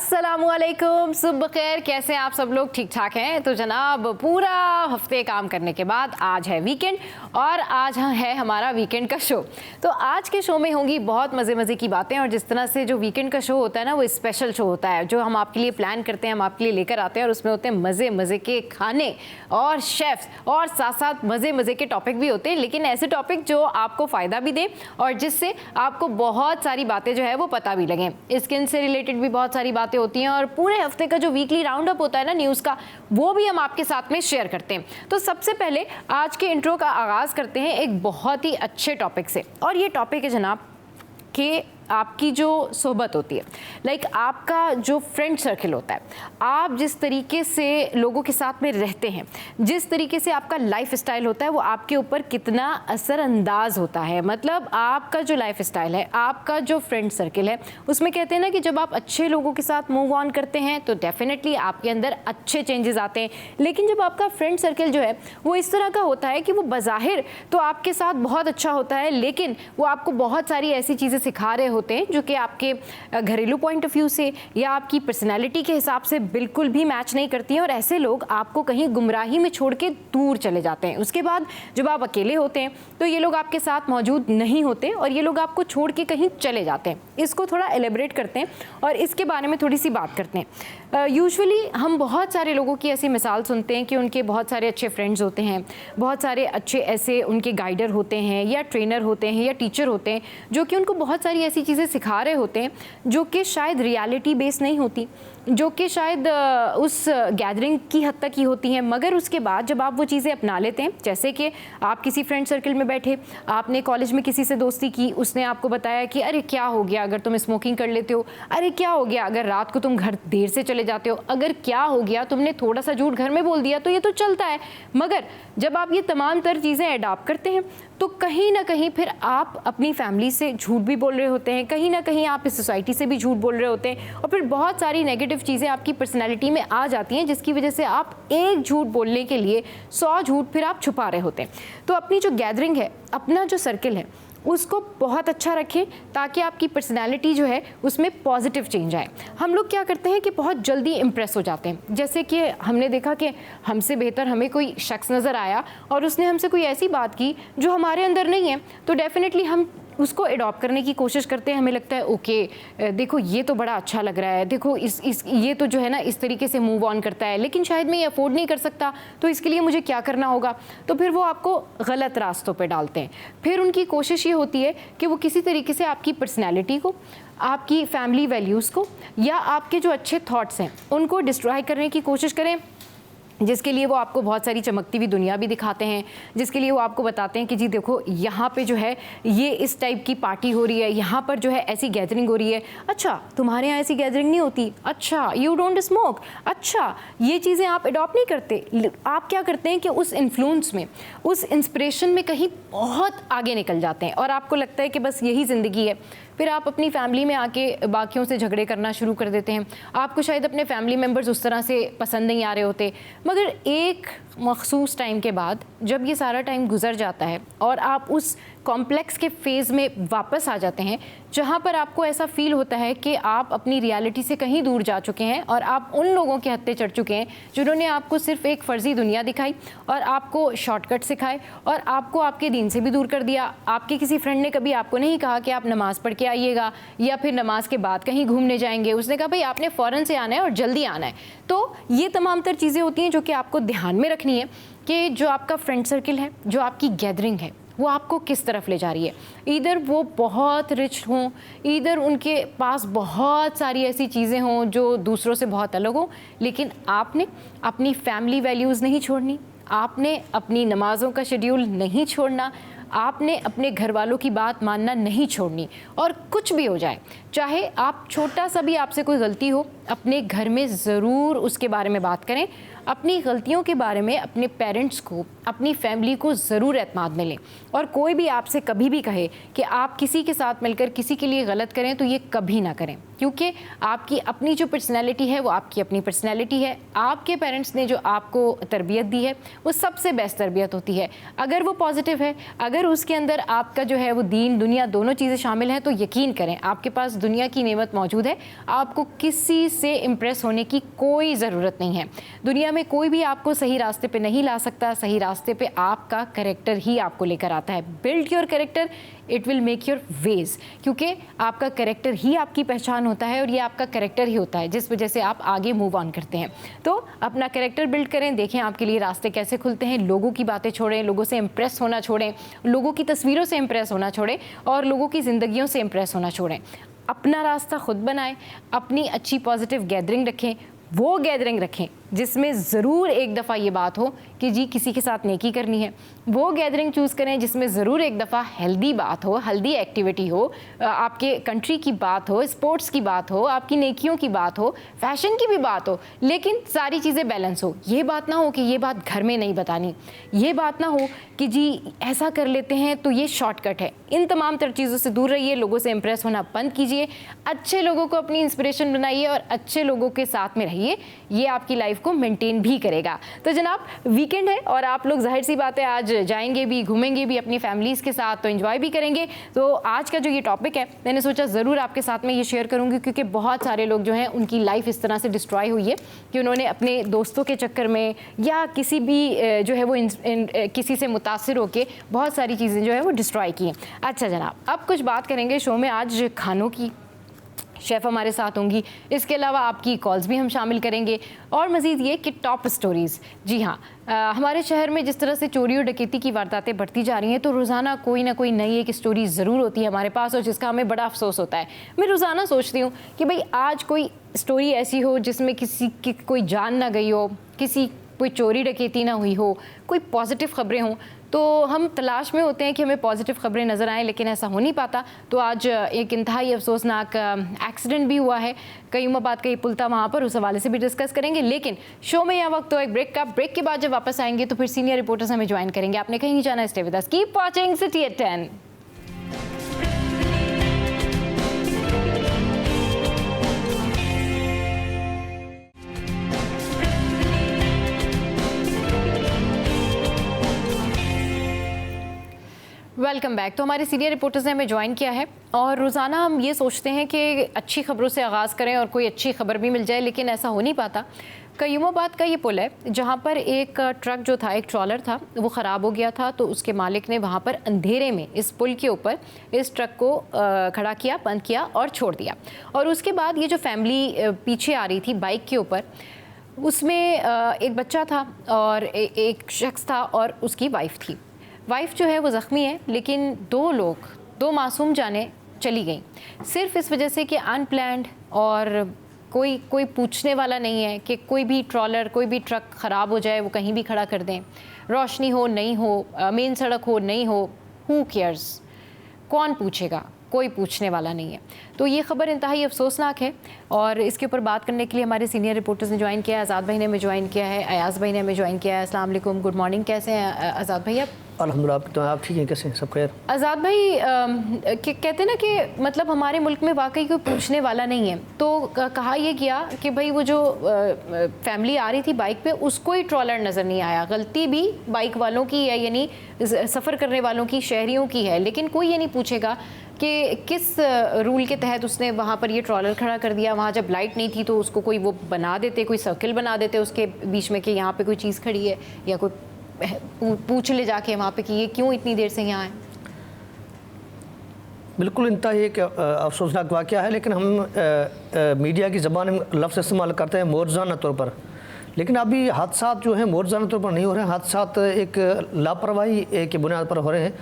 अस्सलामुअलैकुम, सुबह खैर। कैसे हैं आप सब लोग? ठीक ठाक हैं? तो जनाब, पूरा हफ्ते काम करने के बाद आज है वीकेंड और आज है हमारा वीकेंड का शो। तो आज के शो में होंगी बहुत मज़े की बातें, और जिस तरह से जो वीकेंड का शो होता है ना, वो स्पेशल शो होता है जो हम आपके लिए प्लान करते हैं, हम आपके लिए लेकर आते हैं, और उसमें होते हैं मज़े के खाने और शेफ्स, और साथ साथ मज़े के टॉपिक भी होते हैं, लेकिन ऐसे टॉपिक जो आपको फ़ायदा भी दें और जिससे आपको बहुत सारी बातें जो है वो पता भी लगें। स्किन से रिलेटेड भी बहुत सारी बातें होती हैं, और पूरे हफ्ते का जो वीकली राउंड अप होता है ना न्यूज़ का, वो भी हम आपके साथ में शेयर करते हैं। तो सबसे पहले आज के इंट्रो का आगाज़ करते हैं एक बहुत ही अच्छे टॉपिक से, और ये टॉपिक है जनाब कि आपकी जो सोहबत होती है, लाइक आपका जो फ्रेंड सर्कल होता है, आप जिस तरीके से लोगों के साथ में रहते हैं, जिस तरीके से आपका लाइफ स्टाइल होता है, वो आपके ऊपर कितना असरअंदाज होता है। मतलब आपका जो लाइफ स्टाइल है, आपका जो फ्रेंड सर्कल है, उसमें कहते हैं ना कि जब आप अच्छे लोगों के साथ मूव ऑन करते हैं तो डेफिनेटली आपके अंदर अच्छे चेंजेस आते हैं। लेकिन जब आपका फ्रेंड सर्कल जो है वो इस तरह का होता है कि वो बज़ाहिर तो आपके साथ बहुत अच्छा होता है, लेकिन वो आपको बहुत सारी ऐसी चीज़ें सिखा रहे होते हैं जो कि आपके घरेलू पॉइंट ऑफ व्यू से या आपकी पर्सनालिटी के हिसाब से बिल्कुल भी मैच नहीं करती हैं, और ऐसे लोग आपको कहीं गुमराही में छोड़ के दूर चले जाते हैं। उसके बाद जब आप अकेले होते हैं तो ये लोग आपके साथ मौजूद नहीं होते और ये लोग आपको छोड़ के कहीं चले जाते हैं। इसको थोड़ा एलेबरेट करते हैं और इसके बारे में थोड़ी सी बात करते हैं। यूजुअली हम बहुत सारे लोगों की ऐसी मिसाल सुनते हैं कि उनके बहुत सारे अच्छे फ्रेंड्स होते हैं, बहुत सारे अच्छे ऐसे उनके गाइडर होते हैं या ट्रेनर होते हैं या टीचर होते हैं जो कि उनको बहुत सारी ऐसी चीज़ें सिखा रहे होते हैं जो कि शायद रियलिटी बेस्ड नहीं होती, जो कि शायद उस गैदरिंग की हद तक ही होती हैं। मगर उसके बाद जब आप वो चीज़ें अपना लेते हैं, जैसे कि आप किसी फ्रेंड सर्कल में बैठे, आपने कॉलेज में किसी से दोस्ती की, उसने आपको बताया कि अरे क्या हो गया अगर तुम स्मोकिंग कर लेते हो, अरे क्या हो गया अगर रात को तुम घर देर से चले जाते हो, अगर क्या हो गया तुमने थोड़ा सा झूठ घर में बोल दिया, तो ये तो चलता है। मगर जब आप ये तमाम तर चीज़ें अडॉप्ट करते हैं तो कहीं ना कहीं फिर आप अपनी फैमिली से झूठ भी बोल रहे होते हैं, कहीं ना कहीं आप इस सोसाइटी से भी झूठ बोल रहे होते हैं, और फिर बहुत सारी नेगेटिव चीज़ें आपकी पर्सनैलिटी में आ जाती हैं, जिसकी वजह से आप एक झूठ बोलने के लिए 100 झूठ फिर आप छुपा रहे होते हैं। तो अपनी जो गैदरिंग है, अपना जो सर्कल है, उसको बहुत अच्छा रखें ताकि आपकी पर्सनैलिटी जो है उसमें पॉजिटिव चेंज आए। हम लोग क्या करते हैं कि बहुत जल्दी इम्प्रेस हो जाते हैं। जैसे कि हमने देखा कि हमसे बेहतर हमें कोई शख्स नज़र आया और उसने हमसे कोई ऐसी बात की जो हमारे अंदर नहीं है, तो डेफिनेटली हम उसको अडॉप्ट करने की कोशिश करते हैं। हमें लगता है ओके देखो ये तो बड़ा अच्छा लग रहा है, देखो इस ये तो जो है ना इस तरीके से मूव ऑन करता है, लेकिन शायद मैं ये अफोर्ड नहीं कर सकता, तो इसके लिए मुझे क्या करना होगा। तो फिर वो आपको गलत रास्तों पे डालते हैं। फिर उनकी कोशिश ये होती है कि वो किसी तरीके से आपकी पर्सनैलिटी को, आपकी फैमिली वैल्यूज़ को, या आपके जो अच्छे थाट्स हैं उनको डिस्ट्रॉय करने की कोशिश करें, जिसके लिए वो आपको बहुत सारी चमकती हुई दुनिया भी दिखाते हैं, जिसके लिए वो आपको बताते हैं कि जी देखो यहाँ पे जो है ये इस टाइप की पार्टी हो रही है, यहाँ पर जो है ऐसी गैदरिंग हो रही है, अच्छा तुम्हारे यहाँ ऐसी गैदरिंग नहीं होती, अच्छा यू डोंट स्मोक, अच्छा ये चीज़ें आप अडॉप्ट नहीं करते। आप क्या करते हैं कि उस इन्फ्लुएंस में, उस इंस्पिरेशन में कहीं बहुत आगे निकल जाते हैं और आपको लगता है कि बस यही ज़िंदगी है। फिर आप अपनी फैमिली में आके बाकियों से झगड़े करना शुरू कर देते हैं। आपको शायद अपने फैमिली मेम्बर्स उस तरह से पसंद नहीं आ रहे होते, मगर एक मखसूस टाइम के बाद जब ये सारा टाइम गुजर जाता है और आप उस कॉम्प्लेक्स के फेज़ में वापस आ जाते हैं जहाँ पर आपको ऐसा फील होता है कि आप अपनी रियलिटी से कहीं दूर जा चुके हैं और आप उन लोगों के हत्थे चढ़ चुके हैं जिन्होंने आपको सिर्फ एक फ़र्ज़ी दुनिया दिखाई और आपको शॉर्टकट सिखाए और आपको आपके दीन से भी दूर कर दिया। आपके किसी फ्रेंड ने कभी आपको नहीं कहा कि आप नमाज़ पढ़ के आइएगा या फिर नमाज के बाद कहीं घूमने जाएंगे, उसने कहा भाई आपने फ़ौरन से आना है और जल्दी आना है। तो ये तमाम तर चीज़ें होती हैं जो कि आपको ध्यान में रखनी है कि जो आपका फ्रेंड सर्कल है, जो आपकी गैदरिंग है, वो आपको किस तरफ ले जा रही है। इधर वो बहुत रिच हों, इधर उनके पास बहुत सारी ऐसी चीज़ें हों जो दूसरों से बहुत अलग हों, लेकिन आपने अपनी फैमिली वैल्यूज़ नहीं छोड़नी, आपने अपनी नमाज़ों का शेड्यूल नहीं छोड़ना, आपने अपने घर वालों की बात मानना नहीं छोड़नी। और कुछ भी हो जाए, चाहे आप छोटा सा भी आपसे कोई गलती हो, अपने घर में ज़रूर उसके बारे में बात करें। अपनी गलतियों के बारे में अपने पेरेंट्स को, अपनी फैमिली को ज़रूर एतमाद में लें। और कोई भी आपसे कभी भी कहे कि आप किसी के साथ मिलकर किसी के लिए गलत करें, तो ये कभी ना करें, क्योंकि आपकी अपनी जो पर्सनैलिटी है वो आपकी अपनी पर्सनैलिटी है। आपके पेरेंट्स ने जो आपको तरबियत दी है वो सबसे बेस्ट तरबियत होती है। अगर वो पॉजिटिव है, अगर उसके अंदर आपका जो है वो दीन दुनिया दोनों चीज़ें शामिल हैं, तो यकीन करें आपके पास दुनिया की नेमत मौजूद है, आपको किसी से इम्प्रेस होने की कोई ज़रूरत नहीं है। दुनिया में कोई भी आपको सही रास्ते पे नहीं ला सकता, सही रास्ते पे आपका कैरेक्टर ही आपको लेकर आता है। Build your character, it will make your ways, क्योंकि आपका कैरेक्टर ही आपकी पहचान होता है और ये आपका कैरेक्टर ही होता है जिस वजह से आप आगे मूव ऑन करते हैं। तो अपना कैरेक्टर बिल्ड करें, देखें आपके लिए रास्ते कैसे खुलते हैं। लोगों की बातें छोड़ें, लोगों से इम्प्रेस होना छोड़ें, लोगों की तस्वीरों से इम्प्रेस होना छोड़ें और लोगों की ज़िंदगियों से इम्प्रेस होना छोड़ें। अपना रास्ता खुद बनाएं, अपनी अच्छी पॉजिटिव गैदरिंग रखें, वो गैदरिंग रखें जिसमें ज़रूर एक दफ़ा ये बात हो कि जी किसी के साथ नेकी करनी है। वो गैदरिंग चूज़ करें जिसमें ज़रूर एक दफ़ा हेल्दी बात हो, हेल्दी एक्टिविटी हो, आपके कंट्री की बात हो, स्पोर्ट्स की बात हो, आपकी नेकियों की बात हो, फैशन की भी बात हो, लेकिन सारी चीज़ें बैलेंस हो। ये बात ना हो कि ये बात घर में नहीं बतानी, ये बात ना हो कि जी ऐसा कर लेते हैं तो ये शॉर्टकट है। इन तमाम तर चीज़ों से दूर रहिए, लोगों से इम्प्रेस होना बंद कीजिए, अच्छे लोगों को अपनी इंस्पिरेशन बनाइए और अच्छे लोगों के साथ में रहिए। ये आपकी लाइफ को मेंटेन भी करेगा। तो जनाब वीकेंड है और आप लोग जाहिर सी बात है आज जाएंगे भी, घूमेंगे भी अपनी फैमिलीज़ के साथ, तो एंजॉय भी करेंगे। तो आज का जो ये टॉपिक है मैंने सोचा ज़रूर आपके साथ में ये शेयर करूँगी, क्योंकि बहुत सारे लोग जो हैं उनकी लाइफ इस तरह से डिस्ट्रॉय हुई है कि उन्होंने अपने दोस्तों के चक्कर में या किसी भी जो है वो किसी से मुतासिर होकर बहुत सारी चीज़ें जो है वो डिस्ट्रॉय की हैं। अच्छा जनाब, अब कुछ बात करेंगे शो में आज खानों की। शेफ़ हमारे साथ होंगी, इसके अलावा आपकी कॉल्स भी हम शामिल करेंगे और मज़ीद ये कि टॉप स्टोरीज़। जी हाँ, हमारे शहर में जिस तरह से चोरी और डकैती की वारदातें बढ़ती जा रही हैं, तो रोज़ाना कोई ना कोई नई एक स्टोरी ज़रूर होती है हमारे पास और जिसका हमें बड़ा अफसोस होता है। मैं रोज़ाना सोचती हूँ कि भाई आज कोई स्टोरी ऐसी हो जिसमें किसी की कोई जान ना गई हो, कोई चोरी डकैती ना हुई हो, कोई पॉजिटिव ख़बरें हों। तो हम तलाश में होते हैं कि हमें पॉजिटिव ख़बरें नज़र आएँ, लेकिन ऐसा हो नहीं पाता। तो आज एक इंतहाई अफसोसनाक एक्सीडेंट भी हुआ है कयूमाबाद का, ये पुल था वहाँ पर, उस हवाले से भी डिस्कस करेंगे। लेकिन शो में यह वक्त तो एक ब्रेक का, ब्रेक के बाद जब वापस आएंगे तो फिर सीनियर रिपोर्टर्स हमें ज्वाइन करेंगे। आपने कहीं नहीं जाना, stay with us, keep watching city at 10। Welcome back. तो हमारे सीनियर रिपोर्टर्स ने हमें ज्वाइन किया है और रोज़ाना हम ये सोचते हैं कि अच्छी खबरों से आगाज़ करें और कोई अच्छी खबर भी मिल जाए, लेकिन ऐसा हो नहीं पाता। कयूमाबाद का ये पुल है जहाँ पर एक ट्रक जो था, एक ट्रॉलर था, वो ख़राब हो गया था। तो उसके मालिक ने वहाँ पर अंधेरे में इस पुल के ऊपर इस ट्रक को खड़ा किया, बंद किया और छोड़ दिया। और उसके बाद ये जो फैमिली पीछे आ रही थी बाइक के ऊपर, उसमें एक बच्चा था और एक शख्स था और उसकी वाइफ थी। वाइफ जो है वो ज़ख्मी है, लेकिन दो मासूम जानें चली गई सिर्फ इस वजह से कि अनप्लैंड और कोई पूछने वाला नहीं है कि कोई भी ट्रॉलर, कोई भी ट्रक ख़राब हो जाए वो कहीं भी खड़ा कर दें, रोशनी हो नहीं हो, मेन सड़क हो नहीं हो, हू केयर्स, कौन पूछेगा, कोई पूछने वाला नहीं है। तो ये खबर इंतहाई अफसोसनाक है और इसके ऊपर बात करने के लिए हमारे सीनियर रिपोर्टर्स ने ज्वाइन किया है। आज़ाद भाई ने हमें ज्वाइन किया है, अयाज़ भाई ने हमें ज्वाइन किया है। अस्सलाम वालेकुम, गुड मॉर्निंग, कैसे हैं आज़ाद भाई आप? अल्हम्दुलिल्लाह, तो आप ठीक हैं, कैसे हैं, सब खैर? आज़ाद भाई कहते हैं ना कि मतलब हमारे मुल्क में वाकई कोई पूछने वाला नहीं है। तो कहा यह गया कि भाई वो जो फैमिली आ रही थी बाइक पे, उसको ही ट्रॉलर नज़र नहीं आया। गलती भी बाइक वालों की है, यानी सफ़र करने वालों की, शहरियों की है, लेकिन कोई ये नहीं पूछेगा कि किस रूल के तहत उसने वहाँ पर ये ट्रॉलर खड़ा कर दिया। वहाँ जब लाइट नहीं थी तो उसको कोई वो बना देते, कोई सर्किल बना देते उसके बीच में कि यहाँ पे कोई चीज़ खड़ी है, या कोई पूछ ले जाके वहाँ पे कि ये क्यों इतनी देर से यहाँ है। बिल्कुल इंतहा एक अफसोसनाक वाक़या है, लेकिन हम मीडिया की ज़बान में लफ्ज़ इस्तेमाल करते हैं मौजूदा तौर पर, लेकिन अभी हादसा जो हैं मौजूदा तौर पर नहीं हो रहे हैं। हादसा एक लापरवाही की बुनियाद पर हो रहे हैं,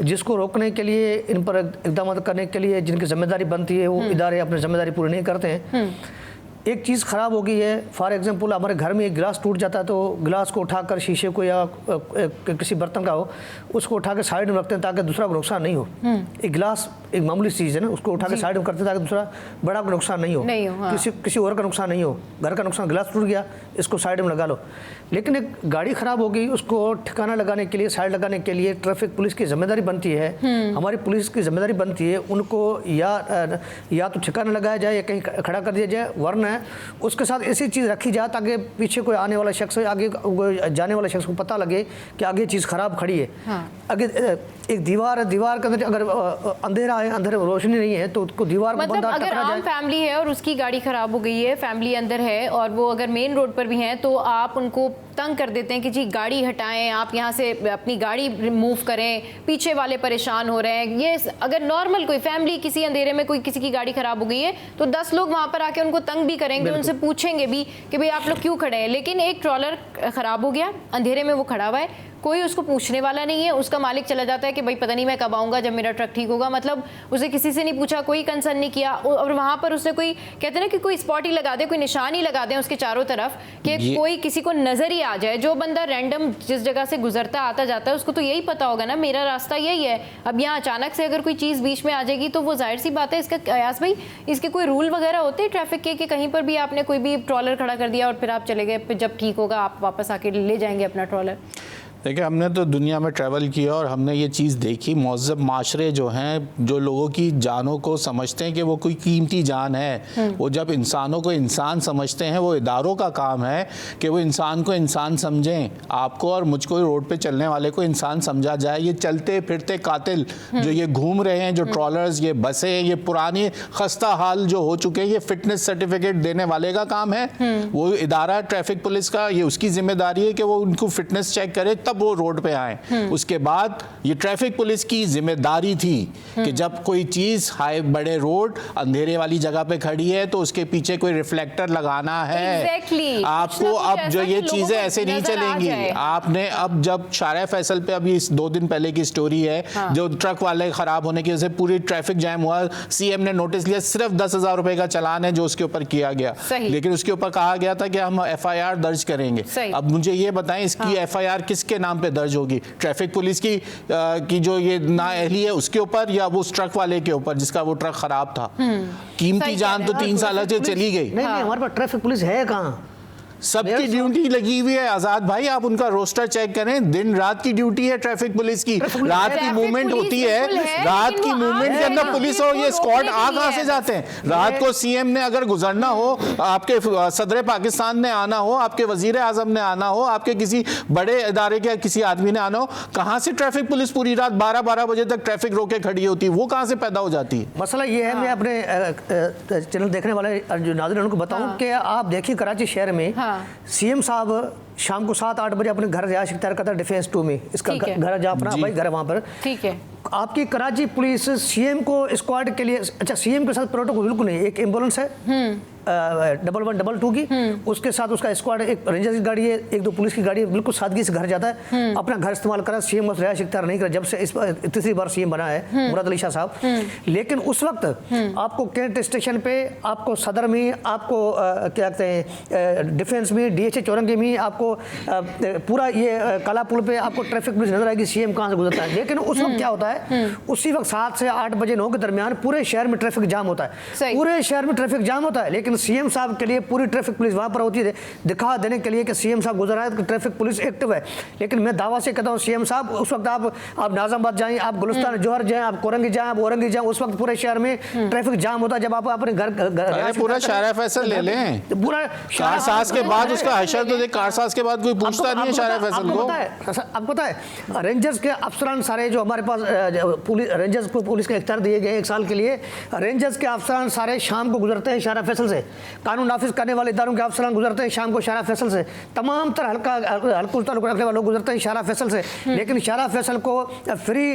जिसको रोकने के लिए, इन पर इक़दाम करने के लिए जिनकी ज़िम्मेदारी बनती है वो इदारे अपनी ज़िम्मेदारी पूरी नहीं करते हैं। एक चीज़ ख़राब हो गई है, फॉर एग्जांपल हमारे घर में एक गिलास टूट जाता है तो गिलास को उठाकर, शीशे को या किसी बर्तन का हो, उसको उठा के साइड में रखते हैं ताकि दूसरा को नुकसान नहीं हो। एक गिलास एक मामूली चीज़ है ना, उसको उठा के साइड में करते हैं ताकि दूसरा बड़ा को नुकसान नहीं हो, हाँ। किसी और का नुकसान नहीं हो, घर का नुकसान, गिलास टूट गया इसको साइड में लगा लो। लेकिन एक गाड़ी ख़राब हो गई, उसको ठिकाना लगाने के लिए, साइड लगाने के लिए ट्रैफिक पुलिस की जिम्मेदारी बनती है, हमारी पुलिस की जिम्मेदारी बनती है, उनको या तो ठिकाना लगाया जाए या कहीं खड़ा कर दिया जाए, वरना है उसके साथ ऐसी चीज़ रखी जाए ताकि पीछे कोई आने वाला शख्स, आगे कोई जाने वाला शख्स को पता लगे कि आगे चीज़ ख़राब खड़ी है। अगर एक दीवार है, दीवार के अंदर अगर अंधेरा है, अंदर रोशनी नहीं है तो उसको दीवार को मतलब बंदा अगर टकरा आम जाए। फैमिली है और उसकी गाड़ी खराब हो गई है, फैमिली अंदर है और वो अगर मेन रोड पर भी हैं, तो आप उनको तंग कर देते हैं कि जी गाड़ी हटाएं, आप यहाँ से अपनी गाड़ी मूव करें, पीछे वाले परेशान हो रहे हैं। ये अगर नॉर्मल कोई फैमिली किसी अंधेरे में कोई किसी की गाड़ी खराब हो गई है तो 10 लोग वहाँ पर आके उनको तंग भी करेंगे, उनसे पूछेंगे भी कि भाई आप लोग क्यों खड़े हैं। लेकिन एक ट्रॉलर खराब हो गया, अंधेरे में वो खड़ा हुआ है, कोई उसको पूछने वाला नहीं है, उसका मालिक चला जाता है कि भाई पता नहीं मैं कब आऊँगा जब मेरा ट्रक ठीक होगा। मतलब उसे किसी से नहीं पूछा, कोई कंसर्न नहीं किया। और वहाँ पर उसने कोई, कहते हैं ना कि कोई स्पॉट ही लगा दे, कोई निशान ही लगा दे उसके चारों तरफ कि कोई किसी को नजर ही आ जाए। जो बंदा रैंडम जिस जगह से गुजरता आता जाता है उसको तो यही पता होगा ना मेरा रास्ता यही है। अब यहाँ अचानक से अगर कोई चीज़ बीच में आ जाएगी तो वो जाहिर सी बात है। इसका कयास भाई, इसके कोई रूल वगैरह होते हैं ट्रैफिक के कि कहीं पर भी आपने कोई भी ट्रॉलर खड़ा कर दिया और फिर आप चले गए, फिर जब ठीक होगा आप वापस आके ले जाएंगे अपना ट्रॉलर? देखिए, हमने तो दुनिया में ट्रैवल किया और हमने ये चीज़ देखी, महज़ब माशरे जो हैं, जो लोगों की जानों को समझते हैं कि वो कोई कीमती जान है, वो जब इंसानों को इंसान समझते हैं, वो इदारों का काम है कि वो इंसान को इंसान समझें। आपको और मुझको रोड पे चलने वाले को इंसान समझा जाए। ये चलते फिरते कातिल जो ये घूम रहे हैं, जो ट्रॉलर्स, ये बसें, ये पुरानी खस्ता हाल जो हो चुके हैं, ये फिटनेस सर्टिफिकेट देने वाले का काम है। वो इदारा ट्रैफिक पुलिस का, ये उसकी जिम्मेदारी है कि वो उनको फिटनेस चेक करे तब वो रोड पे आए। उसके बाद ये ट्रैफिक पुलिस की जिम्मेदारी थी कि जब कोई चीज हाई बड़े रोड अंधेरे वाली जगह पे खड़ी है तो उसके पीछे कोई रिफ्लेक्टर लगाना है। आपको अब जो ये चीजें ऐसे नहीं चलेंगी। आपने अब जब शारा फैसल पे अभी 2 दिन पहले की स्टोरी है, जो ट्रक वाले खराब होने की वजह से पूरी ट्रैफिक जैम हुआ, सीएम ने नोटिस लिया, सिर्फ 10,000 रुपए का चालान है जो उसके ऊपर किया गया, लेकिन उसके ऊपर कहा गया था कि हम एफआईआर दर्ज करेंगे। अब मुझे ये बताएं, इसकी एफआईआर किसके नाम पे दर्ज होगी? ट्रैफिक पुलिस की जो ये नाअहली है उसके ऊपर, या वो उस ट्रक वाले के ऊपर जिसका वो ट्रक खराब था? कीमती जान तो 3 साल से चली गई। नहीं, हमारे पास ट्रैफिक पुलिस है कहाँ? सबकी ड्यूटी लगी हुई है आजाद भाई, आप उनका रोस्टर चेक करें, दिन रात की ड्यूटी है ट्रैफिक पुलिस की। रात की मूवमेंट होती है, रात की मूवमेंट के अंदर पुलिस और ये स्क्वाड कहां से जाते हैं? रात को सीएम ने अगर गुजरना हो, आपके सदर पाकिस्तान ने आना हो, आपके वजीर आजम ने आना हो, आपके किसी बड़े इदारे के किसी आदमी ने आना हो, कहां से ट्रैफिक पुलिस पूरी रात 12-12 बजे तक ट्रैफिक रोके खड़ी होती है? वो कहां से पैदा हो जाती है? मसला ये है, मैं अपने चैनल देखने वाले जो नाज़रीन उनको बताऊं कि आप देखिए कराची शहर में सीएम साहब शाम को 7-8 बजे अपने घर रिहाइश इख्तियार करता है डिफेंस 2 में। इसका घर जहाँ अपना भाई घर है वहाँ पर, ठीक है। आपकी कराची पुलिस सीएम को स्क्वाड के लिए, अच्छा सीएम के साथ प्रोटोकॉल बिल्कुल नहीं, एक एम्बुलेंस है 1122 की, उसके साथ उसका स्क्वाड, एक रेंजर की गाड़ी है, 1-2 पुलिस की गाड़ी है, बिल्कुल सादगी से घर जाता है, अपना घर इस्तेमाल करा। सीएम बस रिहाइश इख्तियार नहीं करा जब से इस तीसरी बार सीएम बना है मुराद अली शाह साहब। लेकिन उस वक्त आपको कैंट स्टेशन पे, आपको सदर में, आपको क्या कहते हैं डिफेंस में, DHA चौरंगी में, आपको पूरा ये काला पुल पे आपको ट्रैफिक पुलिस नजर आएगी सीएम कहाँ से गुजरता है। लेकिन उस वक्त क्या होता है, उसी वक्त 7 से 8 बजे 9 के दरमियान पूरे शहर में ट्रैफिक जाम होता है, पूरे शहर में ट्रैफिक जाम होता है। लेकिन सीएम साहब के लिए पूरी ट्रैफिक पुलिस वहां पर होती है दिखा देने के लिए कि सीएम साहब गुजर रहा है, ट्रैफिक पुलिस एक्टिव है। लेकिन मैं दावा से कहता हूं सीएम साहब उस वक्त आप नाज़ाबाद जाएं, आप गुलिस्तान जौहर जाएं, आप कोरंगी जाएं, आप औरंगी जाएं, उस वक्त पूरे शहर में ट्रैफिक जाम होता है। जब आप अपने घर पूरा शारा फैसल ले लें, पूरा कारसाज के बाद उसका हशर तो देख, कारसाज के बाद कोई पूछता नहीं है शारा फैसल को। आपको पता है रेंजर्स के अफसरान सारे जो हमारे पास पुलिस रेंजर्स को पुलिस के इख्तियार दिए गए 1 साल के लिए, रेंजर्स के अफसरान सारे शाम को गुजरते हैं शारा फैसल से, कानून नाफिज करने वाले इदारों के अफसरान गुजरते हैं शाम को शारा फैसल से, तमाम तरह हल्का ताल्लुक रखने वाले लोग गुजरते हैं शारा फैसल से। लेकिन शारा फैसल को फ्री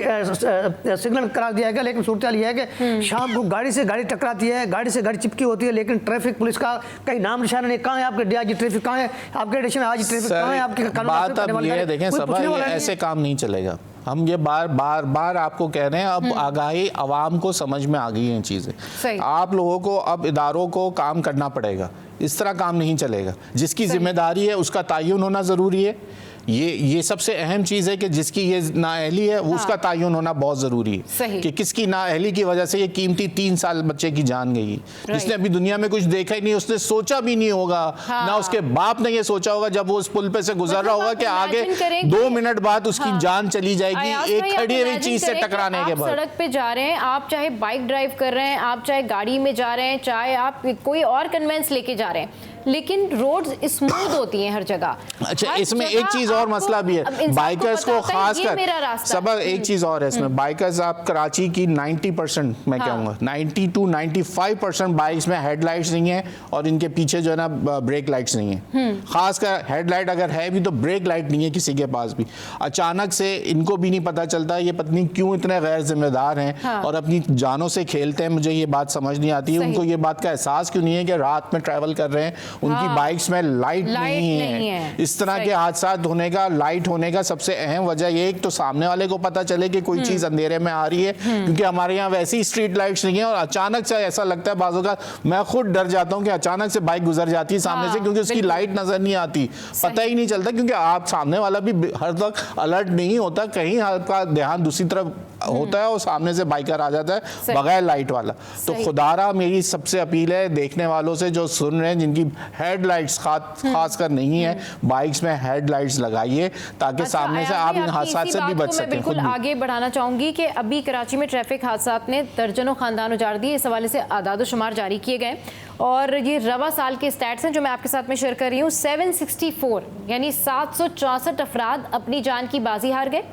सिग्नल करार दिया गया, लेकिन सूरत यह है कि शाम को गाड़ी से गाड़ी टकराती है, गाड़ी से गाड़ी चिपकी होती है, लेकिन ट्रैफिक पुलिस का कहीं नाम निशान नहीं। कहाँ है आपके DIG ट्रैफिक, कहाँ है आपके एडिशनल आज ट्रैफिक, कहाँ है आपके बात? अब ये देखें सब ऐसे काम नहीं चलेगा। हम ये बार आपको कह रहे हैं, अब आगाही आवाम को समझ में आ गई हैं चीज़ें। आप लोगों को अब इदारों को काम करना पड़ेगा, इस तरह काम नहीं चलेगा। जिसकी जिम्मेदारी है उसका तयन होना ज़रूरी है। ये सबसे अहम चीज़ है कि जिसकी ये नाअहली है वो उसका तयन होना बहुत ज़रूरी है कि किसकी नाअहली की वजह से ये कीमती 3 साल बच्चे की जान गई, जिसने अभी दुनिया में कुछ देखा ही नहीं, उसने सोचा भी नहीं होगा, ना उसके बाप ने ये सोचा होगा जब वो उस पुल पे से गुजर रहा होगा कि आगे 2 मिनट बाद उसकी जान चली जाएगी एक खड़ी हुई चीज़ से टकराने के बाद। सड़क पे जा रहे हैं आप, चाहे बाइक ड्राइव कर रहे हैं आप, चाहे गाड़ी में जा रहे हैं, चाहे आप कोई और कन्वेंस लेके जा जा रहे हैं, लेकिन रोड्स स्मूथ होती हैं हर जगह। अच्छा, हर इसमें जगह एक चीज और आपको- मसला भी अब है, इंसान बाइकर्स को पता होता है, खास ये मेरा कर रास्ता। सबक एक चीज और है इसमें, बाइकर्स आप कराची की 90% मैं कहूँगा 90 to 95% बाइक्स में हेडलाइट्स नहीं है और इनके पीछे जो है ना ब्रेक लाइट्स नहीं है। खासकर हेडलाइट अगर है भी तो ब्रेक लाइट नहीं है किसी के पास भी। अचानक से इनको भी नहीं पता चलता ये पत्नी क्यों इतने गैर जिम्मेदार हैं और अपनी जानों से खेलते हैं। मुझे ये बात समझ नहीं आती है, उनको ये बात का एहसास क्यों नहीं है कि रात में ट्रैवल कर रहे हैं, उनकी बाइक्स में लाइट नहीं है। इस तरह के हादसा होने का, लाइट होने का सबसे अहम वजह ये, एक तो सामने वाले को पता चले कि कोई चीज अंधेरे में आ रही है, क्योंकि हमारे यहाँ वैसी स्ट्रीट लाइट्स नहीं है और अचानक से ऐसा लगता है बाजों का, मैं खुद डर जाता हूँ कि अचानक से बाइक गुजर जाती है सामने से, क्योंकि उसकी लाइट नजर नहीं आती, पता ही नहीं चलता, क्योंकि आप सामने वाला भी हर वक्त अलर्ट नहीं होता, कहीं आपका ध्यान दूसरी तरफ होता है और सामने से बाइकर आ जाता है बगैर लाइट वाला। तो खुदारा मेरी सबसे अपील है देखने वालों से जो सुन रहे हैं, जिनकी हेडलाइट्स खासकर नहीं है, बाइक्स में हेडलाइट्स लगाइए ताकि सामने से आप इन हादसा से भी बच सकें। बिल्कुल आगे बढ़ाना चाहूंगी कि अभी कराची में ट्रैफिक हादसा ने दर्जनों खानदान उजाड़ दिए। इस हवाले से आदाद शुमार जारी किए गए और ये रवा साल के स्टैट्स हैं जो मैं आपके साथ में शेयर कर रही हूँ। 764 यानी 764 अफराद अपनी जान की बाजी हार गए।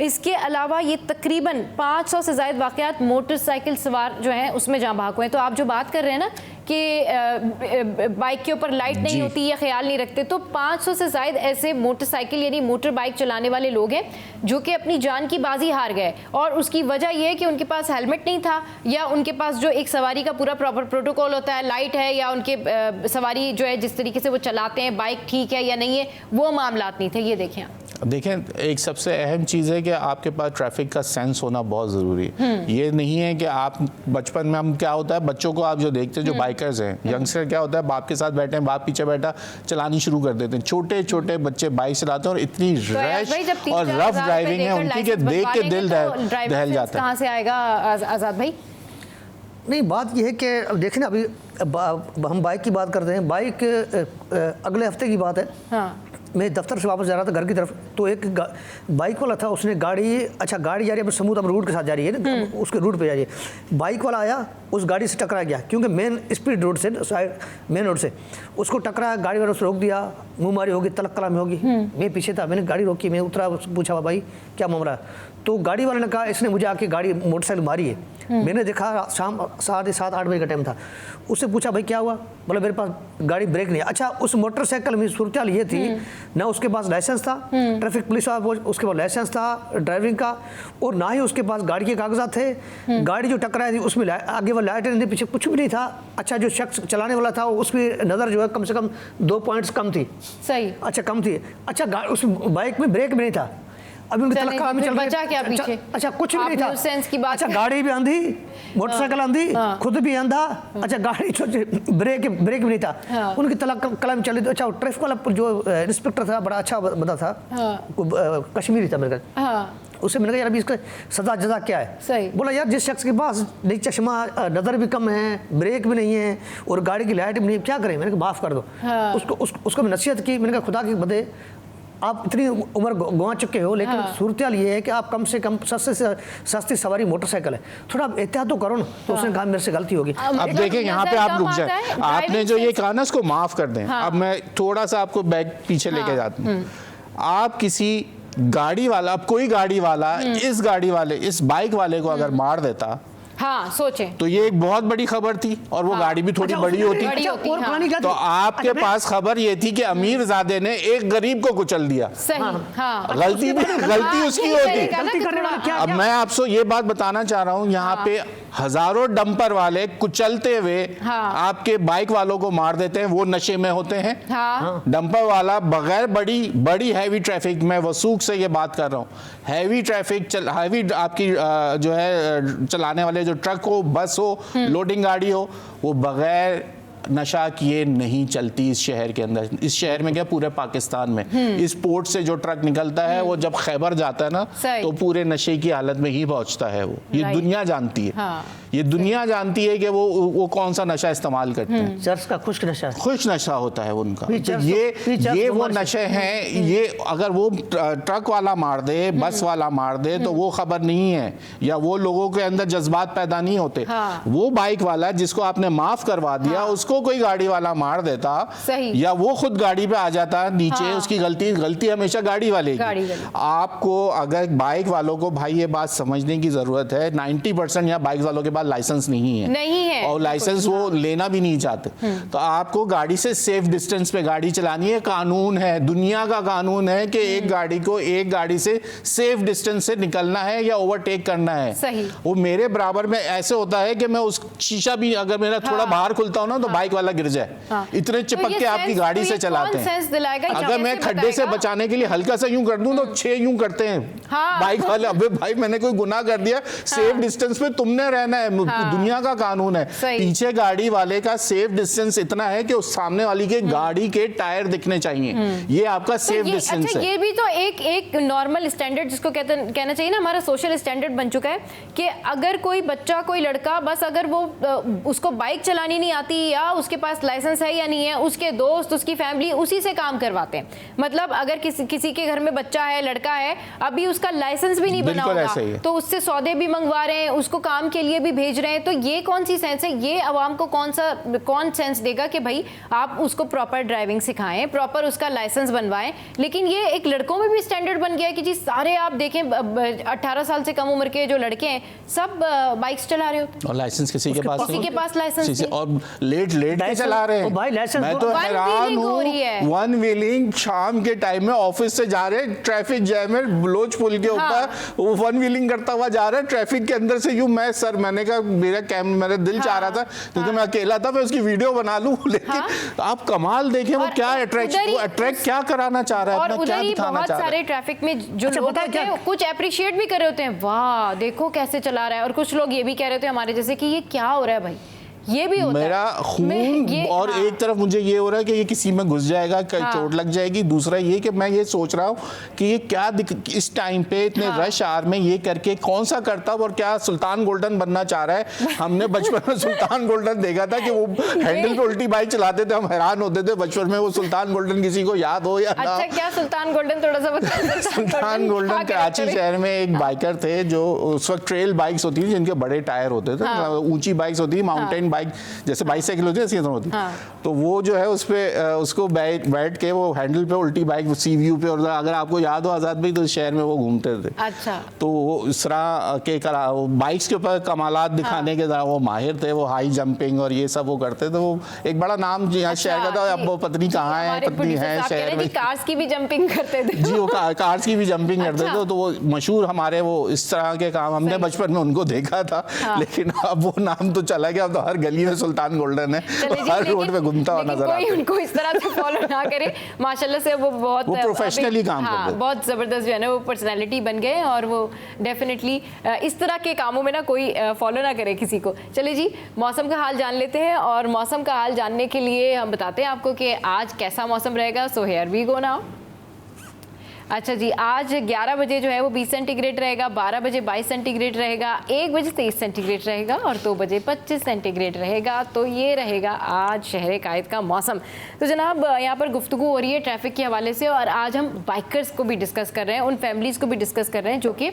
इसके अलावा ये तकरीबन 500 से ज़ायद वाक़यात मोटरसाइकिल सवार जो हैं उसमें जाँ बहक हुए हैं। तो आप जो बात कर रहे हैं ना कि बाइक के ऊपर लाइट नहीं होती या ख्याल नहीं रखते, तो 500 से ज़ायद ऐसे मोटरसाइकिल यानी मोटर बाइक चलाने वाले लोग हैं जो कि अपनी जान की बाजी हार गए। और उसकी वजह यह है कि उनके पास हेलमेट नहीं था या उनके पास जो एक सवारी का पूरा प्रॉपर प्रोटोकॉल होता है, लाइट है या उनके सवारी जो है जिस तरीके से वो चलाते हैं बाइक ठीक है या नहीं है, वो मामलात नहीं थे। ये देखें देखें, एक सबसे अहम चीज़ है कि आपके पास ट्रैफिक का सेंस होना बहुत ज़रूरी है। ये नहीं है कि आप बचपन में, हम क्या होता है बच्चों को आप जो देखते हैं जो बाइकर्स हैं, यंगस्टर क्या होता है बाप के साथ बैठे हैं, बाप पीछे बैठा चलानी शुरू कर देते हैं, छोटे छोटे बच्चे बाइक चलाते हैं और इतनी रैश और रफ ड्राइविंग है उनकी कि देख के दिल दहल जाता है। कहाँ से आएगा आज़ाद भाई? नहीं, बात यह है कि अब देखें ना, अभी हम बाइक की बात करते हैं। बाइक अगले हफ्ते की बात है। हाँ। मैं दफ्तर से वापस जा रहा था घर की तरफ, तो एक बाइक वाला था, उसने गाड़ी गाड़ी जा रही है समूथ रूट के साथ जा रही है ना, उसके रूट पे जा रही है। बाइक वाला आया, उस गाड़ी से टकरा गया, क्योंकि मेन स्पीड रोड से, मेन रोड से उसको टकराया, गाड़ी वाले उसको रोक दिया, मुँह मारी होगी, तलक कलामी होगी। मैं पीछे था, मैंने गाड़ी रोकी, मैं उतरा, पूछा भाई क्या मामला है, तो गाड़ी वाले ने कहा इसने मुझे आके गाड़ी मोटरसाइकिल मारी है। मैंने देखा शाम 7:30-8 बजे का टाइम था। उससे पूछा भाई क्या हुआ, बोला मेरे पास गाड़ी ब्रेक नहीं है। अच्छा, उस मोटरसाइकिल में सूरत ये थी ना, उसके पास लाइसेंस था, ट्रैफिक पुलिस वाला उसके पास लाइसेंस था ड्राइविंग का, और ना ही उसके पास गाड़ी के कागजात थे। गाड़ी जो टकराई थी उसमें आगे वाला लाइट नहीं थी, पीछे कुछ भी नहीं था। अच्छा, जो शख्स चलाने वाला था उसकी नज़र जो है कम से कम 2 पॉइंट्स कम थी। सही, अच्छा कम थी। अच्छा, उस बाइक में ब्रेक भी नहीं था। अभी उनकी तलक कलामी चल रही है। अच्छा कुछ भी नहीं था। सेंस की बात अच्छा, गाड़ी भी आंधी, मोटरसाइकिल आंधी, खुद भी अंधा। अच्छा, गाड़ी ब्रेक भी नहीं था। उनकी तलक कलामी चल रही थी। अच्छा, ट्रैफिक वाला जो इंस्पेक्टर था बड़ा अच्छा बंदा था, कश्मीरी था मेरे का। उससे मैंने कहा यार अभी इसका सजा जजा क्या है? सही। बोला यार जिस शख्स के पास नहीं चश्मा, नज़र भी कम है, ब्रेक भी नहीं है और गाड़ी की लाइट भी नहीं, क्या करें? मैंने कहा माफ़ कर दो। उसको मैं नसीहत की, मैंने कहा खुदा के बदे आप इतनी उम्र गंवा चुके हो, लेकिन सूरत ये है कि आप कम से कम सस्ते से सस्ती सवारी मोटरसाइकिल है, थोड़ा एहतियात तो करो ना। तो उसने कहा मेरे से गलती होगी। अब देखें यहाँ पे आप रुक जाए, आपने जो ये कहा ना इसको माफ़ कर दें। अब मैं थोड़ा सा आपको बैग पीछे लेके जाता हूँ। आप किसी गाड़ी वाला, अब कोई गाड़ी वाला इस गाड़ी वाले, इस बाइक वाले को अगर मार देता, हाँ सोचें, तो ये एक बहुत बड़ी खबर थी और वो गाड़ी भी थोड़ी बड़ी होती। तो आपके पास खबर ये थी कि अमीर ज़ादे ने एक गरीब को कुचल दिया। सही। गलती उसकी होती। अब मैं आपसे ये बात बताना चाह रहा हूँ, यहाँ पे हजारों डंपर वाले कुचलते हुए आपके बाइक वालों को मार देते हैं, वो नशे में होते हैं। डंपर वाला बगैर बड़ी हैवी ट्रैफिक, मैं वसूख से ये बात कर रहा हूँ, हैवी ट्रैफिक हैवी आपकी जो है चलाने वाले जो ट्रक हो, बस हो, लोडिंग गाड़ी हो, वो बगैर नशा किए नहीं चलती इस शहर के अंदर। इस शहर में क्या, पूरे पाकिस्तान में इस पोर्ट से जो ट्रक निकलता है वो जब खैबर जाता है ना, तो पूरे नशे की हालत में ही पहुंचता है वो, ये दुनिया जानती है। ये दुनिया जानती है कि वो कौन सा नशा इस्तेमाल करते हैं। चर्च का खुश्क नशा, खुश नशा होता है उनका। तो चर्च ये वो हमारे- नशे हैं। ये अगर वो ट्रक वाला मार दे, बस वाला मार दे, तो वो खबर नहीं है, या वो लोगों के अंदर जज्बात पैदा नहीं होते। हाँ। वो बाइक वाला जिसको आपने माफ करवा दिया, उसको कोई गाड़ी वाला मार देता, सही। या वो खुद गाड़ी पे आ जाता नीचे, हाँ। उसकी गलती हमेशा गाड़ी वाले गाड़ी की। वाले। आपको अगर बाइक वालों को भाई ये बात समझने की जरूरत है, 90% यहाँ बाइक वालों के पास लाइसेंस नहीं है और लाइसेंस वो लेना भी नहीं चाहते। तो आपको गाड़ी से सेफ डिस्टेंस पे गाड़ी चलानी है। कानून है, दुनिया का कानून है कि एक गाड़ी को एक गाड़ी से सेफ डिस्टेंस से निकलना है या ओवरटेक करना है। सही। वो मेरे बराबर में ऐसे होता है कि मैं उस शीशा भी अगर मेरा थोड़ा बार खुलता हो ना, तो बाइक वाला गिर जाए। इतने चिपक के आपकी गाड़ी से चलाते हैं। अगर मैं खड्डे से बचाने के लिए हल्का सा यूं कर दूं तो 6 यूं करते हैं बाइक वाले। अबे भाई मैंने कोई गुनाह कर दिया, सेफ डिस्टेंस पे तुमने रहना है, दुनिया का कानून है। पीछे गाड़ी वाले का सेफ डिस्टेंस इतना है कि उस सामने वाली के गाड़ी के टायर दिखने चाहिए, ये आपका सेफ डिस्टेंस अच्छा, है। ये भी तो एक नॉर्मल स्टैंडर्ड जिसको कहना चाहिए ना, हमारा सोशल स्टैंडर्ड बन चुका है कि अगर कोई बच्चा, कोई लड़का, बस अगर वो उसको बाइक चलानी नहीं आती या उसके पास लाइसेंस है या नहीं है, उसके दोस्त, उसकी फैमिली उसी से काम करवाते हैं। मतलब अगर किसी के घर में बच्चा है, लड़का है, अभी उसका लाइसेंस भी नहीं बना होगा, तो उससे सौदे भी मंगवा रहे हैं, उसको काम के लिए भी भेज रहे हैं। तो ये कौन सी सेंस है? ये अवाम को कौन सेंस देगा कि भाई आप उसको प्रॉपर ड्राइविंग सिखाएं, प्रॉपर उसका लाइसेंस बनवाएं। लेकिन ये एक लड़कों में भी स्टैंडर्ड बन गया है कि जी सारे आप देखें 18 साल से कम उम्र के जो लड़के हैं सब बाइक्स चला रहे होते हैं और लाइसेंस किसी के पास लाइसेंस नहीं। और लेट के चला रहे हैं। भाई लाइसेंस मैं तो हैरान हूँ, वन व्हीलिंग शाम के टाइम में ऑफिस से जा रहे, ट्रैफिक जैम है, बलोच पुल के ऊपर वो वन व्हीलिंग करता हुआ जा रहा है, ट्रैफिक के अंदर से यूं मैंने कहा मेरा दिल चाह रहा था क्योंकि मैं अकेला था, मैं उसकी वीडियो बना लूं। लेकिन आप कमाल देखें वो क्या अट्रैक्ट क्या कराना चाह रहा है, और अपना क्या उधर ही दिखाना बहुत चाह रहा है। सारे ट्रैफिक में जो लोग होते हैं कुछ अप्रिशिएट भी कर रहे होते हैं, वाह देखो कैसे चला रहा है, और कुछ लोग ये भी कह रहे होते हैं हमारे जैसे कि ये क्या हो रहा है भाई, ये भी होता मेरा है। खून और एक तरफ मुझे ये हो रहा है कि ये किसी में घुस जाएगा, चोट लग जाएगी। दूसरा ये कि मैं ये सोच रहा हूँ कि ये क्या इस टाइम पे इतने रश आवर में ये करके कौन सा करतब और क्या सुल्तान गोल्डन बनना चाह रहा है। हमने बचपन में सुल्तान गोल्डन देखा था कि वो हैंडल पे उल्टी बाइक चलाते थे, हम हैरान होते थे बचपन में। वो सुल्तान गोल्डन किसी को याद हो या ना। अच्छा, क्या सुल्तान गोल्डन थोड़ा सा बताइए। सुल्तान गोल्डन कराची शहर में एक बाइकर थे जो उस वक्त ट्रेल बाइक्स होती थी जिनके बड़े टायर होते थे, ऊंची बाइक्स होती थी, माउंटेन बाइक जैसे बाइसाइकिल होती है ऐसी होती। तो वो जो है उस पे उसको बैठ के वो हैंडल पे उल्टी बाइक सी व्यू पे, और अगर आपको याद हो आजाद भाई तो शहर में वो घूमते थे। अच्छा। तो वो इस तरह के बाइक्स के ऊपर कमालात दिखाने के वो माहिर थे, वो हाई जंपिंग और ये सब वो करते थे। वो एक बड़ा नाम यहाँ शहर का था। अब वो पत्नी कहाँ है, पत्नी है शहर में, कार्स की भी जंपिंग करते थे जी, वो कार्स की भी जंपिंग करते थे। तो वो मशहूर हमारे वो इस तरह के काम हमने बचपन में उनको देखा था। लेकिन अब वो नाम तो चला गया, अब तो हर गली में सुल्तान गोल्डन है, हर रोड पे घूमता हुआ नजर आता है। उनको इस तरह से फॉलो ना करे, माशाल्लाह से वो बहुत प्रोफेशनली काम करते हैं, बहुत जबरदस्त जो है ना वो पर्सनालिटी बन गए, और वो डेफिनेटली इस तरह के कामों में ना कोई फॉलो ना करे किसी को। चलिए जी, मौसम का हाल जान लेते हैं, और मौसम का हाल जानने के लिए हम बताते हैं आपको कि आज कैसा मौसम रहेगा। So here we go now. अच्छा जी, आज 11 बजे जो है वो 20 सेंटीग्रेड रहेगा, 12 बजे 22 सेंटीग्रेड रहेगा, 1 बजे 23 सेंटीग्रेड रहेगा और 2 बजे 25 सेंटीग्रेड रहेगा। तो ये रहेगा आज शहर कायद का मौसम। तो जनाब यहाँ पर गुफ्तगू हो रही है ट्रैफिक के हवाले से, और आज हम बाइकर्स को भी डिस्कस कर रहे हैं, उन फैमिलीज़ को भी डिस्कस कर रहे हैं जो कि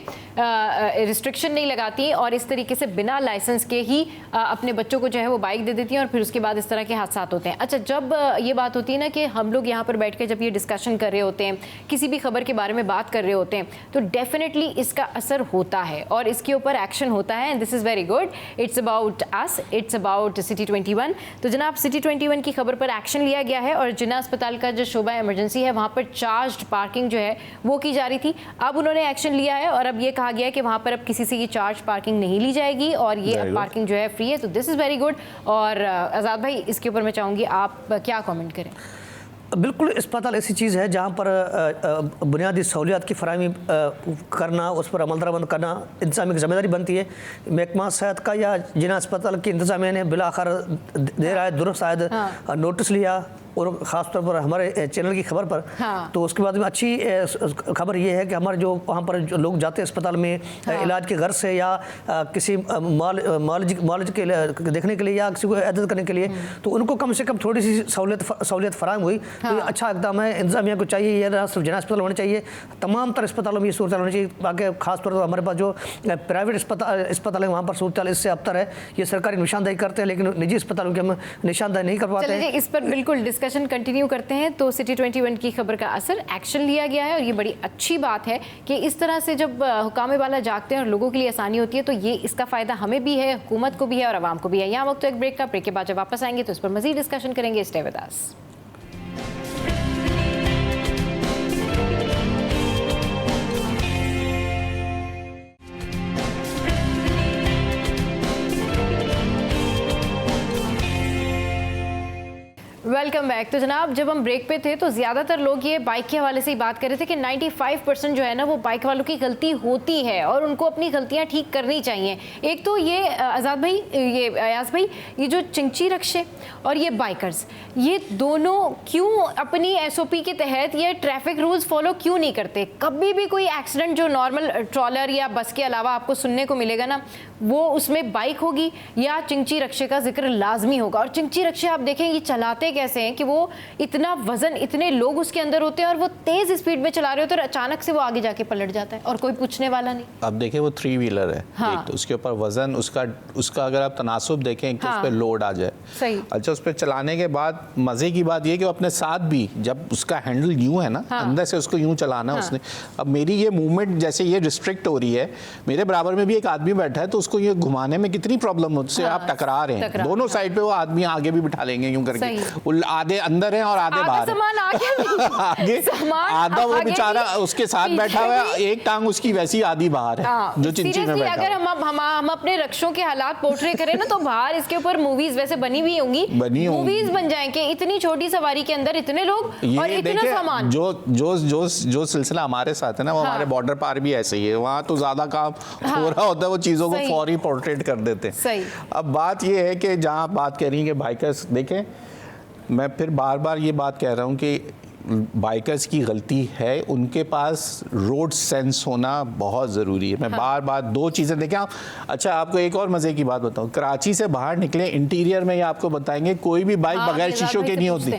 रिस्ट्रिक्शन नहीं लगाती और इस तरीके से बिना लाइसेंस के ही अपने बच्चों को जो है वो बाइक दे देती हैं, और फिर उसके बाद इस तरह के हादसा होते हैं। अच्छा, जब ये बात होती है ना कि हम लोग यहाँ पर बैठ के जब ये डिस्कशन कर रहे होते हैं, किसी भी खबर के बारे में बात कर रहे होते हैं, तो डेफिनेटली इसका असर होता है और इसके ऊपर एक्शन होता है, and this is very good. It's about us, it's about city 21। तो जनाब सिटी 21 की खबर पर एक्शन लिया गया है, और जिन्ना अस्पताल का जो शोबा इमरजेंसी है वहाँ पर चार्ज्ड पार्किंग जो है वो की जा रही थी। अब उन्होंने एक्शन लिया है और अब ये कहा गया है कि वहाँ पर अब किसी से ये चार्ज पार्किंग नहीं ली जाएगी, और ये अब पार्किंग जो है फ्री है। तो दिस इज़ वेरी गुड। और आज़ाद भाई, इसके ऊपर मैं चाहूँगी आप क्या कॉमेंट करें। बिल्कुल, अस्पताल ऐसी चीज़ है जहाँ पर बुनियादी सहूलियात की फराहमी करना, उस पर अमल दरामद करना इंतजामी की जिम्मेदारी बनती है। महकमा सेहत का या जिन्ना अस्पताल की इंतजामिया ने बिलाखिर देर आए दुरुस्त आयद नोटिस लिया, और ख़ास तौर पर हमारे चैनल की खबर पर। हाँ। तो उसके बाद में अच्छी खबर ये है कि हमारे जो वहाँ पर जो लोग जाते हैं अस्पताल में इलाज के घर से या किसी मालिज के देखने के लिए या किसी को इजाज़त करने के लिए, तो उनको कम से कम थोड़ी सी सहूलियत फराहम हुई। तो ये अच्छा इकदाम है। इंतजामिया को चाहिए ये ना सिर्फ जना अस्पताल होने चाहिए, तमाम तरह अस्पतालों में ये सूरत होनी चाहिए। बाकी खासतौर पर हमारे पास जो प्राइवेट अस्पताल है वहाँ पर सूरत इससे अबतर है। ये सरकारी निशानदेही करते हैं लेकिन निजी अस्पतालों की हम निशानदेही नहीं कर पाते हैं। इस पर बिल्कुल डिस्कशन कंटिन्यू करते हैं। तो सिटी 21 की खबर का असर, एक्शन लिया गया है और ये बड़ी अच्छी बात है कि इस तरह से जब हुकामे वाला जागते हैं और लोगों के लिए आसानी होती है तो ये इसका फ़ायदा हमें भी है, हुकूमत को भी है और आवाम को भी है। यहाँ वक्त तो एक ब्रेक का, ब्रेक के बाद जब वापस आएंगे तो इस पर मज़ीद डिस्कशन करेंगे। Stay with us. Welcome back. तो जनाब जब हम ब्रेक पे थे तो ज़्यादातर लोग ये बाइक के हवाले से ही बात कर रहे थे कि 95% जो है ना वो बाइक वालों की गलती होती है और उनको अपनी गलतियां ठीक करनी चाहिए। एक तो ये आज़ाद भाई, ये अयाज भाई, ये जो चिंची रक्शे और ये बाइकर्स, ये दोनों क्यों अपनी SOP के तहत ये ट्रैफिक रूल्स फॉलो क्यों नहीं करते? कभी भी कोई एक्सीडेंट जो नॉर्मल ट्रॉलर या बस के अलावा आपको सुनने को मिलेगा ना, वो उसमें बाइक होगी या चिंची रक्शे का जिक्र लाजमी होगा। और चिंची रक्शे आप देखें ये चलाते कैसे हैं कि वो इतना वजन, इतने लोग उसके अंदर होते हैं और वो तेज स्पीड में चला रहे होते हैं और अचानक से वो आगे जाके पलट जाता है और कोई पूछने वाला नहीं। अब देखिए वो 3 व्हीलर है। हाँ। एक तो उसके ऊपर वजन, उसका अगर आप तनासुब देखें कि हाँ। उस पर लोड आ जाए। सही। अच्छा, उस पर चलाने के बाद मजे की बात ये कि वो अपने साथ भी, जब उसका हैंडल यूं है ना, हाँ। अंदर से उसको यूं चलाना है उसने। अब मेरी ये मूवमेंट जैसे ये रिस्ट्रिक्ट हो रही है, मेरे बराबर में भी एक आदमी बैठा है तो उसको ये घुमाने में कितनी प्रॉब्लम होती है। आप टकरा रहे हैं, दोनों साइड पे वो आदमी आगे भी बिठा लेंगे यूं करके, वो आधे अंदर है और आधे बाहर आगे आधा वो बेचारा उसके साथ बैठा हुआ है, एक टांग उसकी वैसी आधी बाहर है जो चिंची में बैठा। अगर हम अपने रक्षों के हालात पोर्ट्रे करें ना तो बाहर इसके ऊपर मूवीज वैसे बनी हुई होंगी, मूवीज बन जाएंगे। इतनी छोटी सवारी के अंदर इतने लोग और इतना सामान। जो सिलसिला हमारे साथ है ना वो हमारे बॉर्डर पार भी ऐसे ही है। वहाँ तो ज्यादा काम हो रहा होता है, वो चीजों को फौरी पोर्ट्रेट कर देते हैं। अब बात ये है कि जहाँ आप बात करेंगे कि बाइकर्स, देखें मैं फिर बार बार ये बात कह रहा हूँ कि बाइकर्स की गलती है, उनके पास रोड सेंस होना बहुत ज़रूरी है। मैं बार बार 2 चीज़ें देखें आप। अच्छा, आपको एक और मज़े की बात बताऊँ, कराची से बाहर निकले, इंटीरियर में ये आपको बताएंगे कोई भी बाइक बगैर शीशों के नहीं होती।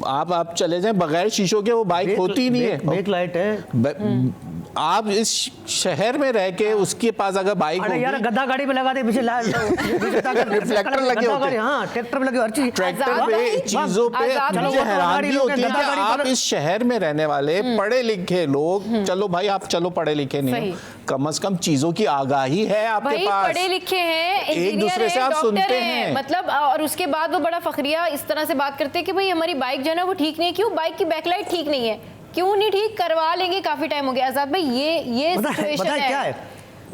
आप चले जाएं बगैर शीशों के वो बाइक होती ही नहीं है। बैक लाइट है। आप इस शहर में रह के उसके पास अगर बाइक होगी, यार गद्दा गाड़ी में लगा दे पीछे रिफ्लेक्टर लगे होते हैं। हाँ, ट्रैक्टर में लगे, हर चीज ट्रैक्टर पे चीजों पे मुझे हैरानी होती है कि आप इस शहर में रहने वाले पढ़े लिखे लोग, चलो भाई आप चलो पढ़े लिखे नहीं हो, कम से कम चीजों की आगाही है आपके पास, पढ़े लिखे हैं, एक दूसरे से आप सुनते हैं मतलब। और उसके बाद वो बड़ा फखरिया इस तरह से बात करते हैं कि भाई हमारी बाइक जो है ना वो ठीक नहीं है। क्यों? बाइक की बैकलाइट ठीक नहीं है। क्यों नहीं ठीक? करवा लेंगे, काफी टाइम हो गया। आजाद भाई ये सिचुएशन है। क्या है,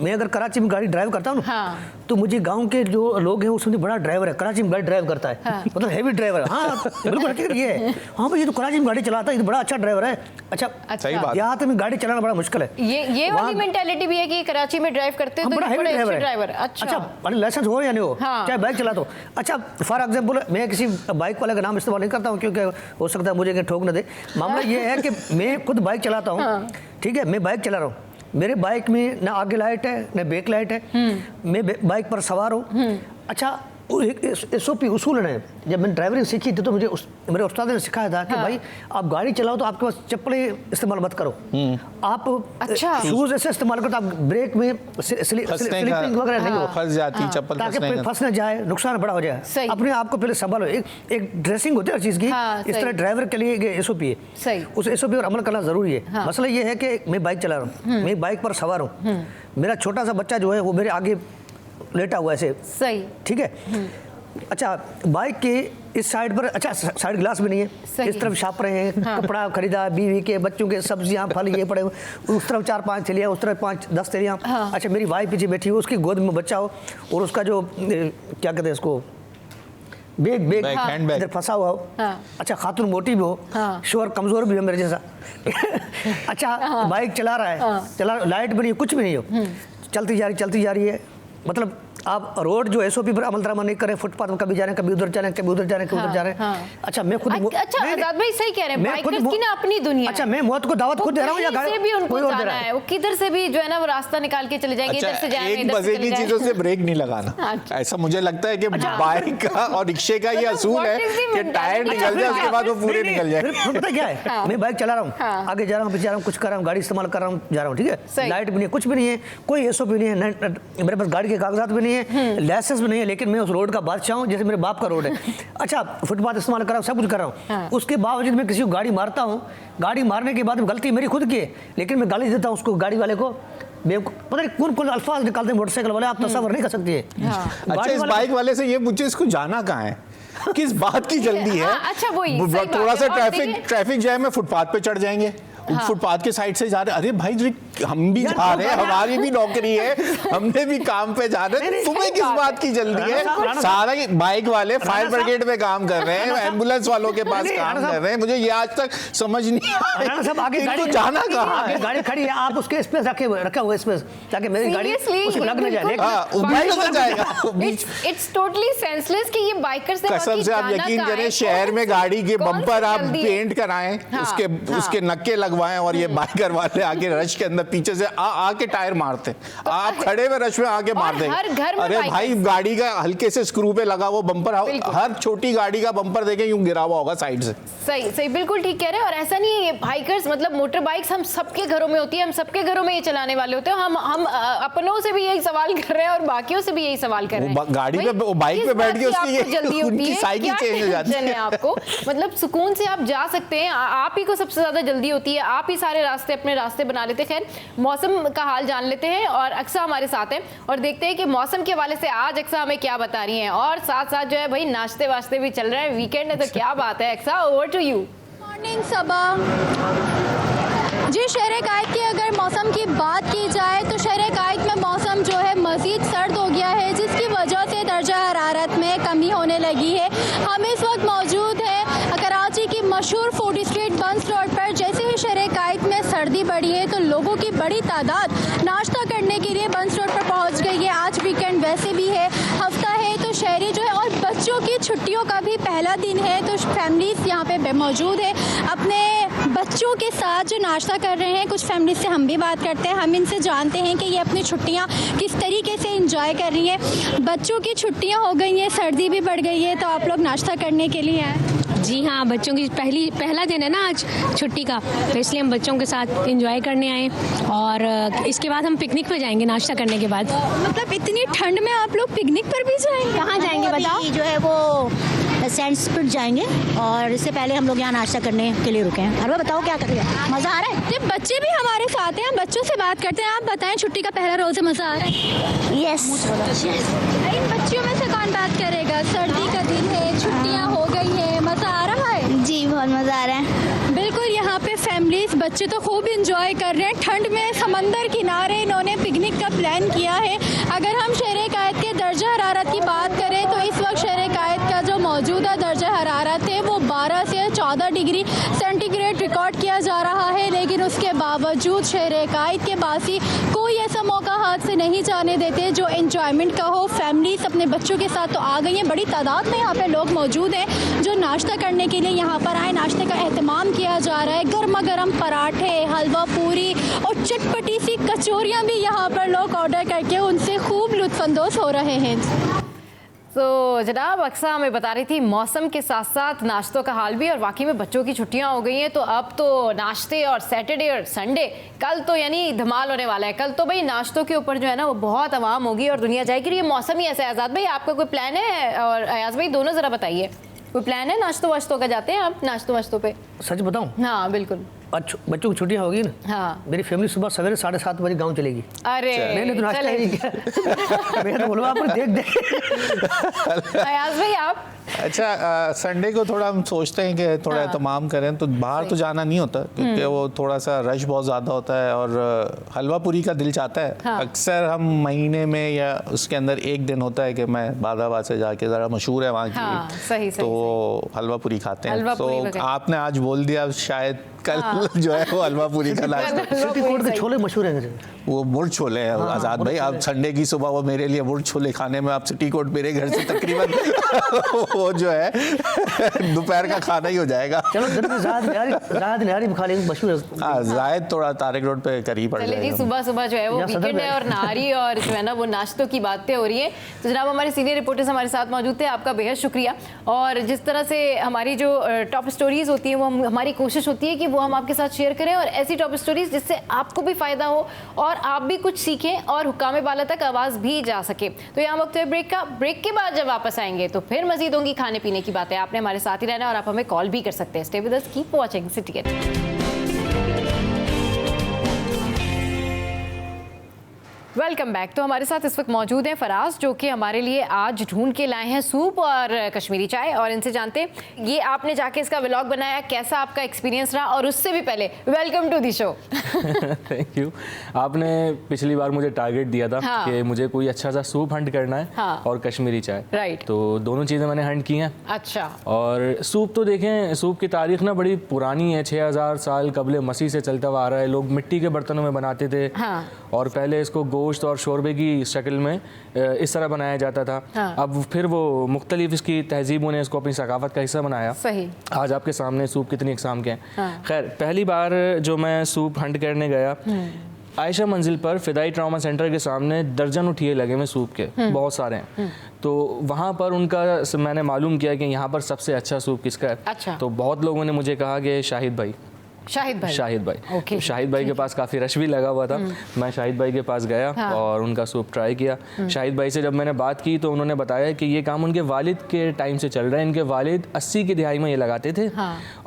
मैं अगर कराची में गाड़ी ड्राइव करता हूँ हाँ। तो मुझे गांव के जो लोग हैं उसमें बड़ा ड्राइवर है, कराची में गाड़ी ड्राइव करता है। हाँ। मतलब हैवी ड्राइवर है। हाँ बिल्कुल हकीकत ये है। हाँ भाई ये तो कराची में गाड़ी चलाता है, ये तो बड़ा अच्छा ड्राइवर है। अच्छा सही बात। देहात में गाड़ी चलाना बड़ा मुश्किल है। ये वाली मेंटालिटी भी है कि कराची में ड्राइव करते हैं तो बड़ा बड़े अच्छे हैवी ड्राइवर। अच्छा लाइसेंस हो या नहीं हो, चाहे बाइक चला तो। अच्छा फॉर एग्जाम्पल मैं किसी बाइक वाले का नाम इस्तेमाल नहीं करता हूँ क्योंकि हो सकता है मुझे ठोक न दे। मामला ये है कि मैं खुद बाइक चलाता हूँ, ठीक है, मैं बाइक चला रहा हूँ, मेरे बाइक में ना आगे लाइट है ना बैक लाइट है, मैं बाइक पर सवार हूँ। अच्छा एक SOP उसूल है। जब मैंने ड्राइवरिंग सीखी थी तो मुझे मेरे उस्ताद ने सिखाया था कि भाई आप गाड़ी चलाओ तो आपके पास चप्पलें इस्तेमाल मत करो, आप शूज ऐसे इस्तेमाल करो तो आप ब्रेक में स्लिपिंग वगैरह नहीं हो, फंस जाती चप्पल, ताकि फंस न जाए, नुकसान बड़ा हो जाए। अपने आप को पहले संभालो। एक ड्रेसिंग होती है हर चीज़ की, इस तरह ड्राइवर के लिए SOP है, उस SOP पर अमल करना जरूरी है। मसला ये है कि मैं बाइक चला रहा हूँ, मैं बाइक पर सवार हूँ, मेरा छोटा सा बच्चा जो है वो मेरे आगे लेटा हुआ ऐसे, सही, ठीक है। अच्छा बाइक के इस साइड पर, अच्छा साइड ग्लास भी नहीं है, इस तरफ छाप रहे हैं, कपड़ा खरीदा, बीवी के बच्चों के सब्जियां फल ये पड़े, उस तरफ 4-5 थैलियां, उस तरफ 5-10 थैलियां। अच्छा मेरी वाइफ पीछे बैठी हो, उसकी गोद में बच्चा हो और उसका जो क्या कहते हैं इसको, बैग इधर फंसा हुआ हो। अच्छा खातून मोटी भी हो, शोर कमजोर भी हो मेरे जैसा। अच्छा बाइक चला रहा है, लाइट भी नहीं, कुछ भी नहीं हो, चलती जा रही है, मतलब आप रोड जो एसओपी पर अमल दरामद नहीं कर रहे, फुटपाथ पर कभी जा रहे हैं, कभी उधर जा रहे हैं, कभी उधर जा रहे हैं, कभी उधर जा रहे हैं। अच्छा मैं खुद अच्छा आजाद भाई सही कह रहे हैं, बाइकर्स की ना अपनी दुनिया। अच्छा मैं मौत को दावत खुद दे रहा हूँ या से भी उनको जाना है, वो किधर से भी जो है ना वो रास्ता निकाल के चले जाएंगे, इधर से जाएंगे, एक इधर से मजे चले की चीजों जाएंगे। से ब्रेक नहीं लगाना, ऐसा मुझे लगता है कि बाइक का और रिक्शे का ये असूल है कि टायर निकल जाए उसके बाद वो पूरे निकल जाए। पता क्या है, मैं बाइक चला रहा हूँ, आगे जा रहा हूँ, पीछे जा रहा हूँ, कुछ कर रहा हूँ, गाड़ी इस्तेमाल कर रहा हूँ, जा रहा हूँ, ठीक है, लाइट भी नहीं है, कुछ भी नहीं है, कोई एसओपी नहीं है, मेरे पास गाड़ी के कागजात भी नहीं है, लाइसेंस भी नहीं है, लेकिन मैं उस रोड का बादशाह हूँ जैसे मेरे बाप का रोड है। अच्छा फुटपाथ इस्तेमाल कर रहा हूँ, सब कुछ कर रहा हूँ, उसके बावजूद मैं किसी को गाड़ी मारता हूँ, गाड़ी मारने के बाद गलती मेरी खुद की है, लेकिन मैं गाली देता हूँ उसको, गाड़ी वाले को। पता नहीं कौन कौन अल्फाज निकालते हैं मोटरसाइकिल वाले, आप तस्वर नहीं कर सकती है। अच्छा इस बाइक वाले से ये पूछे इसको जाना कहाँ है, किस बात की जल्दी है? अच्छा वही थोड़ा सा ट्रैफिक जैम है, फुटपाथ पे चढ़ जाएंगे, फुटपाथ के साइड से जा रहे, अरे भाई हम भी जा रहे हैं, हमारी भी नौकरी है, हमने भी काम पे जा रहे हैं, तुम्हें किस बात की जल्दी है? सारा बाइक वाले फायर ब्रिगेड में काम कर रहे हैं, एम्बुलेंस वालों के पास काम कर रहे हैं, मुझे ये आज तक समझ नहीं आया सब आगे गाड़ी जाना कहाँ है? गाड़ी खड़ी है, आप उसके स्पेस रखे हुए स्पेस ताकि मेरी गाड़ी उसको लग न जाए। इट्स टोटली सेंसलेस कि ये बाइकर्स ने कसम से आप यकीन करें, शहर में गाड़ी के बम्पर आप पेंट कराएं, उसके नक्के लगवाएं और ये बाइकर वाले आके रश के अंदर पीछे से आके टायर मारते, आप खड़े हुए रश में आके मार देंगे। अरे भाई गाड़ी का हल्के से स्क्रू पे लगा वो बम्पर, हर छोटी गाड़ी का बम्पर देखें यूं गिरा हुआ होगा साइड से। सही सही बिल्कुल ठीक कह रहे हैं। और ऐसा नहीं है, ये बाइकर्स मतलब मोटर बाइक्स हम सबके घरों में होती है, हम सबके घरों में ये चलाने वाले होते हैं, हम अपनों से भी यही सवाल कर रहे हैं और बाकियों से भी यही सवाल कर रहे हैं। गाड़ी पे बाइक पे बैठ के उसकी जल्दी होती है, साइकिल चेंज हो जाती है आपको, मतलब सुकून से आप जा सकते हैं, आप ही को सबसे ज्यादा जल्दी होती है, आप ही सारे रास्ते अपने रास्ते बना लेते हैं। खैर मौसम का हाल जान लेते हैं और अक्सा हमारे साथ है और देखते हैं कि मौसम के हवाले से आज अक्सा हमें क्या बता रही हैं। और साथ साथ जो है भाई नाश्ते वास्ते भी चल रहे हैं, वीकेंड है तो क्या बात है। Aqsa over to you. Morning Saba ji, शहर कायद की अगर मौसम की बात की जाए तो शहर कायद में मौसम जो है मज़ीद सर्द हो गया है, जिसकी वजह से दर्जा हरारत में कमी होने लगी है। हम इस वक्त मौजूद हैं कराची की मशहूर फूड स्ट्रीट बंस रोड पर। जैसे ही शहर कायद में सर्दी बढ़ी है तो लोगों की बड़ी तादाद नाश्ता करने के लिए बंस रोड पर पहुंच गई है। आज वीकेंड वैसे भी है, हफ्ता है तो शहरी जो है, और बच्चों की छुट्टियों का भी पहला दिन है तो फैमिलीज यहाँ पे मौजूद है अपने बच्चों के साथ जो नाश्ता कर रहे हैं। कुछ फैमिलीज से हम भी बात करते हैं, हम इनसे जानते हैं कि ये अपनी छुट्टियाँ किस तरीके से एंजॉय कर रही हैं। बच्चों की छुट्टियाँ हो गई हैं, सर्दी भी बढ़ गई है, तो आप लोग नाश्ता करने के लिए आए? जी हाँ, बच्चों की पहला दिन है ना आज छुट्टी का, तो इसलिए हम बच्चों के साथ एंजॉय करने आए और इसके बाद हम पिकनिक पे जाएंगे नाश्ता करने के बाद। मतलब इतनी ठंड में आप लोग पिकनिक पर भी जाएंगे? कहाँ जाएंगे बताओ? जो है वो सैंडस्पिट जाएंगे और इससे पहले हम लोग यहाँ नाश्ता करने के लिए रुके हैं। अरे बताओ क्या कर रहे हैं, मज़ा आ रहा है? जब बच्चे भी हमारे साथ हैं, हम बच्चों से बात करते हैं। आप बताएं, छुट्टी का पहला रोज़ है, मज़ा आ रहा है? यस। इन बच्चियों में से कौन बात करेगा? सर्दी का दिन है, छुट्टियाँ हो गई है, मज़ा आ रहा है? जी बहुत मज़ा आ रहा है। बिल्कुल, यहाँ पे फैमिलीज बच्चे तो खूब इंजॉय कर रहे हैं। ठंड में समंदर किनारे इन्होंने पिकनिक का प्लान किया है। अगर हम शहर कायद के दर्जा हरारत की बात करें तो इस वक्त शहर कायद का जो मौजूदा दर्जा हरारत है वो 12 से 14 डिग्री सेंटीग्रेड रिकॉर्ड किया जा रहा है, लेकिन उसके बावजूद शहर कायद के बासी कोई ऐसा मौका हाथ से नहीं जाने देते जो एंजॉयमेंट का हो। फैमिलीज अपने बच्चों के साथ तो आ गई हैं, बड़ी तादाद में यहाँ पे लोग मौजूद हैं जो नाश्ता करने के लिए यहाँ पर आए। नाश्ते का एहतमाम किया जा रहा है, गर्मा गर्म पराठे, हलवा पूरी और चटपटी सी कचौरियाँ भी यहाँ पर लोग ऑर्डर करके उनसे खूब लुत्फानंदोज़ हो रहे हैं। तो जनाब अक्सा हमें बता रही थी मौसम के साथ साथ नाश्तों का हाल भी, और वाकई में बच्चों की छुट्टियां हो गई हैं तो अब तो नाश्ते और सैटरडे और संडे कल तो यानी धमाल होने वाला है। कल तो भाई नाश्तों के ऊपर जो है ना वो बहुत आवाम होगी और दुनिया जाएगी। ये मौसम ही ऐसा है। आज़ाद भाई आपका कोई प्लान है? और अयाज भाई दोनों ज़रा बताइए, कोई प्लान है नाश्तों वाश्तों का? जाते हैं आप नाश्तों वाश्तों पे? सच बताऊं? हाँ बिल्कुल। अच्छा बच्चों की छुट्टियां होगी ना, हाँ मेरी फैमिली सुबह सवेरे 7:30 बजे गांव चलेगी। अरे मैंने तो नाश्ता ही नहीं किया। मैं तो बोलूँगा आप देख अयाज भाई आप? अच्छा संडे को थोड़ा हम सोचते हैं कि थोड़ा एहतमाम करें, तो बाहर तो जाना नहीं होता क्योंकि वो थोड़ा सा रश बहुत ज़्यादा होता है और हलवा पूरी का दिल चाहता है। हाँ। अक्सर हम महीने में या उसके अंदर एक दिन होता है कि मैं बादाबाद से जाके ज़रा मशहूर है वहाँ की, हाँ, सही, तो हलवा पूरी खाते हैं। तो आपने आज बोल दिया शायद कल कल जो है वो हलवा पूरी का नाश्ता। सिटी कोट के छोले मशहूर हैं। वो मुर्ग छोले हैं आज़ाद भाई। आप संडे की सुबह वो मेरे लिए मुर्ग छोले खाने में, आप सिटी कोट मेरे घर से तकरीबन वो जो है दोपहर का खाना ही हो जाएगा। चलो जायद निहारी खा लेंगे, मशहूर है। हाँ, जायद थोड़ा तारिक रोड पे करीब पड़ चलिए जी, जाएगा। सुबह सुबह जो है वो वीकेंड है और नारी और जो है ना वो नाश्तों की बातें हो रही है। तो जनाब हमारे सीनियर रिपोर्टर्स हमारे साथ मौजूद थे, आपका बेहद शुक्रिया। और जिस तरह से हमारी जो टॉप स्टोरीज होती हैं वो हमारी कोशिश होती है कि वो हम आपके साथ शेयर करें, और ऐसी टॉप स्टोरीज जिससे आपको भी फ़ायदा हो और आप भी कुछ सीखें और हुक्काम बाला तक आवाज़ भी जा सके। तो यहाँ वक्त है ब्रेक का। ब्रेक के बाद जब वापस आएंगे तो फिर मजीद होंगी खाने पीने की बातें। आपने हमारे साथ ही रहना और आप हमें कॉल भी कर सकते हैं। Stay with us, keep watching city gate. Welcome back. तो हमारे साथ इस वक्त मौजूद हैं फराज, जो कि हमारे लिए आज ढूंढ के लाए हैं सूप और कश्मीरी चाय, और इनसे जानते हैं ये आपने जाके इसका व्लॉग बनाया, कैसा आपका एक्सपीरियंस रहा। और उससे भी पहले welcome to the show. Thank you. आपने पिछली बार मुझे टारगेट दिया था कि मुझे कोई अच्छा सा सूप हंट करना है और कश्मीरी चाय, राइट। तो दोनों चीज़ें मैंने हंट की हैं। अच्छा। और सूप तो देखें, सूप की तारीख ना बड़ी पुरानी है, 6000 साल कबले मसीह से चलता हुआ आ रहा है। लोग मिट्टी के बर्तनों में बनाते थे और पहले इसको गोश्त और शोरबे की शक्ल में इस तरह बनाया जाता था। अब फिर वो मुख्तलिफ इसकी तहजीबों ने इसको अपनी सकाफत का हिस्सा बनाया। सही। आज आपके सामने सूप कितनी इकसाम के हैं। खैर, पहली बार जो मैं सूप हंट करने गया, आयशा मंजिल पर फिदाई ट्रॉमा सेंटर के सामने दर्जन उठिए लगे हुए सूप के, बहुत सारे हैं। तो वहाँ पर उनका मैंने मालूम किया कि यहाँ पर सबसे अच्छा सूप किसका है। अच्छा। तो बहुत लोगों ने मुझे कहा कि शाहिद भाई। Okay. शाहिद भाई के पास काफ़ी रश भी लगा हुआ था। मैं शाहिद भाई के पास गया और उनका सूप ट्राई किया। शाहिद भाई से जब मैंने बात की तो उन्होंने बताया कि ये काम उनके वालिद के टाइम से चल रहा है। इनके वालिद 80 की दिहाई में ये लगाते थे।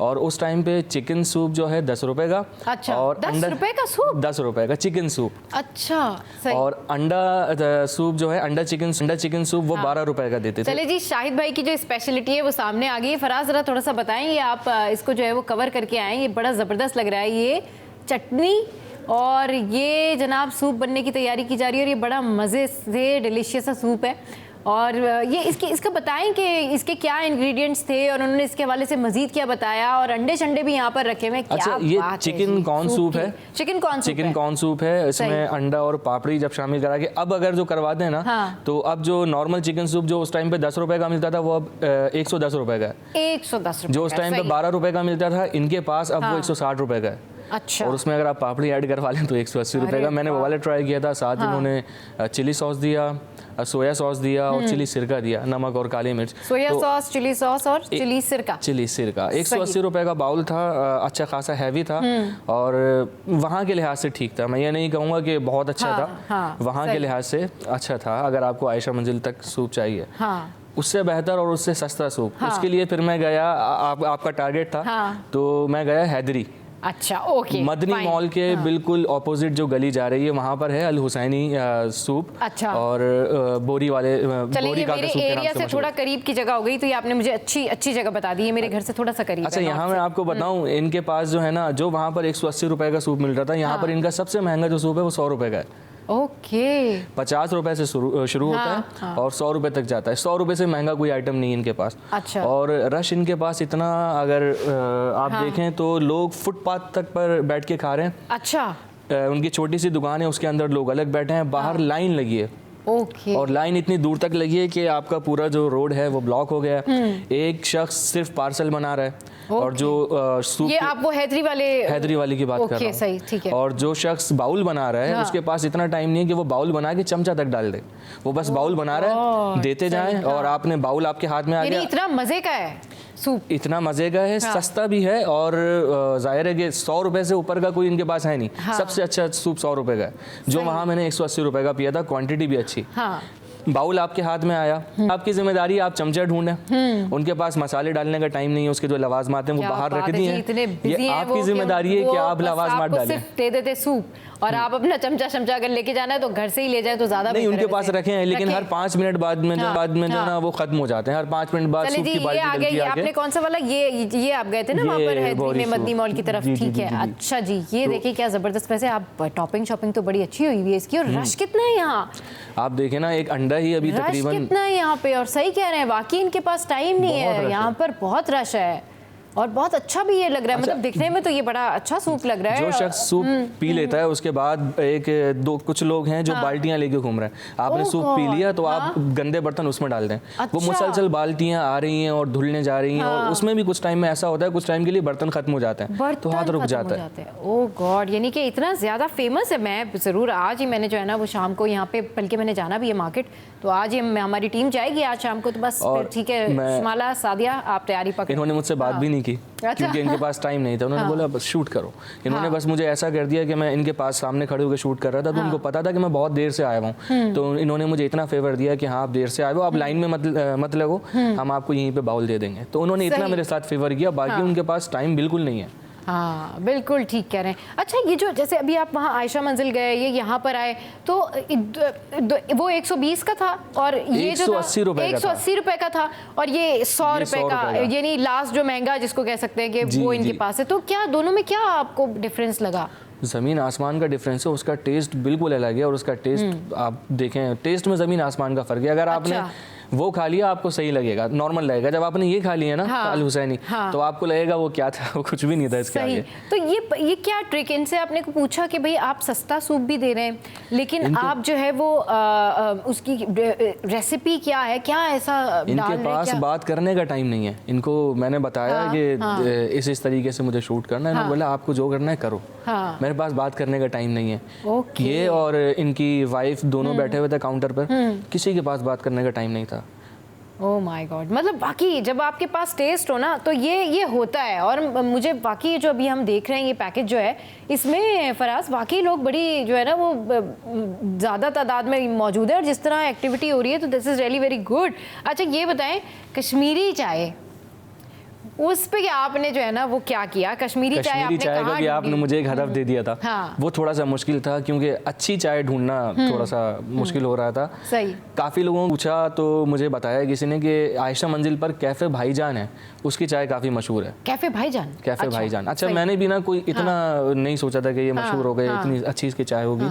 और उस टाइम पे चिकन सूप जो है 10 रुपए का। अच्छा, और 10 रुपए का सूप? 10 रुपए का चिकन सूप। अच्छा, सही। और अंडा सूप जो है, अंडा चिकन सूप, वो 12 रुपए का देते थे। चले जी, शाहिद भाई की जो स्पेशलिटी है वो सामने आ गई है। फराज जरा थोड़ा सा बताएं, ये आप इसको जो है वो कवर करके आए, ये बड़ा ज़बरदस्त लग रहा है। ये चटनी और ये जनाब सूप बनने की तैयारी की जा रही है, और ये बड़ा मज़े से डिलीशियस सा सूप है। और ये इसका बताएं कि इसके क्या इंग्रेडिएंट्स थे और उन्होंने इसके हवाले से मजीद क्या बताया। और अंडे शंडे भी यहाँ पर रखे हुए हैं। अच्छा, ये चिकन कॉर्न सूप है। चिकन कॉर्न सूप है। इसमें अंडा और पापड़ी जब शामिल करा के अब अगर जो करवाते हैं ना, तो अब जो नॉर्मल चिकन सूप जो उस टाइम पे 10 रुपए का मिलता था, वो अब 110 रुपए का है। 110 रुपए। जो उस टाइम पे 12 रुपए का मिलता था इनके पास, अब वो 160 रुपए का है। अच्छा। और उसमें अगर आप पापड़ी ऐड करवा लें तो 180 रुपए का। मैंने वो वाला ट्राई किया था। साथ इन्होंने चिली सॉस दिया, सोया सॉस दिया और चिली सिरका दिया, नमक और काली मिर्च। सोया सॉस, चिली सॉस और चिली सिरका। 180 रुपए का बाउल था। अच्छा खासा हैवी था और वहाँ के लिहाज से ठीक था। मैं ये नहीं कहूँगा कि बहुत अच्छा था, वहाँ के लिहाज से अच्छा था। अगर आपको आयशा मंजिल तक सूप चाहिए, उससे बेहतर और उससे सस्ता सूप, उसके लिए फिर मैं गया, आपका टारगेट था, तो मैं गया हैदरी। अच्छा, ओके। मदनी मॉल के बिल्कुल ऑपोजिट जो गली जा रही है वहाँ पर है अल हुसैनी सूप। अच्छा। और बोरी वाले चलिए, मेरे एरिया से थोड़ा करीब की जगह हो गई, तो ये आपने मुझे अच्छी जगह बता दी है। मेरे घर से थोड़ा सा करीब। अच्छा, यहाँ मैं आपको बताऊँ, इनके पास जो है ना, जो वहाँ पर 180 रुपए का सूप मिल रहा था, यहाँ पर इनका सबसे महंगा जो सूप है वो 100 रुपए का है। ओके। 50 रुपए से शुरू होता है और 100 रुपए तक जाता है। 100 रुपए से महंगा कोई आइटम नहीं इनके पास। अच्छा। और रश इनके पास इतना, अगर आप देखें तो लोग फुटपाथ तक पर बैठ के खा रहे हैं। अच्छा। उनकी छोटी सी दुकान है, उसके अंदर लोग अलग बैठे हैं, बाहर लाइन लगी है। ओके। और लाइन इतनी दूर तक लगी है कि आपका पूरा जो रोड है वो ब्लॉक हो गया है। एक शख्स सिर्फ पार्सल बना रहा है और जो सूप, ये आप वो हैदरी वाली की बात कर रहा हूं। सही, ठीक है। और जो शख्स बाउल बना रहा है उसके पास इतना टाइम नहीं है कि वो बाउल बना के चमचा तक डाल दे। वो बस बाउल बना रहा है, देते जाएं और आपने बाउल आपके हाथ में आ गया। इतना मजे का है सूप, इतना मजे का है, सस्ता भी है और जाहिर है कि 100 रुपए से ऊपर का कोई इनके पास है नहीं। सबसे अच्छा सूप 100 रुपए का है। जो वहाँ मैंने 180 रुपए का पिया था, क्वांटिटी भी अच्छी। बाउल आपके हाथ में आया, आपकी जिम्मेदारी आप चमचा ढूंढें। उनके पास मसाले डालने का टाइम नहीं है, उसके जो लवाजमात हैं वो बाहर रख दी हैं। ये आपकी जिम्मेदारी है कि आप लवाजमात डालें। दे देते सूप और आप अपना चमचा अगर लेके जाना है तो घर से ही ले जाए तो ज्यादा नहीं, उनके पास रखे हैं, लेकिन हर 5 मिनट बाद में जो ना वो खत्म हो जाते हैं। हर 5 मिनट बाद सूप की बाल्टी डलती है। आपने कौन सा वाला, ये आप गए थे ना वहाँ पर हैदरी में मदनी मॉल की तरफ, ठीक है। अच्छा जी, ये देखिए क्या जबरदस्त। वैसे आप टॉपिंग शॉपिंग तो बड़ी अच्छी हुई है इसकी। और रश कितना है यहाँ, आप देखें ना, एक अंडा ही अभी तकरीबन कितना है यहाँ पे। और सही कह रहे हैं, वाकई इनके पास टाइम नहीं है, यहाँ पर बहुत रश है। और बहुत अच्छा भी ये लग रहा है, मतलब दिखने में तो ये बड़ा अच्छा सूप लग रहा है। जो शख्स सूप पी लेता है उसके बाद कुछ लोग हैं जो बाल्टियां लेके घूम रहे हैं। आपने सूप पी लिया तो आप गंदे बर्तन उसमें डाल दें। वो मुसलसल बाल्टियां आ रही हैं और धुलने जा रही हैं, और उसमें भी कुछ टाइम में ऐसा होता है, कुछ टाइम के लिए बर्तन खत्म हो जाते हैं तो हाथ रुक जाता है। ओह गॉड, यानी कि इतना ज़्यादा फेमस है। मैं ज़रूर आज ही मैंने जो है ना वो शाम को यहाँ पे, बल्कि मैंने जाना भी है मार्केट, तो आज ही हमारी टीम जाएगी आज शाम को, तो बस ठीक है। शुमाला, सादिया, आप तैयारी पकड़ो। इन्होंने मुझसे बात भी नहीं की क्योंकि इनके पास टाइम नहीं था। उन्होंने बोला बस शूट करो। इन्होंने बस मुझे ऐसा कर दिया कि मैं इनके पास सामने खड़े होकर शूट कर रहा था, तो उनको पता था कि मैं बहुत देर से आया हूँ, तो इन्होंने मुझे इतना फेवर दिया कि हाँ आप देर से आए हो, आप लाइन में मत लगो, हम आपको यहीं पे बाउल दे देंगे। तो उन्होंने इतना मेरे साथ फेवर किया, बाकी उनके पास टाइम बिल्कुल नहीं है। हाँ बिल्कुल ठीक कह रहे हैं। अच्छा, ये जो जैसे अभी आप वहाँ आयशा मंजिल गए, ये यहाँ पर आए, तो वो 120 का था और ये जो 180 रुपए का था, और ये 100 रुपए का, यानी लास्ट जो महंगा जिसको कह सकते हैं कि वो इनके पास है। तो क्या दोनों में क्या आपको डिफरेंस लगा? ज़मीन आसमान का डिफरेंस है, उसका टेस्ट बिल्कुल अलग है, और उसका टेस्ट आप देखें, टेस्ट में ज़मीन आसमान का फ़र्क है। अगर आपने वो खा लिया आपको सही लगेगा, नॉर्मल लगेगा। जब आपने ये खा लिया ना अल हुसैनी, तो आपको लगेगा वो क्या था, वो कुछ भी नहीं था इसके आगे। तो ये क्या ट्रिक, इनसे आपने को पूछा कि भाई आप सस्ता सूप भी दे रहे हैं, लेकिन आप जो है वो उसकी रेसिपी क्या है, क्या ऐसा इनके पास बात करने का टाइम नहीं है। इनको मैंने बताया कि इस तरीके से मुझे शूट करना है, इन्होंने बोला आपको जो करना है करो, मेरे पास बात करने का टाइम नहीं है। ये और इनकी वाइफ दोनों बैठे हुए थे काउंटर पर, किसी के पास बात करने का टाइम नहीं था। ओह माय गॉड, मतलब बाकी जब आपके पास टेस्ट हो ना तो ये होता है। और मुझे बाकी जो अभी हम देख रहे हैं ये पैकेज जो है, इसमें फराज बाकी लोग बड़ी जो है ना वो ज़्यादा तादाद में मौजूद है, और जिस तरह एक्टिविटी हो रही है, तो this is really very good. अच्छा ये बताएं, कश्मीरी चाय, उस पे आपने जो है ना वो क्या किया? कश्मीरी चाय आपने कहाँ ढूंढी? आपने मुझे एक हदफ दे दिया था। वो थोड़ा सा मुश्किल था क्योंकि अच्छी चाय ढूंढना थोड़ा सा मुश्किल हो रहा था। सही। काफ़ी लोगों को पूछा तो मुझे बताया किसी ने कि आयशा मंजिल पर कैफ़े भाईजान है, उसकी चाय काफ़ी मशहूर है। कैफ़े भाईजान? कैफ़े भाईजान। अच्छा मैंने भी ना कोई इतना नहीं सोचा था कि ये मशहूर हो गए, इतनी अच्छी इसकी चाय होगी,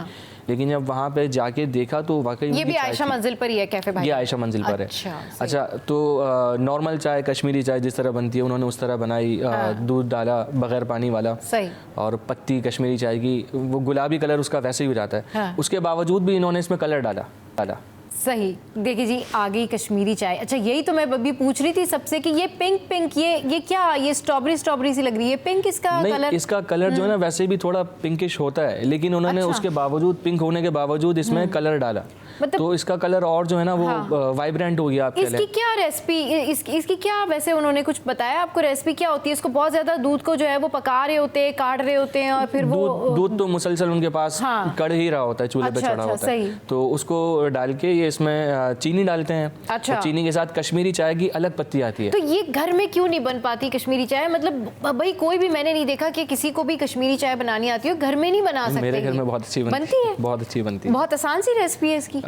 लेकिन जब वहाँ पे जाके देखा तो वाकई ये भी आयशा मंजिल पर ही है कैफ़े भाईजान? ये आयशा मंजिल पर है। अच्छा तो नॉर्मल चाय, कश्मीरी चाय जिस तरह बनती है उन्होंने उस तरह बनाई, दूध डाला बगैर पानी वाला। सही। और पत्ती कश्मीरी चाय की वो गुलाबी कलर उसका वैसे ही हो जाता है। उसके बावजूद भी इन्होंने इसमें कलर डाला। सही। देखिए जी, आ गई कश्मीरी चाय। अच्छा यही तो मैं अभी पूछ रही थी सबसे कि ये पिंक ये क्या, ये स्ट्रॉबेरी सी लग रही है, पिंक इसका कलर? इसका कलर जो है ना वैसे भी थोड़ा पिंकिश होता है, लेकिन उन्होंने उसके बावजूद, पिंक होने के बावजूद इसमें कलर डाला, तो इसका कलर और जो है ना वो वाइब्रेंट हो गया आपके लिए। इसकी क्या रेसिपी, इसकी क्या वैसे उन्होंने कुछ बताया आपको रेसिपी क्या होती है? इसको बहुत ज्यादा दूध को जो है वो पका रहे होते हैं, काट रहे होते हैं, और फिर वो दूध तो मुसलसल उनके पास कड़ ही रहा होता है, चूल्हे पे चढ़ा होता है, तो उसको डाल के ये इसमें चीनी डालते हैं। अच्छा। और चीनी के साथ कश्मीरी चाय की अलग पत्ती आती है। तो ये घर में क्यों नहीं बन पाती कश्मीरी चाय? मतलब भाई कोई भी मैंने नहीं देखा कि किसी को भी कश्मीरी चाय बनानी आती हो, घर में नहीं बना सकते? मेरे घर में बहुत अच्छी बनती है। बहुत अच्छी बनती है। बहुत आसान सी रेसिपी है इसकी।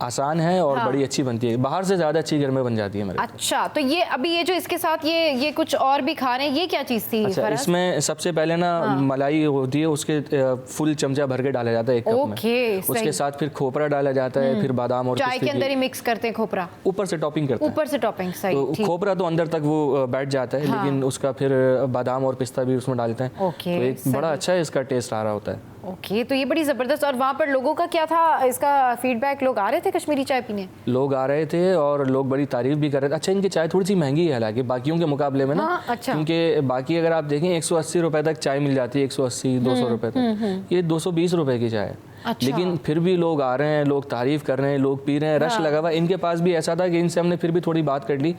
आसान है और बड़ी अच्छी बनती है, बाहर से ज़्यादा अच्छी घर में बन जाती है मेरे। अच्छा तो ये अभी ये जो इसके साथ ये कुछ और भी खा रहे हैं, ये क्या चीज़ थी? अच्छा, इसमें सबसे पहले ना मलाई होती है, उसके फुल चमचा भर के डाला जाता है एक कप में। उसके साथ फिर खोपरा डाला जाता है, फिर बादाम और चाय के अंदर ही मिक्स करते हैं खोपरा, ऊपर से टॉपिंग करते हैं। ऊपर से टॉपिंग, सही। तो खोपरा तो अंदर तक वो बैठ जाता है, लेकिन उसका फिर बादाम और पिस्ता भी उसमें डालते हैं, तो एक बड़ा अच्छा है इसका टेस्ट आ रहा होता है। ओके, तो ये बड़ी ज़बरदस्त। और वहाँ पर लोगों का क्या था, इसका फीडबैक? लोग आ रहे थे कश्मीरी चाय पीने? लोग आ रहे थे और लोग बड़ी तारीफ भी कर रहे थे। अच्छा इनकी चाय थोड़ी सी महंगी है हालांकि बाकियों के मुकाबले में ना। अच्छा। क्योंकि बाकी अगर आप देखें 180 रुपए तक चाय मिल जाती है, 180-200 रुपए तक, ये 220 रुपए की चाय है। अच्छा। लेकिन फिर भी लोग आ रहे हैं, लोग तारीफ कर रहे हैं, लोग पी रहे हैं, रश लगा हुआ। इनके पास भी ऐसा था कि इनसे हमने फिर भी थोड़ी बात कर ली।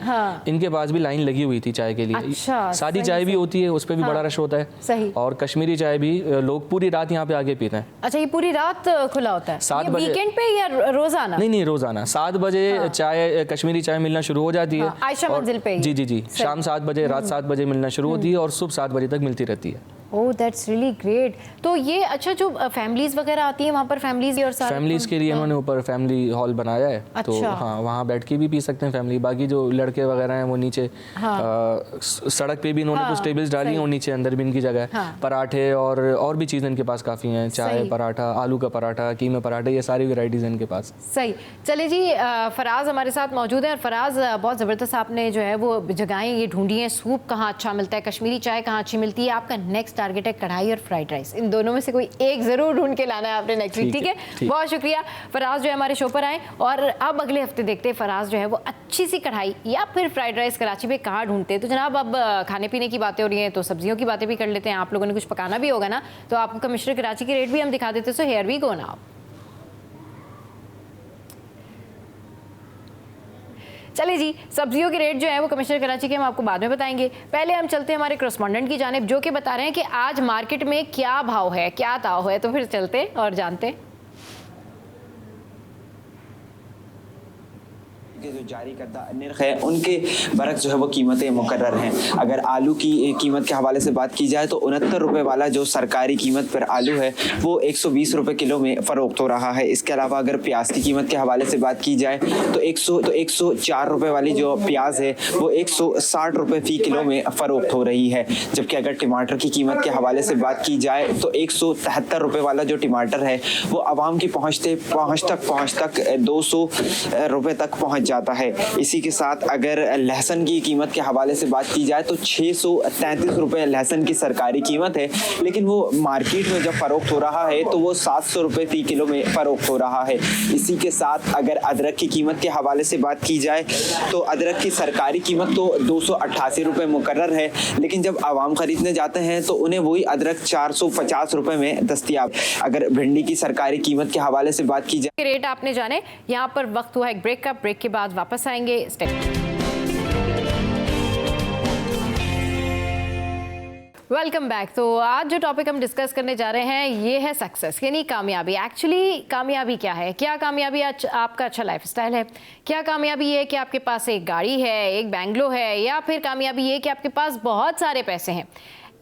इनके पास भी लाइन लगी हुई थी चाय के लिए। अच्छा, सादी चाय भी होती है, उस पर भी बड़ा रश होता है। सही। और कश्मीरी चाय भी लोग पूरी रात यहाँ पे आके पीते हैं। अच्छा, ये पूरी रात खुला होता है? 7 बजे वीकेंड पे या रोजाना? नहीं, रोजाना 7 बजे चाय, कश्मीरी चाय मिलना शुरू हो जाती है। आयशा मंजिल पे? जी। शाम 7 बजे, रात 7 बजे मिलना शुरू होती है और सुबह 7 बजे तक मिलती रहती है। Oh that's really great. तो ये अच्छा, जो फैमिलीज वगैरह आती हैं वहाँ पर, फैमिलीज और सारे फैमिलीज के लिए इन्होंने ऊपर फैमिली हॉल बनाया है। तो अच्छा। हाँ, वहाँ बैठ के भी पी सकते हैं फैमिली। बाकी जो लड़के वगैरह हैं वो नीचे सड़क पे भी इन्होंने कुछ टेबल्स डाली हैं और नीचे अंदर भी इनकी जगह है। पराठे और भी चीज़ें इनके पास काफ़ी हैं, चाय, पराठा, आलू का पराठा, कीमे पराठे, ये सारी वेराइटीज़ हैं इनके पास। सही। चले जी, फराज हमारे साथ मौजूद है। और फराज, बहुत ज़बरदस्त आपने जो है वो जगहें ये ढूंढी हैं। सूप कहाँ अच्छा मिलता है, कश्मीरी चाय कहाँ अच्छी मिलती है। आपका नेक्स्ट टारगेट है कढ़ाई और फ्राइड राइस, इन दोनों में से कोई एक ज़रूर ढूंढ के लाना है आपने नेक्स्ट वीक, ठीक है? बहुत शुक्रिया फराज जो है हमारे शो पर आए। और अब अगले हफ्ते देखते हैं फराज जो है वो अच्छी सी कढ़ाई या फिर फ्राइड राइस कराची में कहाँ ढूंढते हैं। तो जनाब, अब खाने पीने की बातें हो रही हैं तो सब्जियों की बातें भी कर लेते हैं। आप लोगों ने कुछ पकाना भी होगा ना, तो आपको कमिश्नर कराची के रेट भी हम दिखा देते हैं। So here we go now. चलिए जी, सब्जियों के रेट जो है वो कमिश्नर कराची के हम आपको बाद में बताएंगे। पहले हम चलते हैं हमारे करस्पॉन्डेंट की जानिब, जो कि बता रहे हैं कि आज मार्केट में क्या भाव है, क्या ताव है। तो फिर चलते और जानते। जो जारी करदा निर्ख है उनके बरक्स जो है वो कीमतें मुकर्रर हैं। अगर आलू की कीमत के हवाले से बात की जाए तो 69 रुपये वाला जो सरकारी कीमत पर आलू है वो 120 रुपये किलो में फ़रोख्त हो रहा है। इसके अलावा अगर प्याज की कीमत के हवाले से बात की जाए तो 104 रुपये वाली जो प्याज है वो 160 रुपये फ़ी किलो में फ़रोख्त हो रही है। जबकि अगर टमाटर की कीमत के हवाले से बात की जाए तो 173 रुपये वाला जो टमाटर है वो आवाम की पहुँच तक 200 रुपये तक पहुँच जाता है। इसी के साथ अगर लहसुन की कीमत के हवाले से बात की जाए तो 633 रुपये लहसुन की सरकारी कीमत है, लेकिन वो मार्केट में जब फ़रोख्त हो रहा है तो वो 700 रुपये फ़ी किलो में फ़रोख्त हो रहा है। इसी के साथ अगर अदरक की कीमत के हवाले से बात की जाए तो अदरक की सरकारी कीमत तो 288 रुपये मुकर्रर है, लेकिन जब आवाम ख़रीदने जाते हैं तो उन्हें वही अदरक 450 रुपये में दस्तियाब। अगर भिंडी की सरकारी कीमत के हवाले से बात की जाए, रेट आपने जाने। यहाँ पर वक्त हुआ एक ब्रेक का, ब्रेक के बाद वापस आएंगे। Welcome back. तो आज जो टॉपिक हम डिस्कस करने जा रहे हैं ये है सक्सेस, यानी कामयाबी। एक्चुअली कामयाबी क्या है? क्या कामयाबी आपका अच्छा लाइफस्टाइल है? क्या कामयाबी ये कि आपके पास एक गाड़ी है, एक बैंगलो है, या फिर कामयाबी ये कि आपके पास बहुत सारे पैसे हैं?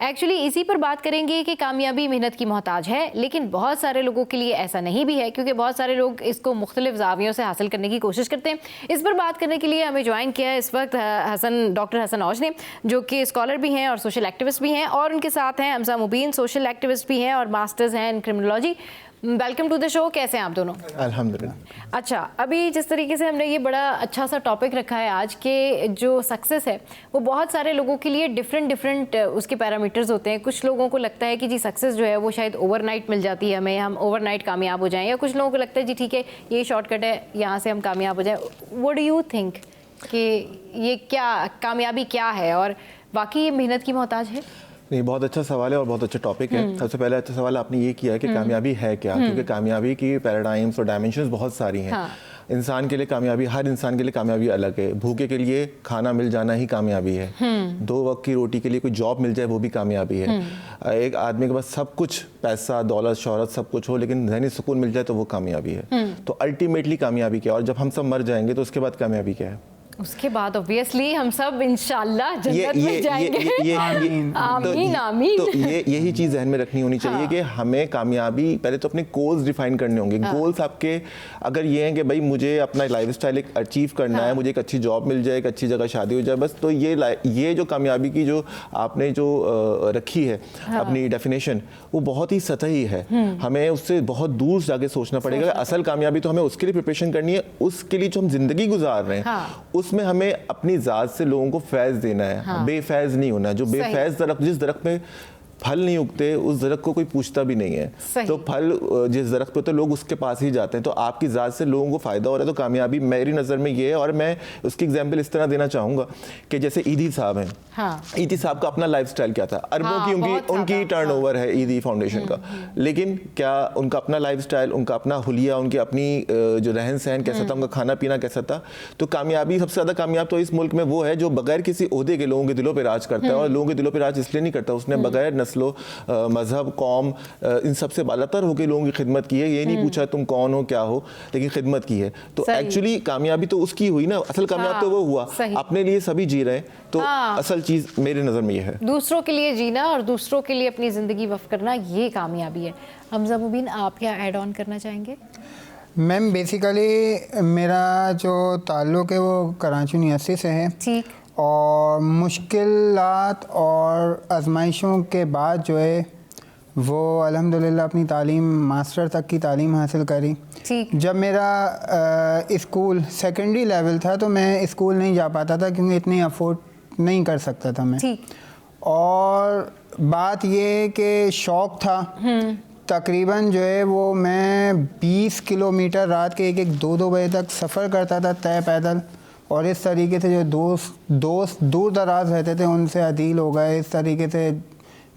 एक्चुअली इसी पर बात करेंगे कि कामयाबी मेहनत की मोहताज है, लेकिन बहुत सारे लोगों के लिए ऐसा नहीं भी है, क्योंकि बहुत सारे लोग इसको मुख्तलिफ ज़ावियों से हासिल करने की कोशिश करते हैं। इस पर बात करने के लिए हमें ज्वाइन किया है इस वक्त डॉक्टर हसन औज ने, जो कि स्कॉलर भी हैं और सोशल एक्टिविस्ट भी हैं, और उनके साथ हैं हमजा मुबीन, सोशल एक्टिविस्ट भी हैं और मास्टर्स हैं in criminology. Welcome to the show. कैसे हैं आप दोनों? अल्हम्दुलिल्लाह। अच्छा, अभी जिस तरीके से हमने ये बड़ा अच्छा सा टॉपिक रखा है आज के, जो सक्सेस है वो बहुत सारे लोगों के लिए डिफरेंट उसके पैरामीटर्स होते हैं। कुछ लोगों को लगता है कि जी सक्सेस जो है वो शायद ओवरनाइट मिल जाती है हमें, हम ओवरनाइट कामयाब हो जाएं, या कुछ लोगों को लगता है जी ठीक है ये शॉर्टकट है, यहाँ से हम कामयाब हो जाएं। व्हाट डू यू थिंक कि ये क्या कामयाबी क्या है, और वाकई ये मेहनत की मोहताज है? नहीं, बहुत अच्छा सवाल है और बहुत अच्छा टॉपिक है। सबसे पहले अच्छा सवाल आपने ये किया है कि कामयाबी है क्या, क्योंकि कामयाबी की पैराडाइम्स और डायमेंशंस बहुत सारी हैं। इंसान के लिए कामयाबी, हर इंसान के लिए कामयाबी अलग है। भूखे के लिए खाना मिल जाना ही कामयाबी है। 2 वक्त की रोटी के लिए कोई जॉब मिल जाए वो भी कामयाबी है। एक आदमी के पास सब कुछ, पैसा, दौलत, शोहरत सब कुछ हो, लेकिन ज़हनी सुकून मिल जाए तो वो कामयाबी है। तो अल्टीमेटली कामयाबी क्या है? और जब हम सब मर जाएंगे तो उसके बाद कामयाबी क्या है? उसके बाद ऑब्वियसली हम सब इंशाल्लाह जन्नत में जाएंगे। आमीन आमीन। तो यही चीज़ ज़हन में रखनी होनी चाहिए कि हमें कामयाबी पहले तो अपने गोल्स डिफाइन करने होंगे। गोल्स आपके अगर ये हैं कि भाई मुझे अपना लाइफस्टाइल एक अचीव करना है, मुझे एक अच्छी जॉब मिल जाए, एक अच्छी जगह शादी हो जाए, बस, तो ये जो कामयाबी की जो आपने जो रखी है अपनी डेफिनेशन, वो बहुत ही सतही है। हमें उससे बहुत दूर जाके सोचना पड़ेगा। असल कामयाबी तो हमें उसके लिए प्रिपरेशन करनी है, उसके लिए जो हम जिंदगी गुजार रहे हैं उसमें हमें अपनी ज़ात से लोगों को फैज़ देना है। बेफैज़ नहीं होना। जो बेफैज़ दरख्त, जिस दरख्त में फल नहीं उगते, उस दरख्त को कोई पूछता भी नहीं है। तो फल जिस दरख्त पे तो लोग उसके पास ही जाते हैं। तो आपकी ज़ात से लोगों को फ़ायदा हो रहा है तो कामयाबी मेरी नज़र में ये है। और मैं उसकी एग्जांपल इस तरह देना चाहूँगा कि जैसे ईदी साहब हैं। ईदी साहब का अपना लाइफस्टाइल क्या था? अरबों की उनकी टर्नओवर है ईदी फाउंडेशन का, लेकिन क्या उनका अपना लाइफस्टाइल, उनका अपना हुलिया, उनकी अपनी जो रहन सहन कैसा था, उनका खाना पीना कैसा था? तो कामयाबी, सबसे ज़्यादा कामयाब तो इस मुल्क में वो है जो बगैर किसी ओहदे के लोगों के दिलों पर राज करता है। और लोगों के दिलों पर राज इसलिए नहीं करता, उसने बगैर नस्लों, मज़हब, कौम, इन सबसे बालातर होकर लोगों की खिदमत की है। ये नहीं पूछा तुम कौन हो क्या हो, लेकिन खिदमत की है। तो एक्चुअली कामयाबी तो उसकी हुई ना, असल कामयाब तो वो हुआ। अपने लिए सभी जी रहे हैं, तो असल चीज़ मेरी नज़र में ये है। दूसरों के लिए जीना और दूसरों के लिए अपनी ज़िंदगी वक्फ करना, ये कामयाबी है। हमजा मुबीन, आप क्या ऐड ऑन करना चाहेंगे? मैम बेसिकली मेरा जो ताल्लुक़ है वो कराची यूनिवर्सिटी से है। ठीक। और मुश्किलात और आजमाइशों के बाद जो है वो अल्हम्दुलिल्लाह अपनी तालीम मास्टर तक की तालीम हासिल करी। ठीक। जब मेरा स्कूल सेकेंडरी लेवल था तो मैं स्कूल नहीं जा पाता था क्योंकि इतनी अफोर्ड नहीं कर सकता था मैं। ठीक। और बात ये कि शौक़ था, तकरीबन जो है वो मैं 20 किलोमीटर रात के 1-1, 2-2 बजे तक सफ़र करता था तय पैदल। और इस तरीके से जो दोस्त दूर दराज रहते थे उनसे अदील हो गए, इस तरीके से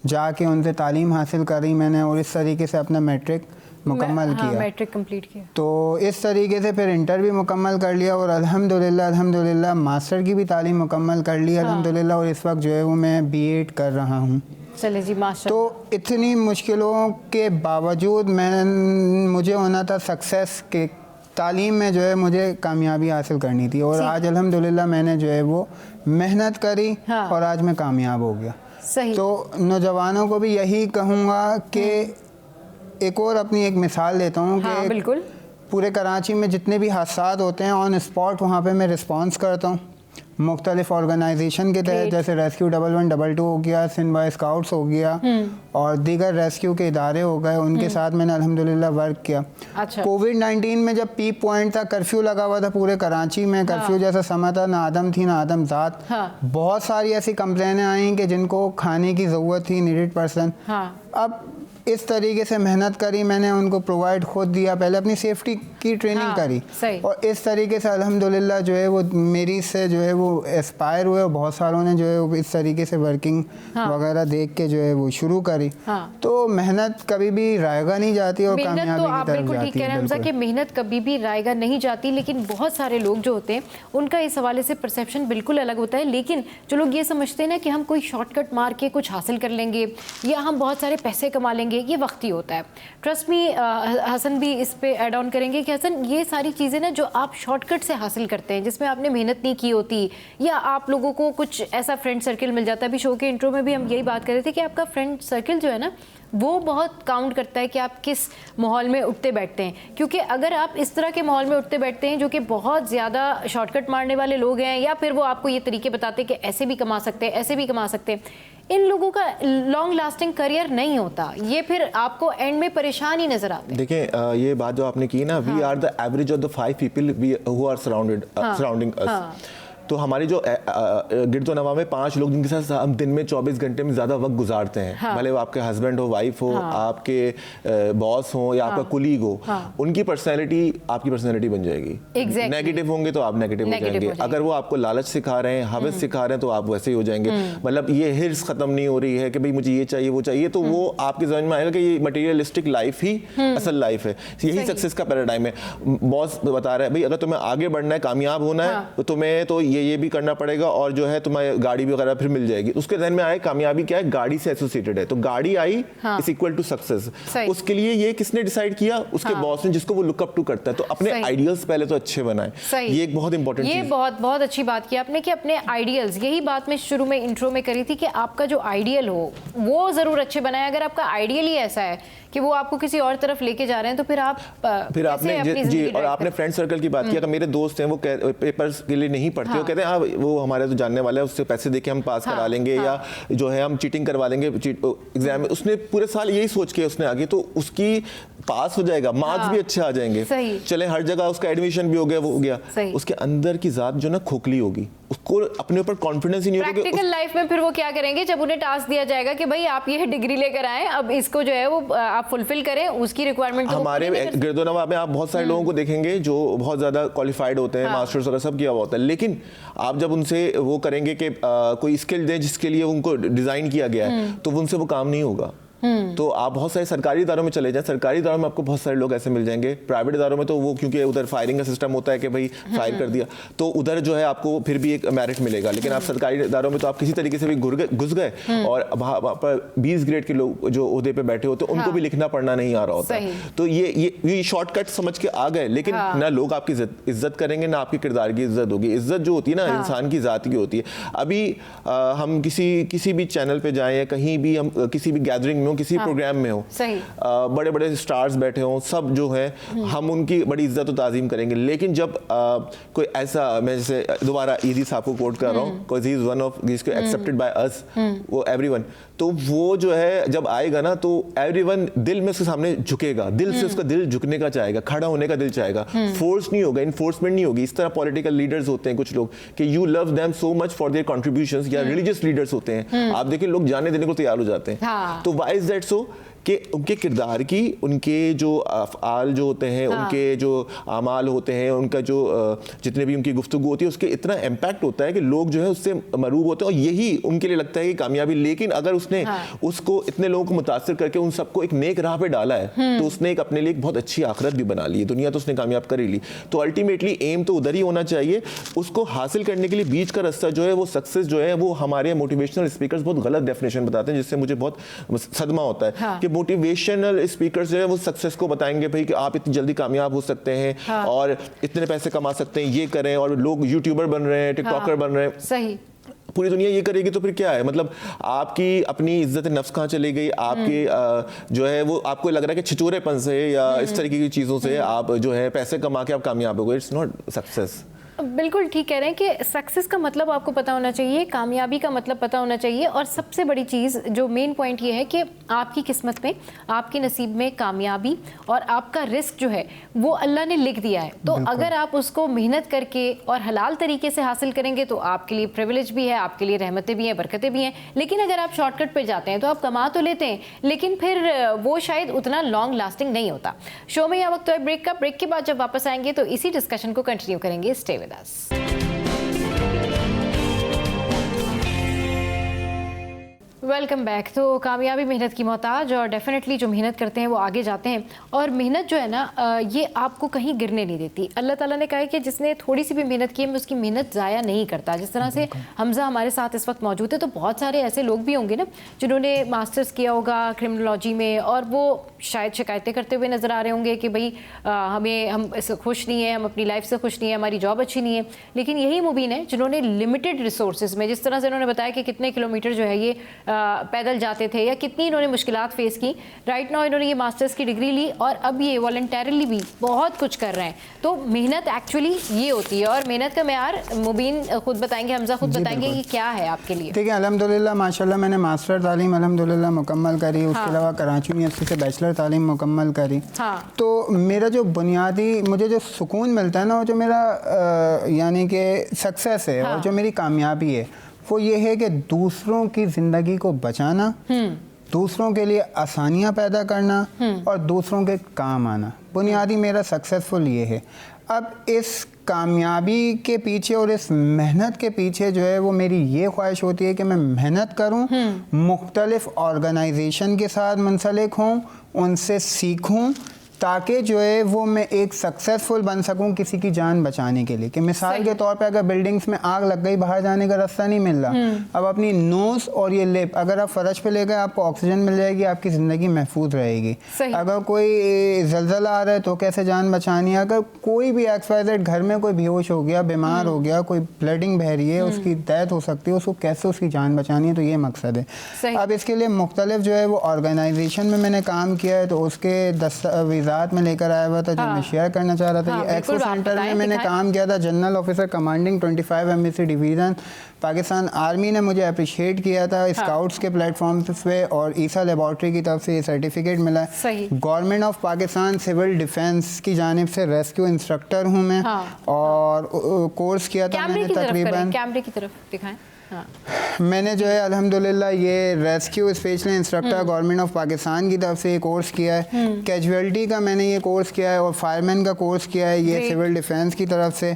जाके उनसे तालीम हासिल करी मैंने और इस तरीके से अपना मैट्रिक मुकम्मल किया। मैट्रिक कंप्लीट किया। तो इस तरीके से फिर इंटर भी मुकम्मल कर लिया और अल्हम्दुलिल्लाह मास्टर की भी तालीम मुकम्मल कर ली अल्हम्दुलिल्लाह। और इस वक्त जो है वो मैं बीएड कर रहा हूँ। चले जी, मास्टर। तो इतनी मुश्किलों के बावजूद मुझे होना था सक्सेस के, तालीम में जो है मुझे कामयाबी हासिल करनी थी और आज अल्हम्दुलिल्लाह मैंने जो है वो मेहनत करी और आज मैं कामयाब हो गया। सही। तो नौजवानों को भी यही कहूँगा कि एक और अपनी एक मिसाल देता हूँ कि बिल्कुल पूरे कराची में जितने भी हादसात होते हैं ऑन स्पॉट वहाँ पे मैं रिस्पॉन्स करता हूँ मुख्तलिफ ऑर्गेनाइजेशन के तहत, जैसे रेस्क्यू 1112 हो गया, सिंध बॉय स्काउट्स हो गया और दीगर रेस्क्यू के इदारे हो गए, उनके साथ मैंने अल्हम्दुलिल्लाह वर्क किया। अच्छा। कोविड-19 में जब पीक पॉइंट था, कर्फ्यू लगा हुआ था पूरे कराची में, कर्फ्यू जैसा समय था, ना आदम थी ना आदमजात। बहुत सारी ऐसी कंप्लेनें आई कि जिनको खाने की ज़रूरत थी, नीडेड पर्सन। अब इस तरीके से मेहनत करी मैंने, उनको प्रोवाइड खुद दिया, पहले अपनी सेफ्टी की ट्रेनिंग करी और इस तरीके से अल्हम्दुलिल्लाह जो है वो मेरी से जो है वो एस्पायर हुए और बहुत सारों ने जो है वो इस तरीके से वर्किंग वगैरह देख के जो है वो शुरू करी। तो मेहनत कभी भी रायगा नहीं जाती और कामयाबी की तरफ जाती है। आप बिल्कुल ठीक कह रहे हैं हमजा कि मेहनत कभी भी रायगा नहीं जाती, लेकिन बहुत सारे लोग जो होते हैं उनका इस हवाले से परसेप्शन बिल्कुल अलग होता है। लेकिन जो लोग ये समझते हैं ना कि हम कोई शॉर्टकट मार के कुछ हासिल कर लेंगे या हम बहुत सारे पैसे कमा लेंगे, ये वक्ती होता है। ट्रस्ट मी, हसन भी इस पे ऐड ऑन करेंगे कि हसन, ये सारी चीज़ें ना जो आप शॉर्टकट से हासिल करते हैं, जिसमें आपने मेहनत नहीं की होती या आप लोगों को कुछ ऐसा फ्रेंड सर्कल मिल जाता है। अभी शो के इंट्रो में भी हम यही बात कर रहे थे कि आपका फ्रेंड सर्कल जो है ना वो बहुत काउंट करता है कि आप किस माहौल में उठते बैठते हैं। क्योंकि अगर आप इस तरह के माहौल में उठते बैठते हैं जो कि बहुत ज़्यादा शॉर्टकट मारने वाले लोग हैं, या फिर वो आपको ये तरीके बताते हैं कि ऐसे भी कमा सकते हैं, ऐसे भी कमा सकते हैं, इन लोगों का लॉन्ग लास्टिंग करियर नहीं होता। ये फिर आपको एंड में परेशान ही नजर आते हैं। देखिए ये बात जो आपने की ना, we are the average of the 5 people who are surrounding us. तो हमारी जो गिरदोनवा में 5 लोग जिनके साथ हम दिन में 24 घंटे में ज़्यादा वक्त गुजारते हैं, भले वो आपके हस्बैंड हो, वाइफ हो, आपके बॉस हो या आपका कुलीग हो, उनकी पर्सनैलिटी आपकी पर्सनैलिटी बन जाएगी। नेगेटिव होंगे तो आप नेगेटिव हो जाएंगे। अगर वो आपको लालच सिखा रहे हैं, हवस सिखा रहे हैं, तो आप वैसे ही हो जाएंगे। मतलब ये हिर्स ख़त्म नहीं हो रही है कि भाई मुझे ये चाहिए वो चाहिए, तो वो आपके समझ में आएगा कि ये मटेरियलिस्टिक लाइफ ही असल लाइफ है। यही सक्सेस का पैराडाइम है। बॉस बता रहा है भाई अगर तुम्हें आगे बढ़ना है, कामयाब होना है, तो तुम्हें तो ये भी करना पड़ेगा और जो है तुम्हें गाड़ी वगैरह फिर मिल जाएगी। उसके ध्यान में आए कामयाबी क्या है, गाड़ी से एसोसिएटेड है, तो गाड़ी I is equal to success. उसके लिए ये किसने डिसाइड किया? उसके बॉस ने, जिसको वो लुक अप टू करता है। तो अपने आइडियल्स पहले तो अच्छे बनाए, ये एक बहुत इंपॉर्टेंट चीज। ये बहुत अच्छी बात की आपने कि अपने आइडियल्स, यही बात मैं शुरू में इंट्रो में करी थी कि आपका जो आइडियल हो वो जरूर अच्छे बनाए। अगर आपका आइडियल ही ऐसा है कि वो आपको किसी और तरफ लेके जा रहे हैं, तो फिर आपने जी, और आपने फ्रेंड सर्कल की बात किया कि मेरे दोस्त हैं वो पेपर्स के लिए नहीं पढ़ते, वो कहते हैं वो हमारे तो जानने वाला है, उससे पैसे देके हम पास करा लेंगे या जो है हम चीटिंग करवा लेंगे एग्जाम में। उसने पूरे साल यही सोच के उसने आगे, तो उसकी पास हो जाएगा, मार्क्स भी अच्छे आ जाएंगे, चले हर जगह उसका एडमिशन भी हो गया, वो हो गया। उसके अंदर की जात जो ना खोखली होगी, उसको अपने ऊपर कॉन्फिडेंस ही नहीं होगा। प्रैक्टिकल लाइफ में फिर वो क्या करेंगे, जब उन्हें टास्क दिया जाएगा कि भाई आप ये डिग्री लेकर आए, अब इसको जो है वो आप फुलफिल करें, उसकी रिक्वायरमेंट हमारे गिरदोनवा में आप बहुत सारे लोगों को देखेंगे जो बहुत ज्यादा क्वालिफाइड होते हैं, मास्टर्स वगैरह सब किया हुआ होता है, लेकिन आप जब उनसे वो करेंगे कि कोई स्किल दें जिसके लिए उनको डिजाइन किया गया है, तो उनसे वो काम नहीं होगा। तो आप बहुत सारे सरकारी इदारों में चले जाएं, सरकारी इदारों में आपको बहुत सारे लोग ऐसे मिल जाएंगे। प्राइवेट इदारों में तो वो क्योंकि उधर फायरिंग का सिस्टम होता है कि भाई फायर कर दिया तो उधर जो है आपको फिर भी एक मेरिट मिलेगा, लेकिन आप सरकारी इदारों में तो आप किसी तरीके से भी घुस गए और वहाँ पर 20 ग्रेड के लोग जो ओहदे पे बैठे होते हैं उनको भी लिखना पढ़ना नहीं आ रहा होता, तो ये शॉर्टकट समझ के आ गए, लेकिन ना लोग आपकी इज्जत करेंगे ना आपकी किरदार की इज्जत होगी। इज्जत जो होती है ना इंसान की जात की होती है। अभी हम किसी भी चैनल पे जाएं या कहीं भी हम किसी भी गैदरिंग में हो, किसी प्रोग्राम में हो, बड़े बड़े स्टार्स बैठे हों, सब जो है हम उनकी बड़ी इज्जत और ताज़ीम करेंगे, लेकिन जब कोई ऐसा, मैं जैसे दोबारा ईदी साहब को कोट कर रहा हूँ, because he is one of जिसको एक्सेप्टेड बाय अस, वो एवरीवन, तो वो जो है जब आएगा ना तो एवरीवन दिल में उसके सामने झुकेगा, दिल से उसका दिल झुकने का चाहेगा, खड़ा होने का दिल चाहेगा। फोर्स नहीं होगा, इन्फोर्समेंट नहीं होगी। इस तरह पॉलिटिकल लीडर्स होते हैं कुछ लोग कि you love them so much for their contributions, या रिलीजियस लीडर्स होते हैं, आप देखिए लोग जाने देने को तैयार हो जाते हैं। तो व्हाई इज दैट सो? कि उनके किरदार की, उनके जो अफ़आल जो होते हैं, उनके जो आमाल होते हैं, उनका जो जितने भी उनकी गुफ्तगू होती है उसके इतना इम्पैक्ट होता है कि लोग जो है उससे मरूब होते हैं और यही उनके लिए लगता है कि कामयाबी। लेकिन अगर उसने उसको इतने लोगों को मुतासिर करके उन सबको एक नेक राह पे डाला है तो उसने एक अपने लिए एक बहुत अच्छी आखिरत भी बना ली है, दुनिया तो उसने कामयाब कर ही ली। तो अल्टीमेटली एम तो उधर ही होना चाहिए। उसको हासिल करने के लिए बीच का रास्ता जो है वो सक्सेस जो है वो हमारे मोटिवेशनल स्पीकर्स बहुत गलत डेफिनेशन बताते हैं, जिससे मुझे बहुत सदमा होता है कि मोटिवेशनल स्पीकर्स जो है वो सक्सेस को बताएंगे भाई कि आप इतनी जल्दी कामयाब हो सकते हैं और इतने पैसे कमा सकते हैं, ये करें, और लोग यूट्यूबर बन रहे हैं, टिकटॉकर बन रहे हैं। सही, पूरी दुनिया ये करेगी तो फिर क्या है? मतलब आपकी अपनी इज्जत नफ्स कहाँ चली गई? आपके जो है वो आपको लग रहा है कि छिचोरेपन से या इस तरीके की चीज़ों से आप जो है पैसे कमा के आप कामयाब हो गए। It's not success. बिल्कुल ठीक कह रहे हैं कि सक्सेस का मतलब आपको पता होना चाहिए, कामयाबी का मतलब पता होना चाहिए, और सबसे बड़ी चीज़ जो मेन पॉइंट ये है कि आपकी किस्मत में, आपकी नसीब में कामयाबी और आपका रिस्क जो है वो अल्लाह ने लिख दिया है। तो अगर आप उसको मेहनत करके और हलाल तरीके से हासिल करेंगे तो आपके लिए प्रिविलेज भी है, आपके लिए रहमतें भी हैं, बरकतें भी हैं। लेकिन अगर आप शॉर्टकट पे जाते हैं तो आप कमा तो लेते हैं लेकिन फिर वो शायद उतना लॉन्ग लास्टिंग नहीं होता। शो में यह वक्त है ब्रेक का। ब्रेक के बाद जब वापस आएंगे तो इसी डिस्कशन को कंटिन्यू करेंगे। Stay with us. Welcome back. तो कामयाबी मेहनत की मोहताज, और डेफिनेटली जो मेहनत करते हैं वो आगे जाते हैं, और मेहनत जो है ना ये आपको कहीं गिरने नहीं देती। अल्लाह ताला ने कहा है कि जिसने थोड़ी सी भी मेहनत की है मैं उसकी मेहनत ज़ाया नहीं करता। जिस तरह से हमज़ा हमारे साथ इस वक्त मौजूद है, तो बहुत सारे ऐसे लोग भी होंगे ना जिन्होंने मास्टर्स किया होगा क्रिमिनोलॉजी में, और वो शायद शिकायतें करते हुए नज़र आ रहे होंगे कि भाई हम इससे खुश नहीं है, हम अपनी लाइफ से खुश नहीं है, हमारी जॉब अच्छी नहीं है। लेकिन यही मुबीन है जिन्होंने लिमिटेड रिसोर्सेज में, जिस तरह से उन्होंने बताया कि कितने किलोमीटर जो है ये पैदल जाते थे या कितनी इन्होंने मुश्किलात फेस की, राइट नाउ इन्होंने ये मास्टर्स की डिग्री ली और अब ये वॉलंटरली भी बहुत कुछ कर रहे हैं। तो मेहनत एक्चुअली ये होती है, और मेहनत का मेयार मुबीन खुद बताएंगे, हमजा खुद बताएंगे कि क्या है आपके लिए। देखिए अल्हम्दुलिल्लाह माशाल्लाह मैंने मास्टर तालीम अल्हम्दुलिल्लाह मुकम्मल करी, उसके अलावा कराची यूनिवर्सिटी से बैचलर तालीम मुकम्मल करी। तो मेरा जो बुनियादी मुझे जो सुकून मिलता है ना, वो जो मेरा यानी कि सक्सेस है और जो मेरी कामयाबी है वो ये है कि दूसरों की ज़िंदगी को बचाना, दूसरों के लिए आसानियाँ पैदा करना और दूसरों के काम आना। बुनियादी मेरा सक्सेसफुल ये है। अब इस कामयाबी के पीछे और इस मेहनत के पीछे जो है वो मेरी ये ख्वाहिश होती है कि मैं मेहनत करूं, मुख्तलिफ ऑर्गेनाइजेशन के साथ मुंसलिक हूं, उनसे सीखूं, ताकि जो है वो मैं एक सक्सेसफुल बन सकूं किसी की जान बचाने के लिए। कि मिसाल के तौर पे अगर बिल्डिंग्स में आग लग गई, बाहर जाने का रास्ता नहीं मिल रहा, अब अपनी नोज़ और ये लिप अगर आप फर्श पे ले गए आपको ऑक्सीजन मिल जाएगी, आपकी ज़िंदगी महफूज रहेगी। अगर कोई जलजला आ रहा है तो कैसे जान बचानी है, अगर कोई भी XYZ घर में कोई बेहोश हो गया, बीमार हो गया, कोई ब्लडिंग बह रही है, उसकी डेथ हो सकती है, उसको कैसे उसकी जान बचानी है, तो ये मकसद है। अब इसके लिए मुख्तलिफ जो है वो ऑर्गेनाइजेशन में मैंने काम किया है, तो उसके दस्तावेज़ात में लेकर आया हुआ था जो मैं शेयर करना चाह रहा था। ये एक्सपो सेंटर में मैंने काम किया था, general officer commanding 25 MSc division. Pakistan army ने मुझे अप्रिशिएट किया था स्काउट्स के प्लेटफॉर्म पे, और ईसा लेबॉर्ट्री की तरफ से ये सर्टिफिकेट मिला। Government of Pakistan civil defence की जानिब से रेस्क्यू इंस्ट्रक्टर हूँ मैं, और कोर्स किया था मैंने तकरीबन। कैमरे की तरफ दिखाएं। मैंने जो है अल्हम्दुलिल्लाह ये rescue special instructor government of Pakistan की तरफ से ये कोर्स किया है, कैजुअलिटी का मैंने ये कोर्स किया है और फायरमैन का कोर्स किया है ये सिविल डिफेंस की तरफ से।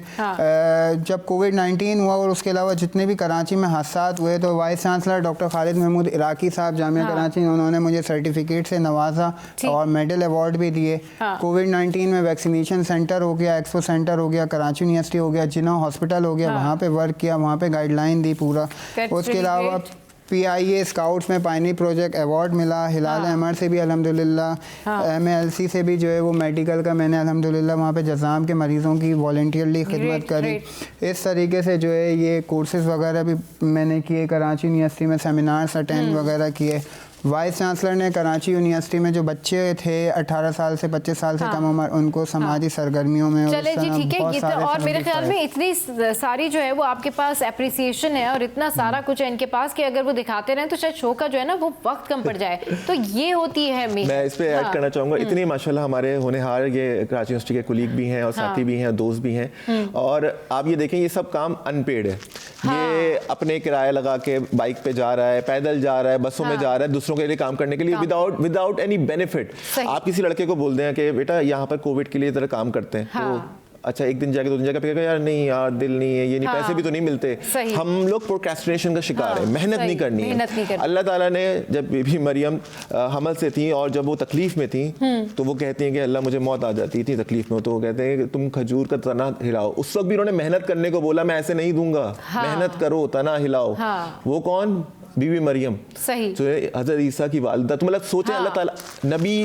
जब कोविड-19 हुआ और उसके अलावा जितने भी कराची में हादसा हुए तो vice chancellor doctor Khalid Mahmood Iraqi साहब जामिया कराची, उन्होंने मुझे सर्टिफिकेट से नवाजा और मेडल अवार्ड भी दिए। कोविड-19 में वैक्सीनेशन सेंटर हो गया, एक्सपो सेंटर हो गया, कराची यूनिवर्सिटी हो गया, जिन्ना हॉस्पिटल हो गया, वहाँ पे वर्क किया, वहाँ पे गाइडलाइन दी पूरा। उसके अलावा PIA स्काउट्स में पायनी प्रोजेक्ट अवार्ड मिला, हिलाल अहमद से भी अल्हम्दुलिल्लाह, MLC से भी जो है वो मेडिकल का मैंने अल्हम्दुलिल्लाह वहाँ पे जज़ाम के मरीज़ों की वॉलंटियरली खिदमत करी। इस तरीके से जो है ये कोर्सेज़ वगैरह भी मैंने किए, कराची यूनिवर्सिटी में सेमिनार्स अटेंड वगैरह किए। वाइस चांसलर ने कराची यूनिवर्सिटी में जो बच्चे थे 18 साल से 25 साल से कम उम्र, उनको समाजी सरगर्मियों में चले जी ठीक है। ये तो और मेरे ख्याल में इतनी सारी जो है वो आपके पास एप्रिसिएशन है और इतना सारा कुछ है इनके पास कि अगर वो दिखाते रहें तो शायद शो का जो है ना वो वक्त कम पड़ जाए, तो ये होती है। मैं इस पे ऐड करना चाहूँगा, इतनी माशाल्लाह हमारे होनहार ये कराची यूनिवर्सिटी के कुलीग भी हैं और साथी भी हैं, दोस्त भी हैं, और आप ये देखें ये सब काम अनपेड है। ये अपने किराया लगा के बाइक पे जा रहा है, पैदल जा रहा है, बसों में जा रहा है, दूसरों के लिए काम करने के लिए विदाउट एनी बेनिफिट। आप किसी लड़के को बोल दें कि बेटा यहाँ पर कोविड के लिए तरह काम करते हैं, तो अच्छा एक दिन जाके 2 दिन जाके फिर यार नहीं यार दिल नहीं है, ये नहीं, पैसे भी तो नहीं मिलते। हम लोग प्रोक्रेस्टिनेशन का शिकार है, मेहनत नहीं करनी है। अल्लाह ताला ने जब बेबी मरियम हमल से थी और जब वो तकलीफ में थी तो वो कहती हैं कि अल्लाह मुझे मौत आ जाती थी तकलीफ में, तो वो कहते हैं कि तुम खजूर का तना हिलाओ। उस वक्त भी उन्होंने मेहनत करने को बोला, मैं ऐसे नहीं दूंगा, मेहनत करो, तना हिलाओ। वो कौन? बीबी मरियम, सही, जो हजरत ईसा की वालिदा। तो मतलब सोचे अल्लाह ताला, नबी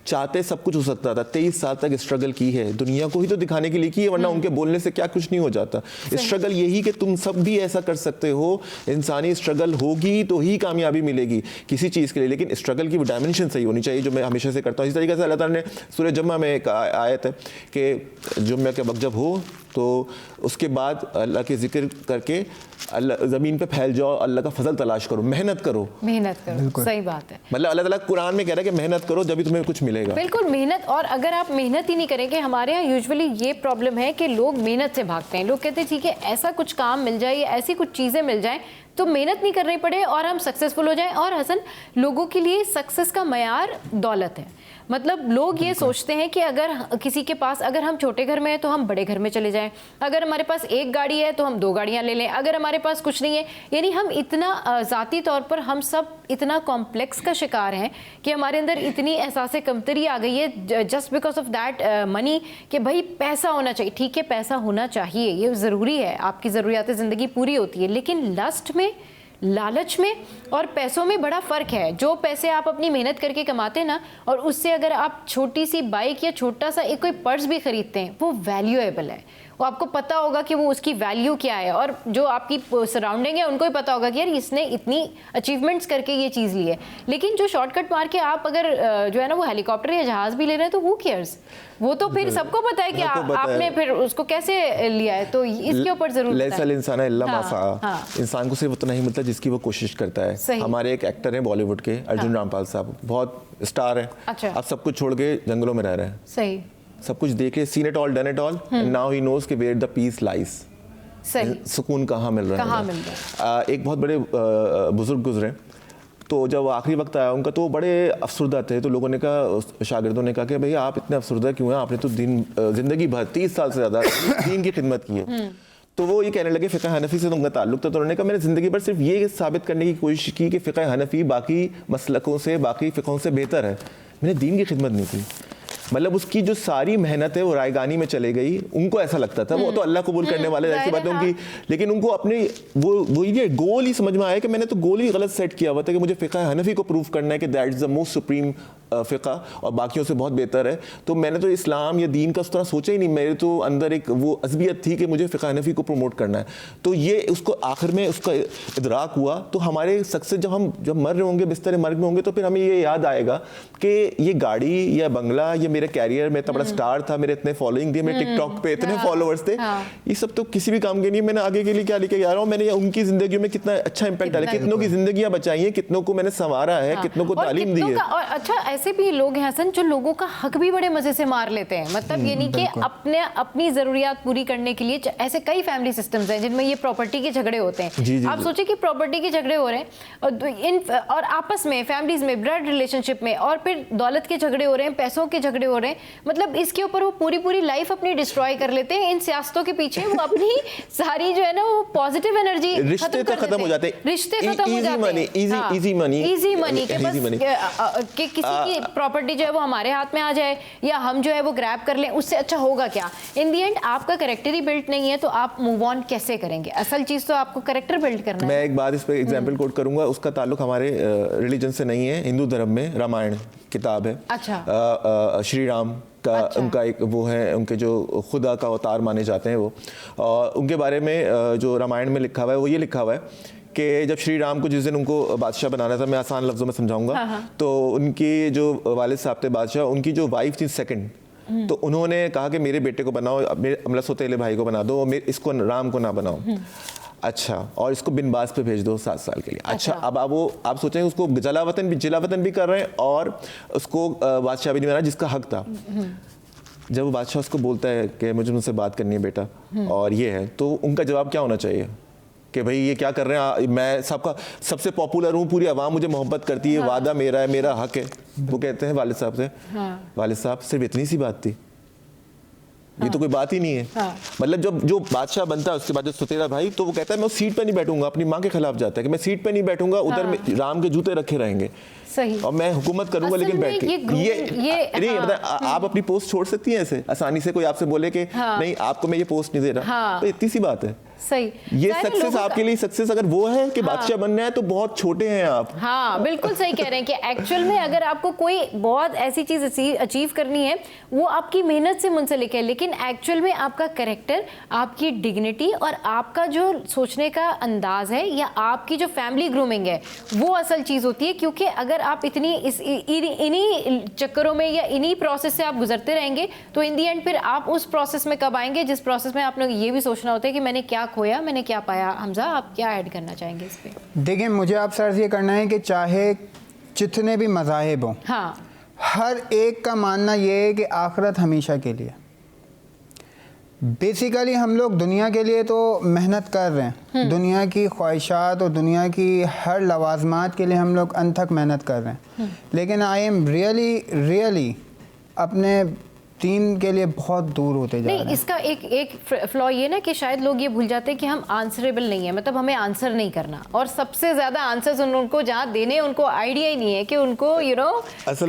चाहते सब कुछ हो सकता था, 23 साल तक स्ट्रगल की है, दुनिया को ही तो दिखाने के लिए की है, वरना उनके बोलने से क्या कुछ नहीं हो जाता। स्ट्रगल यही कि तुम सब भी ऐसा कर सकते हो, इंसानी स्ट्रगल होगी तो ही कामयाबी मिलेगी किसी चीज़ के लिए, लेकिन स्ट्रगल की डायमेंशन सही होनी चाहिए, जो मैं हमेशा से करता हूँ। इस तरीके से अल्लाह ताला ने सूरह जुम्मा में एक आयत है कि जुम्मे के वक्त जब हो तो उसके बाद अल्लाह के जिक्र करके अल्लाह ज़मीन पे फैल जाओ, अल्लाह का फजल तलाश करो, मेहनत करो। सही बात है। मतलब अल्लाह ताला कुरान में कह रहा है कि मेहनत करो जब भी तुम्हें कुछ मिलेगा। बिल्कुल मेहनत, और अगर आप मेहनत ही नहीं करेंगे, हमारे यहाँ यूजुअली ये प्रॉब्लम है कि लोग मेहनत से भागते हैं। लोग कहते हैं ठीक है ऐसा कुछ काम मिल जाए या ऐसी कुछ चीज़ें मिल जाएं तो मेहनत नहीं करनी पड़े और हम सक्सेसफुल हो जाएं। और हसन, लोगों के लिए सक्सेस का मयार दौलत है। मतलब लोग ये सोचते हैं कि अगर किसी के पास, अगर हम छोटे घर में हैं तो हम बड़े घर में चले जाएं, अगर हमारे पास एक गाड़ी है तो हम 2 गाड़ियां ले लें, अगर हमारे पास कुछ नहीं है, यानी हम इतना ज़ाती तौर पर हम सब इतना कॉम्प्लेक्स का शिकार हैं कि हमारे अंदर इतनी एहसास कमतरी आ गई है just because of that money, कि भाई पैसा होना चाहिए। ठीक है पैसा होना चाहिए, ये ज़रूरी है, आपकी ज़रूरियात ज़िंदगी पूरी होती है, लेकिन लस्ट में, लालच में और पैसों में बड़ा फ़र्क है। जो पैसे आप अपनी मेहनत करके कमाते हैं ना, और उससे अगर आप छोटी सी बाइक या छोटा सा एक कोई पर्स भी ख़रीदते हैं, वो वैल्यूएबल है, वो आपको पता होगा कि वो उसकी वैल्यू क्या है, और जो आपकी सराउंडिंग है उनको ही पता होगा कि यार इसने इतनी अचीवमेंट्स करके ये चीज़ ली है। लेकिन जो शॉर्टकट मार के आप अगर जो है ना वो हेलीकॉप्टर या जहाज़ भी ले रहे हैं तो हु केयर्स, वो तो फिर सबको पता है कि आपने फिर उसको कैसे लिया है, तो इसके ऊपर जरूर लैसल इंसान इल्ला मा सआ, इंसान को सिर्फ उतना ही मिलता जिसकी वो कोशिश करता है। हमारे एक एक्टर हैं बॉलीवुड के, अर्जुन रामपाल साहब, बहुत स्टार है, अब सब कुछ छोड़ के जंगलों में रह रहे हैं। सही, सब कुछ देख के, seen it all done it all, and now he knows कि वेयर द पीस लाइज। सही, सुकून कहाँ मिल रहा है। एक बहुत बड़े बुजुर्ग गुजरे, तो जब आखिरी वक्त आया उनका तो वो बड़े अफसरदा थे, तो लोगों ने कहा, शागिर्दों ने कहा कि भैया आप इतने अफसरदा क्यों हैं, आपने तो जिंदगी भर 30 साल से ज़्यादा दीन की खिदमत की है। तो वो ये कहने लगे फ़िक़्ह हनफ़ी से तो उनका ताल्लुक था, तो उन्होंने कहा मैंने ज़िंदगी भर सिर्फ ये साबित करने की कोशिश की कि फ़िक़्ह हनफ़ी बाकी मसलकों से, बाकी फ़िक़ों से बेहतर है, मैंने दीन की खिदमत नहीं की। मतलब उसकी जो सारी मेहनत है वो रायगानी में चले गई। उनको ऐसा लगता था, वो तो अल्लाह कबूल करने वाले ऐसी बातें उनकी, लेकिन उनको अपने वो ये गोल ही समझ में आया कि मैंने तो गोल ही गलत सेट किया हुआ था कि मुझे फ़िक़्ह हनफ़ी को प्रूव करना है कि that is the most supreme फ़िक़्ह और बाकियों से बहुत बेहतर है। तो मैंने तो इस्लाम या दीन का उस तरह सोचा ही नहीं, मेरे तो अंदर एक वो अज़बियत थी कि मुझे फ़िक़्ह हनफ़ी को प्रमोट करना है। तो ये उसको आखिर में उसका इदराक हुआ। तो हमारे सक्सेस जब मर रहे होंगे, बिस्तर मर्ग में होंगे, तो फिर हमें ये याद आएगा कि ये गाड़ी या बंगला या मेरे कैरियर में इतना बड़ा स्टार था, मेरे इतने फॉलोइंग थी, मेरे टिकटॉक पे इतने फॉलोअर्स थे, ये सब तो किसी भी काम के नहीं। मैंने आगे के लिए क्या लेके जा रहा हूँ, मैंने उनकी जिंदगी में कितना अच्छा इंपैक्ट डाला, कितनों की जिंदगियां बचाई हैं, कितनों को मैंने संवारा है, कितनों को तालीम दी है। और अच्छा ऐसे भी लोग हैं हसन जो लोगों का हक भी बड़े मजे से मार लेते हैं, मतलब ये नहीं कि अपनी जरूरियात पूरी करने के लिए। ऐसे कई फैमिली सिस्टम्स हैं जिनमें ये प्रॉपर्टी के झगड़े होते हैं। आप सोचिए कि प्रॉपर्टी के झगड़े हो रहे हैं और आपस में फैमिलीज में ब्लड रिलेशनशिप में, और फिर दौलत के झगड़े हो रहे हैं, पैसों के झगड़े हो रहे हैं, मतलब इसके ऊपर वो पूरी लाइफ अपनी डिस्ट्रॉय कर लेते हैं। इन सियासतों के पीछे वो अपनी सारी जो है ना वो पॉजिटिव एनर्जी रिश्ते तो खत्म हो जाते हैं, रिश्ते खत्म हो जाते हैं, इजी मनी के बस कि किसी की प्रॉपर्टी जो है वो हमारे हाथ में आ जाए या हम जो है वो ग्रैब कर लें, उससे अच्छा होगा क्या? इन दी एंड आपका कैरेक्टर ही बिल्ड नहीं है तो आप मूव ऑन कैसे करेंगे? असल चीज तो आपको कैरेक्टर बिल्ड करना है। मैं एक बात इस पे एग्जांपल कोट करूंगा, उसका ताल्लुक हमारे रिलीजन से नहीं है, हिंदू धर्म में रामायण किताब है। अच्छा। श्री राम का उनका एक वो है, उनके जो खुदा का अवतार माने जाते हैं वो, और उनके बारे में जो रामायण में लिखा हुआ है वो ये लिखा हुआ है कि जब श्री राम को जिस दिन उनको बादशाह बनाना था, मैं आसान लफ्ज़ों में समझाऊंगा, तो उनकी जो वालिद साहब थे बादशाह, उनकी जो वाइफ थी सेकंड, तो उन्होंने कहा कि मेरे बेटे को बनाओ, मेरे अमला सौतेले भाई को बना दो, इसको राम को ना बनाओ। अच्छा, और इसको बिनबास पे भेज दो 7 साल के लिए। अच्छा, अब आप सोचेंगे उसको जिलावतन भी कर रहे हैं और उसको बादशाह भी नहीं बना जिसका हक था। जब वो बादशाह उसको बोलता है कि मुझे उनसे बात करनी है बेटा और ये है, तो उनका जवाब क्या होना चाहिए कि भाई ये क्या कर रहे हैं, मैं सबसे पॉपुलर हूँ, पूरी आवाम मुझे मोहब्बत करती है, वादा मेरा है, मेरा हक है। वो कहते हैं वालिद साहब से, वालिद साहब सिर्फ इतनी सी बात थी, ये तो कोई बात ही नहीं है। मतलब जो बादशाह बनता है उसके बाद जो सौतेला भाई, तो वो कहता है मैं उस सीट पे नहीं बैठूंगा, अपनी माँ के खिलाफ जाता है कि मैं सीट पे नहीं बैठूंगा, उधर में राम के जूते रखे रहेंगे। सही। और मैं हुकूमत करूंगा लेकिन बैठ के नहीं, मतलब आप अपनी पोस्ट छोड़ सकती हैं ऐसे आसानी से, कोई आपसे बोले कि नहीं आपको मैं ये पोस्ट नहीं दे रहा, तो इतनी सी बात है। सही। ये सक्सेस आपके लिए सक्सेस अगर वो है कि बादशाह बनना है तो बहुत छोटे हैं आप। हाँ बिल्कुल सही कह रहे हैं कि एक्चुअल में अगर आपको कोई बहुत ऐसी चीज अचीव करनी है वो आपकी मेहनत से मुंसलिक है, लेकिन एक्चुअल में आपका कैरेक्टर, आपकी डिग्निटी और आपका जो सोचने का अंदाज है या आपकी जो फैमिली ग्रूमिंग है वो असल चीज होती है। क्योंकि अगर आप इन्हीं चक्करों में या इन्हीं प्रोसेस से आप गुजरते रहेंगे तो इन दी एंड फिर आप उस प्रोसेस में कब आएंगे जिस प्रोसेस में आपने ये भी सोचना होता है कि मैंने क्या खोया, मैंने क्या पाया। हमजा, आप क्या ऐड करना चाहेंगे इस पे? देखिए, मुझे आप सर ये करना है कि चाहे जितने भी मज़ाहिब हों, हर एक का मानना ये है कि आखिरत हमेशा के लिए। बेसिकली हम लोग दुनिया के लिए तो मेहनत कर रहे हैं, दुनिया की ख्वाहिशात और दुनिया की हर लवाजमात के लिए हम लोग अनथक मेहनत कर रहे हैं, लेकिन आई एम रियली अपने दीन के लिए बहुत दूर होते जा रहे हैं। इसका एक फ्लॉ ये ना कि शायद लोग ये भूल जाते हैं कि हम आंसरेबल नहीं है, मतलब हमें आंसर नहीं करना, और सबसे ज्यादा आंसर्स उनको जहाँ देने उनको आइडिया ही नहीं है कि उनको असल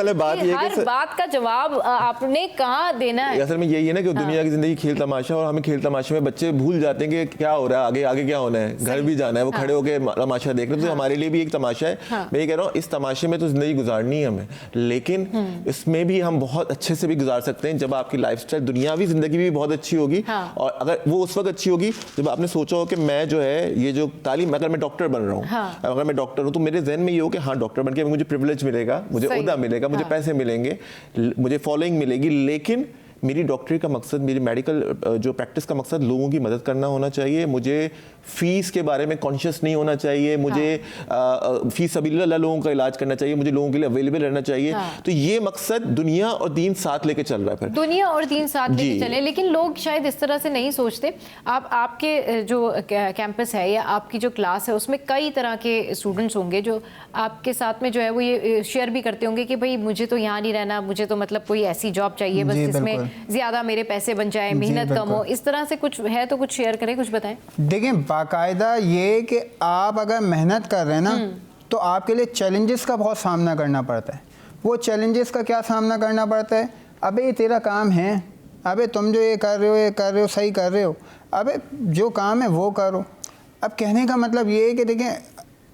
में बात ये हर बात का जवाब आपने कहाँ देना है। असल में यही है ना कि दुनिया की जिंदगी खेल तमाशा, और हमें खेल तमाशे में बच्चे भूल जाते हैं कि क्या हो रहा है, आगे क्या होना है, घर भी जाना है, वो खड़े होकर तमाशा देख रहे हैं। तो हमारे लिए भी एक तमाशा है। मैं ये कह रहा हूँ इस तमाशे में तो जिंदगी गुजारनी है हमें, लेकिन इसमें भी हम बहुत अच्छे से भी गुजार सकते हैं जब आपकी लाइफस्टाइल दुनियावी जिंदगी भी बहुत अच्छी होगी। और अगर वो उस वक्त अच्छी होगी जब आपने सोचा हो कि मैं जो है ये जो तालीम, अगर मैं डॉक्टर बन रहा हूँ, अगर मैं डॉक्टर हूँ तो मेरे जहन में ये हो कि हाँ डॉक्टर बन के मुझे प्रिविलेज मिलेगा, मुझे ओहदा मिलेगा, मुझे पैसे मिलेंगे, मुझे फॉलोइंग मिलेगी, लेकिन मेरी डॉक्टरी का मकसद, मेरी मेडिकल जो प्रैक्टिस का मकसद लोगों की मदद करना होना चाहिए। मुझे फ़ीस के बारे में कॉन्शियस नहीं होना चाहिए, मुझे फ़ीस सबिलिल्लाह लोगों का इलाज करना चाहिए, मुझे लोगों के लिए अवेलेबल रहना चाहिए। तो ये मकसद दुनिया और दीन साथ लेके चल रहा है, फिर दुनिया और दीन साथ लेके चले। लेकिन लोग शायद इस तरह से नहीं सोचते। आपके जो कैंपस है या आपकी जो क्लास है उसमें कई तरह के स्टूडेंट्स होंगे जो आपके साथ में जो है वो ये शेयर भी करते होंगे कि भाई मुझे तो यहाँ नहीं रहना, मुझे तो मतलब कोई ऐसी जॉब चाहिए बस जिसमें ज्यादा मेरे पैसे बन जाए, मेहनत कम हो। इस तरह से कुछ है तो कुछ शेयर करें, कुछ बताएं। देखिए, बाकायदा ये कि आप अगर मेहनत कर रहे हैं ना तो आपके लिए चैलेंजेस का बहुत सामना करना पड़ता है। वो चैलेंजेस का क्या सामना करना पड़ता है? अबे ये तेरा काम है, अबे तुम जो ये कर रहे हो सही कर रहे हो, अबे जो काम है वो करो। अब कहने का मतलब ये है कि देखिए,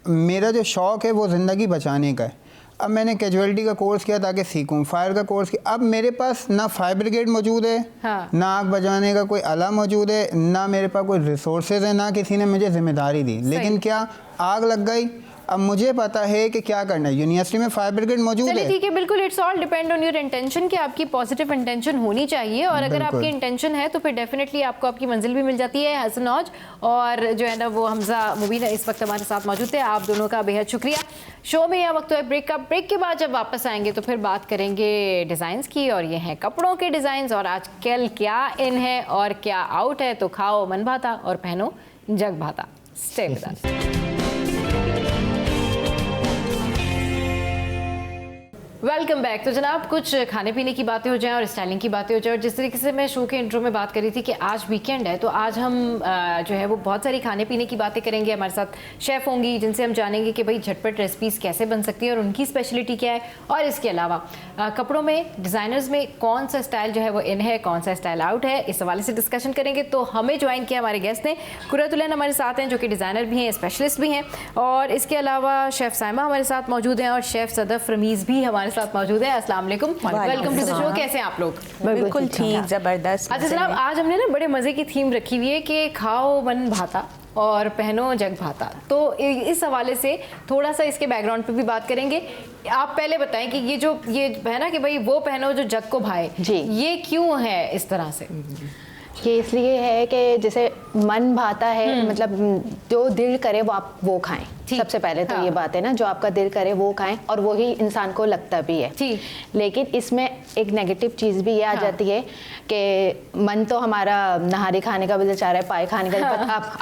मेरा जो शौक़ है वो ज़िंदगी बचाने का है। अब मैंने कैजुअलिटी का कोर्स किया ताकि सीखूं, फायर का कोर्स किया। अब मेरे पास ना फायर ब्रिगेड मौजूद है, ना आग बजाने का कोई आला मौजूद है, ना मेरे पास कोई रिसोर्सेज है, ना किसी ने मुझे जिम्मेदारी दी। लेकिन क्या आग लग गई अब मुझे पता है कि क्या करना है, यूनिवर्सिटी में फायर ब्रिगेड मौजूद चलिए है। ठीक है, बिल्कुल it's all depend on your intention कि आपकी पॉजिटिव इंटेंशन होनी चाहिए, और अगर बिल्कुल। आपकी इंटेंशन है तो फिर डेफिनेटली आपको आपकी मंजिल भी मिल जाती है। हसनौज और जो है ना वो हमजा मुबीन इस वक्त हमारे साथ मौजूद थे, आप दोनों का बेहद शुक्रिया। शो में यह वक्त है ब्रेक का, ब्रेक के बाद जब वापस आएंगे तो फिर बात करेंगे डिज़ाइंस की, और ये हैं कपड़ों के डिज़ाइंस और आजकल क्या इन है और क्या आउट है। तो खाओ मन भाता और पहनो जग भाता। Stay with us. Welcome back. तो जनाब कुछ खाने पीने की बातें हो जाएं और स्टाइलिंग की बातें हो जाएं, और जिस तरीके से मैं शो के इंट्रो में बात करी थी कि आज वीकेंड है, तो आज हम जो है वो बहुत सारी खाने पीने की बातें करेंगे। हमारे साथ शेफ़ होंगी जिनसे हम जानेंगे कि भाई झटपट रेसिपीज़ कैसे बन सकती है और उनकी स्पेशलिटी क्या है, और इसके अलावा कपड़ों में डिज़ाइनर्स में कौन सा स्टाइल जो है वो इन है, कौन सा स्टाइल आउट है, इस हवाले से डिस्कशन करेंगे। तो हमें ज्वाइन किया हमारे गेस्ट ने कुर्रतुलैन हमारे साथ हैं जो कि डिज़ाइनर भी हैं, स्पेशलिस्ट भी हैं, और इसके अलावा शेफ़ साइमा हमारे साथ मौजूद हैं और शेफ़ सदफ रमीज़ भी हमारे साथ मौजूद है। अस्सलाम वालेकुम, वेलकम टू द शो। कैसे हैं आप लोग? बिल्कुल ठीक, जबरदस्त। अच्छा जनाब, आज हमने ना बड़े मज़े की थीम रखी हुई है कि खाओ मन भाता और पहनो जग भाता। तो इस हवाले से थोड़ा सा इसके बैकग्राउंड पे भी बात करेंगे। आप पहले बताएं कि ये है ना कि भाई वो पहनो जो जग को भाए, जी, ये क्यों है इस तरह से? ये इसलिए है कि जैसे मन भाता है, मतलब जो दिल करे वो आप वो खाएं। सबसे पहले तो ये बात है ना, जो आपका दिल करे वो खाएं, और वही इंसान को लगता भी है। लेकिन इसमें एक नेगेटिव चीज़ भी ये आ जाती है कि मन तो हमारा नहारी खाने का भी दिल चाह रहा है, पाए खाने का,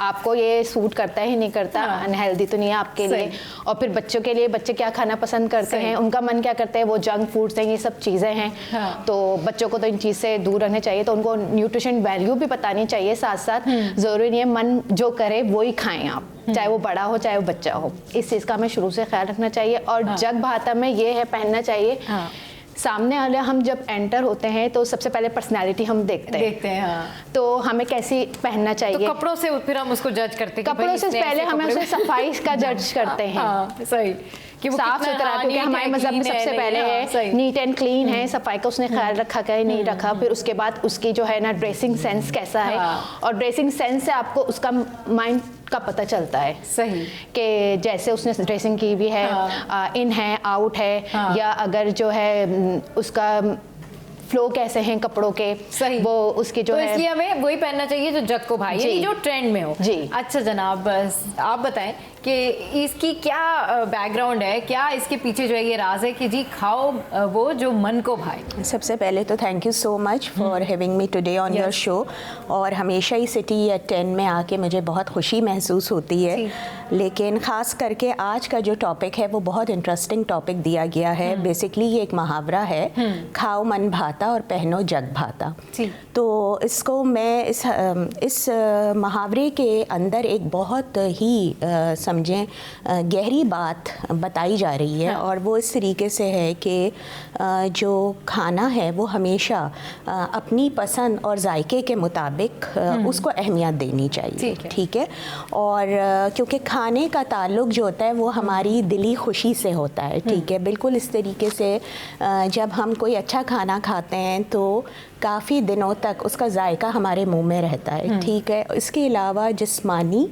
आपको ये सूट करता है ही नहीं करता, अनहेल्दी तो नहीं है आपके लिए। और फिर बच्चों के लिए, बच्चे क्या खाना पसंद करते हैं, उनका मन क्या करता है, वो जंक फूड्स हैं, ये सब चीज़ें हैं। तो बच्चों को तो इन चीज़ से दूर रहने चाहिए, तो उनको न्यूट्रिशन वैल्यू भी बतानी चाहिए। साथ साथ ज़रूरी नहीं है मन जो करे वो ही खाएं आप, चाहे वो बड़ा हो चाहे वो बच्चा हो, इस चीज़ का हमें शुरू से ख्याल रखना चाहिए। और जग भाता में ये है पहनना चाहिए, सामने वाले हम जब एंटर होते हैं तो सबसे पहले पर्सनालिटी हम देखते हैं। तो हमें कैसी पहनना चाहिए, तो कपड़ों से फिर हम उसको जज करते हैं। कपड़ों से पहले हमें उसकी सफाई का जज करते हैं। सही कि वो साफ सुथरा, क्योंकि हमारे मज़हब में सबसे पहले है नीट एंड क्लीन है, सफाई का उसने ख्याल रखा क्या नहीं रखा। फिर उसके बाद उसकी जो है ना ड्रेसिंग सेंस कैसा है, और ड्रेसिंग सेंस से आपको उसका माइंड का पता चलता है। सही कि जैसे उसने ड्रेसिंग की भी है, इन है आउट है, या अगर जो है उसका फ्लो कैसे हैं कपड़ों के, सही वो उसके जो तो है, इसलिए हमें वही पहनना चाहिए जो जग को भाई, यानी जो ट्रेंड में हो। जी अच्छा जनाब, बस आप बताएं कि इसकी क्या बैकग्राउंड है, क्या इसके पीछे जो है ये राज है कि जी खाओ वो जो मन को भाए। सबसे पहले तो thank you so much for having me today on your show, और हमेशा ही सिटी या 10 में आके मुझे बहुत खुशी महसूस होती है। लेकिन ख़ास करके आज का जो टॉपिक है वो बहुत इंटरेस्टिंग टॉपिक दिया गया है। बेसिकली ये एक मुहावरा है, खाओ मन भाता और पहनो जग भाता। तो इसको मैं इस मुहावरे के अंदर एक बहुत ही समझें गहरी बात बताई जा रही है। और वो इस तरीके से है कि जो खाना है वो हमेशा अपनी पसंद और जायके के मुताबिक उसको अहमियत देनी चाहिए। ठीक है, और क्योंकि खाने का ताल्लुक जो होता है वो हमारी दिली खुशी से होता है। ठीक है, बिल्कुल इस तरीके से जब हम कोई अच्छा खाना खाते हैं तो काफ़ी दिनों तक उसका जायका हमारे मुंह में रहता है। ठीक है, इसके अलावा जिस्मानी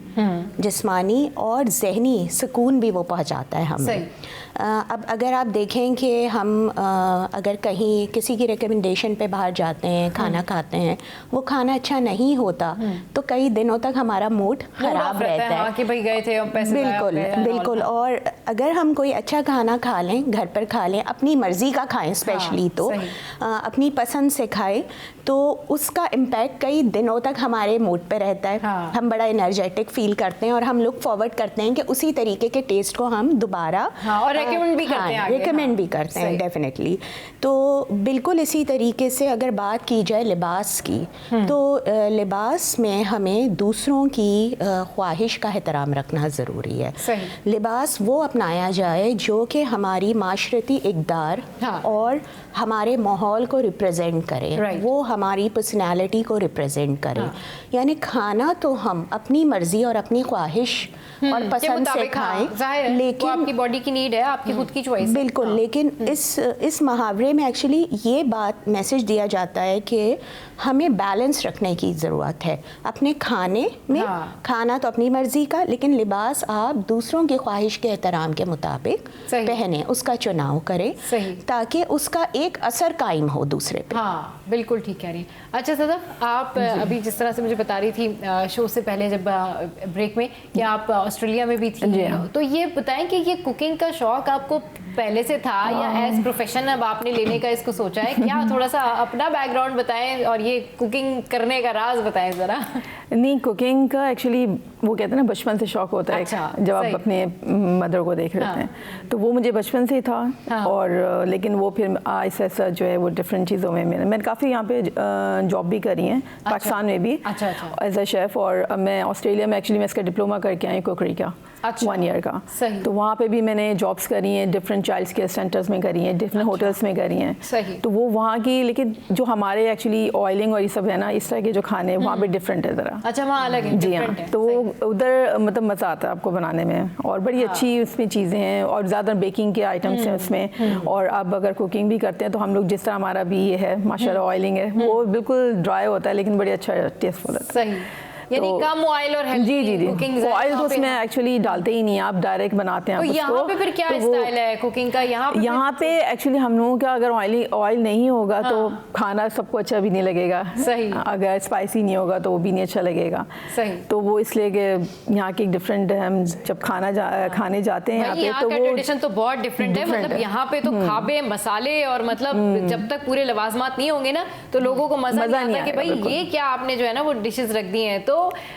और जहनी सुकून भी वो पहुंचाता है हमें। अब अगर आप देखें कि हम अगर कहीं किसी की रिकमेंडेशन पे बाहर जाते हैं, खाना खाते हैं, वो खाना अच्छा नहीं होता तो कई दिनों तक हमारा मूड ख़राब रहता है कि भाई गए थे और पैसे बिल्कुल बिल्कुल। और अगर हम कोई अच्छा खाना खा लें, घर पर खा लें, अपनी मर्ज़ी का खाएं, स्पेशली तो अपनी पसंद से खाएं, तो उसका इम्पैक्ट कई दिनों तक हमारे मूड पे रहता है। हम बड़ा एनर्जेटिक फील करते हैं और हम लुक फॉरवर्ड करते हैं कि उसी तरीके के टेस्ट को हम दोबारा रेकमेंड भी करते हैं, रेकमेंड भी करते हैं डेफिनेटली। तो बिल्कुल इसी तरीके से अगर बात की जाए लिबास की, तो लिबास में हमें दूसरों की ख्वाहिश का एहतराम रखना ज़रूरी है। लिबास वो अपनाया जाए जो कि हमारी माशरती इक़दार और हमारे माहौल को रिप्रेजेंट करे। वो हमारी पर्सनालिटी को रिप्रेजेंट करे। यानी खाना तो हम अपनी मर्जी और अपनी ख्वाहिश और पसंद से खाएं, लेकिन आपकी बॉडी की नीड है, आपकी खुद की चॉइस। बिल्कुल, लेकिन इस मुहावरे में एक्चुअली ये बात मैसेज दिया जाता है कि हमें बैलेंस रखने की ज़रूरत है अपने खाने में। खाना तो अपनी मर्जी का, लेकिन लिबास आप दूसरों की ख्वाहिश के एहतराम के मुताबिक पहने, उसका चुनाव करें, ताकि उसका एक असर कायम हो दूसरे पे। हाँ, बिल्कुल ठीक कह रही हैं। अच्छा सदफ, आप अभी जिस तरह से मुझे बता रही थी शो से पहले जब ब्रेक में कि आप ऑस्ट्रेलिया में भी थी, तो ये बताएं कि ये कुकिंग का शौक आपको पहले से था या एज प्रोफेशन अब आपने लेने का इसको सोचा है क्या? थोड़ा सा अपना बैकग्राउंड बताएं और ये कुकिंग करने का राज बताएं ज़रा। नहीं, कुकिंग का एक्चुअली वो कहते हैं ना बचपन से शौक होता है। अच्छा, जब आप अपने मदर को देख रहे हैं तो वो मुझे बचपन से ही था। और लेकिन वो फिर ऐसा ऐसा जो है वो डिफरेंट चीज़ों में मैंने काफ़ी यहाँ पे जॉब भी करी है, पाकिस्तान में भी एज अ शेफ़। और मैं ऑस्ट्रेलिया में एक्चुअली मैं इसका डिप्लोमा करके आई कुकरी का, 1 ईयर का। तो वहाँ पे भी मैंने जॉब्स करी हैं, डिफरेंट चाइल्ड केयर सेंटर्स में करी हैं, डिफरेंट होटल्स में करी हैं। तो वो वहाँ की, लेकिन जो हमारे एक्चुअली ऑयलिंग और ये सब है ना, इस तरह के जो खाने वहाँ पे डिफरेंट है ज़रा। अच्छा, वहाँ अलग है। जी हाँ, तो वो उधर मतलब मज़ा आता है आपको बनाने में, और बड़ी अच्छी उसमें चीज़ें हैं और ज़्यादा बेकिंग के आइटम्स हैं उसमें। और अब अगर कुकिंग भी करते हैं तो हम लोग जिस तरह हमारा भी ये है माशाल्लाह ऑयलिंग है, वो बिल्कुल ड्राई होता है लेकिन बड़ी अच्छा टेस्टफुल होता है। यानी कम ऑयल और हेल्दी कुकिंग। ऑयल तो उसमें एक्चुअली डालते ही नहीं, आप डायरेक्ट बनाते हैं। तो यहाँ पे फिर क्या स्टाइल है कुकिंग का? यहाँ पे एक्चुअली हम लोगों का अगर ऑयल नहीं होगा तो खाना सबको अच्छा भी नहीं लगेगा। सही। अगर स्पाइसी नहीं होगा तो वो भी नहीं अच्छा लगेगा। सही। तो वो इसलिए कि यहाँ की डिफरेंट, हम जब खाने जाते हैं यहाँ पे तो वो ट्रेडिशन तो बहुत डिफरेंट है। मतलब यहाँ पे तो खाबे मसाले और मतलब जब तक पूरे लवाजमात नहीं होंगे ना तो लोगों को मजा नहीं आता कि भाई ये क्या आपने जो है ना वो डिशेस रख दी हैं। तो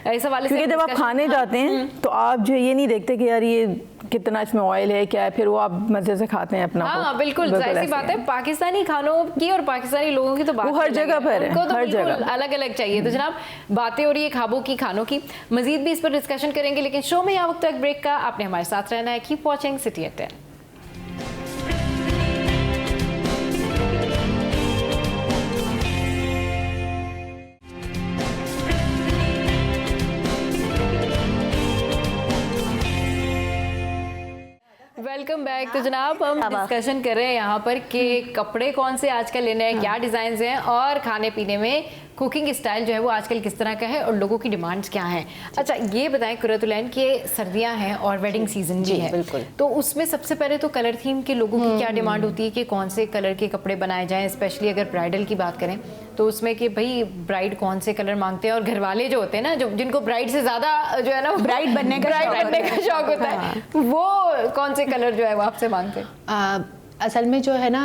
इस वाले क्योंकि जब आप खाने जाते हैं तो आप जो ये नहीं देखते कि यार ये कितना इसमें ऑयल है क्या है, फिर वो आप मजे से खाते हैं अपना। हाँ बिल्कुल, जाहिर सी बात है। पाकिस्तानी खानों की और पाकिस्तानी लोगों की तो बात हर जगह पर है, तो हर जगह अलग अलग चाहिए। तो जनाब बातें हो रही है खाबों की, खानों की, मजीद भी इस पर डिस्कशन करेंगे, लेकिन शो में यहाँ वक्त तक ब्रेक का। आपने हमारे साथ रहना है। Keep watching city at 10। Welcome back. तो जनाब हम डिस्कशन कर रहे हैं यहाँ पर कि कपड़े कौन से आजकल लेने हैं, क्या डिज़ाइंस हैं, और खाने पीने में कुकिंग स्टाइल जो है वो आजकल किस तरह का है और लोगों की डिमांड्स क्या हैं। अच्छा ये बताएं कुर्रतुलैन कि सर्दियाँ हैं और वेडिंग सीजन भी है, बिल्कुल, तो उसमें सबसे पहले तो कलर थीम के लोगों की क्या डिमांड होती है कि कौन से कलर के कपड़े बनाए जाएँ? स्पेशली अगर ब्राइडल की बात करें तो उसमें कि भाई ब्राइड कौन से कलर मांगते हैं, और घर वाले जो होते हैं ना, जो जिनको ब्राइड से ज़्यादा जो है ना ब्राइड बनने का शौक होता है, वो कौन से कलर जो है वो आपसे मांगते हैं? असल में जो है ना,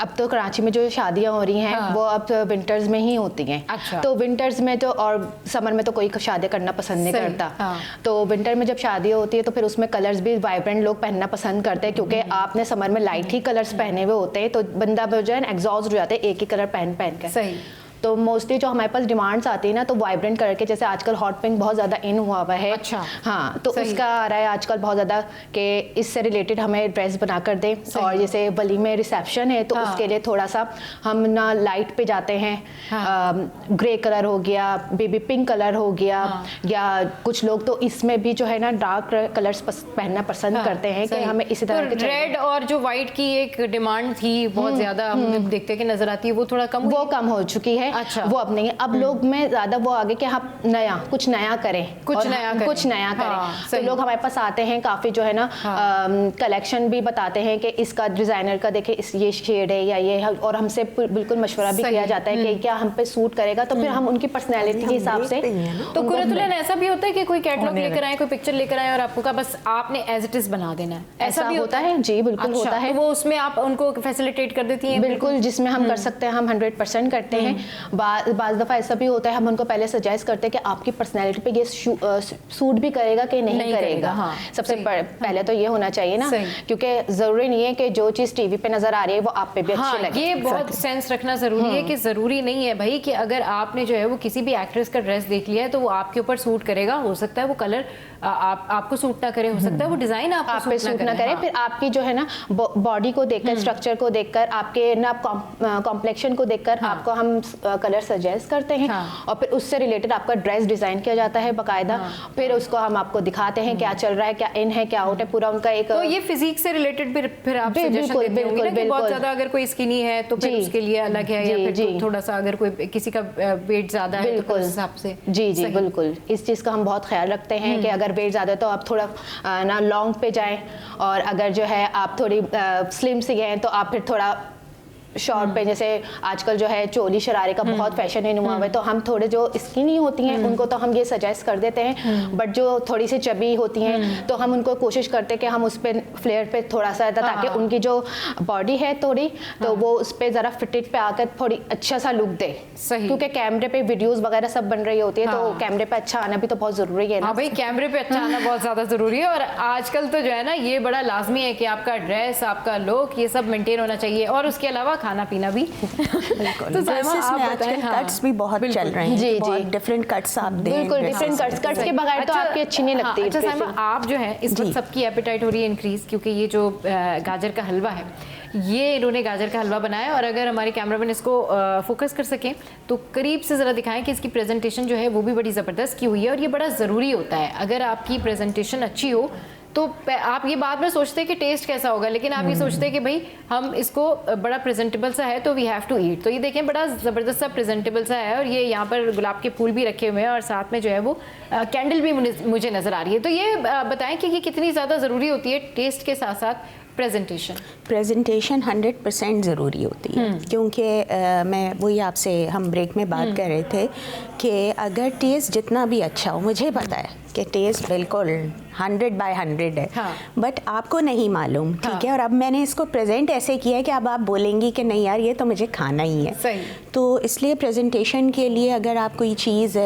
अब तो कराची में जो शादियां हो रही हैं वो अब विंटर्स में ही होती हैं। अच्छा। तो विंटर्स में तो, और समर में तो कोई शादी करना पसंद नहीं करता। तो विंटर में जब शादी होती है तो फिर उसमें कलर्स भी वाइब्रेंट लोग पहनना पसंद करते हैं, क्योंकि आपने समर में लाइट ही कलर्स पहने हुए होते हैं तो बंदा जो है एग्जॉस्ट हो जाते हैं एक ही कलर पहन के। सही। तो मोस्टली जो हमारे पास डिमांड्स आती है ना, तो वाइब्रेंट कलर के, जैसे आजकल हॉट पिंक बहुत ज़्यादा इन हुआ हुआ है। अच्छा। हाँ, तो उसका आ रहा है आजकल बहुत ज़्यादा कि इससे रिलेटेड हमें ड्रेस बना कर दें। और जैसे वली में रिसेप्शन है तो उसके लिए थोड़ा सा हम ना लाइट पे जाते हैं। ग्रे कलर हो गया, बेबी पिंक कलर हो गया, या कुछ लोग तो इसमें भी जो है ना डार्क कलर्स पहनना पसंद करते हैं कि हमें इसी तरह के। रेड और जो वाइट की एक डिमांड थी बहुत ज़्यादा हम देखते कि नजर आती है, वो थोड़ा कम, वो कम हो चुकी है। अच्छा। वो अब नहीं है। अब लोग में ज्यादा वो आगे कि हम कुछ नया करें, कुछ नया करें। तो लोग हमारे पास आते हैं काफी जो है ना, कलेक्शन भी बताते हैं कि इसका डिजाइनर का देखे ये शेड है या ये है, और हमसे बिल्कुल मशवरा भी किया जाता है कि क्या हम पे सूट करेगा, तो फिर हम उनकी पर्सनैलिटी के हिसाब से। तो कुर्रतुलैन ऐसा भी होता है कि कोई कैटलॉग लेकर आए, कोई पिक्चर लेकर आए और आपको का बस आपने एज इट इज बना देना है, ऐसा भी होता है? जी बिल्कुल होता है। वो उसमें आप उनको फैसिलिटेट कर देती हैं? बिल्कुल, जिसमें हम कर सकते हैं हम 100% करते हैं। बाज़ दफ़ा ऐसा भी होता है, हम उनको पहले सजेस्ट करते हैं कि आपकी पर्सनैलिटी पे ये सूट भी करेगा कि नहीं करेगा। हाँ, सबसे पहले तो ये होना चाहिए ना, क्योंकि ज़रूरी नहीं है कि जो चीज़ टीवी पे नज़र आ रही है वो आप पे भी अच्छी लगे। ये बहुत सेंस रखना ज़रूरी है कि ज़रूरी नहीं है भाई कि अगर आपने जो है वो किसी भी एक्ट्रेस का ड्रेस देख लिया है तो वो आपके ऊपर सूट करेगा। हो सकता है वो कलर आपको सूट ना करे, हो सकता है वो डिज़ाइन आप पे सूट ना करे। फिर आपकी जो है ना बॉडी को देखकर, स्ट्रक्चर को देखकर, आपके ना कॉम्प्लेक्शन को देखकर आपको हम कलर सजेस्ट करते हैं और फिर उससे रिलेटेड आपका ड्रेस डिज़ाइन किया जाता है बाकायदा। फिर उसको हम आपको दिखाते हैं क्या चल रहा है, क्या इन है, क्या आउट है, पूरा उनका एक। तो ये फिजिक से रिलेटेड फिर आप सजेशन देते होंगे ना कि बहुत ज़्यादा अगर कोई स्किनी है तो फिर उसके लिए अलग है, या फिर थोड़ा सा अगर कोई किसी का वेट ज़्यादा है तो उस हिसाब से। जी बिल्कुल, इस चीज़ का हम बहुत ख्याल रखते हैं कि अगर वेट ज़्यादा है तो आप थोड़ा ना लॉन्ग पे जाएं, और अगर जो है आप थोड़ी स्लिम सी हैं तो आप फिर थोड़ा शॉर्ट पे, जैसे आजकल जो है चोली शरारे का बहुत फैशन है हुआ है, तो हम थोड़े जो स्किनी होती हैं उनको तो हम ये सजेस्ट कर देते हैं, बट जो थोड़ी सी चबी होती हैं तो हम उनको कोशिश करते हैं कि हम उस पर फ्लेयर पे थोड़ा सा ताकि उनकी जो बॉडी है थोड़ी तो वो उस पर ज़रा फिटेड पे आकर थोड़ी अच्छा सा लुक दे। सही, क्योंकि कैमरे पे वीडियोस वगैरह सब बन रही होती है तो कैमरे पे अच्छा आना भी तो बहुत ज़रूरी है ना। भाई कैमरे पे अच्छा आना बहुत ज़्यादा ज़रूरी है, और आजकल तो जो है ना ये बड़ा लाजमी है कि आपका ड्रेस, आपका लुक, ये सब मेंटेन होना चाहिए, और उसके अलावा खाना पीना भी। तो आजकल कट्स भी बहुत चल रहे हैं। जी डिफरेंट कट्स आप दें। बिल्कुल डिफरेंट कट्स के बगैर तो आपकी अच्छी नहीं लगती। अच्छा साइमा, आप जो है इस वक्त सबकी एपेटाइट हो रही है इंक्रीज, क्योंकि ये जो गाजर का हलवा है, ये इन्होंने गाजर का हलवा बनाया, और अगर हमारे कैमरामैन इसको फोकस कर सकें तो करीब से ज़रा दिखाएं कि इसकी प्रेजेंटेशन जो है वो भी बड़ी ज़बरदस्त की हुई है, और ये बड़ा ज़रूरी होता है। अगर आपकी प्रेजेंटेशन अच्छी हो तो आप ये बाद में सोचते हैं कि टेस्ट कैसा होगा, लेकिन आप ये सोचते हैं कि भाई हम इसको बड़ा प्रेजेंटेबल सा है तो वी हैव टू ईट। तो ये देखें बड़ा ज़बरदस्त सा प्रेजेंटेबल सा है, और ये यहाँ पर गुलाब के फूल भी रखे हुए हैं, और साथ में जो है वो कैंडल भी मुझे नज़र आ रही है। तो ये बताएं कि ये कितनी ज़्यादा ज़रूरी होती है टेस्ट के साथ साथ प्रेजेंटेशन 100% ज़रूरी होती है, क्योंकि मैं वही आपसे हम ब्रेक में बात कर रहे थे कि अगर टेस्ट जितना भी अच्छा हो, मुझे पता है कि टेस्ट बिल्कुल 100/100 है, बट आपको नहीं मालूम, ठीक है, और अब मैंने इसको प्रेजेंट ऐसे किया है कि अब आप बोलेंगी कि नहीं यार ये तो मुझे खाना ही है। सही। तो इसलिए प्रेजेंटेशन के लिए अगर आप कोई चीज़,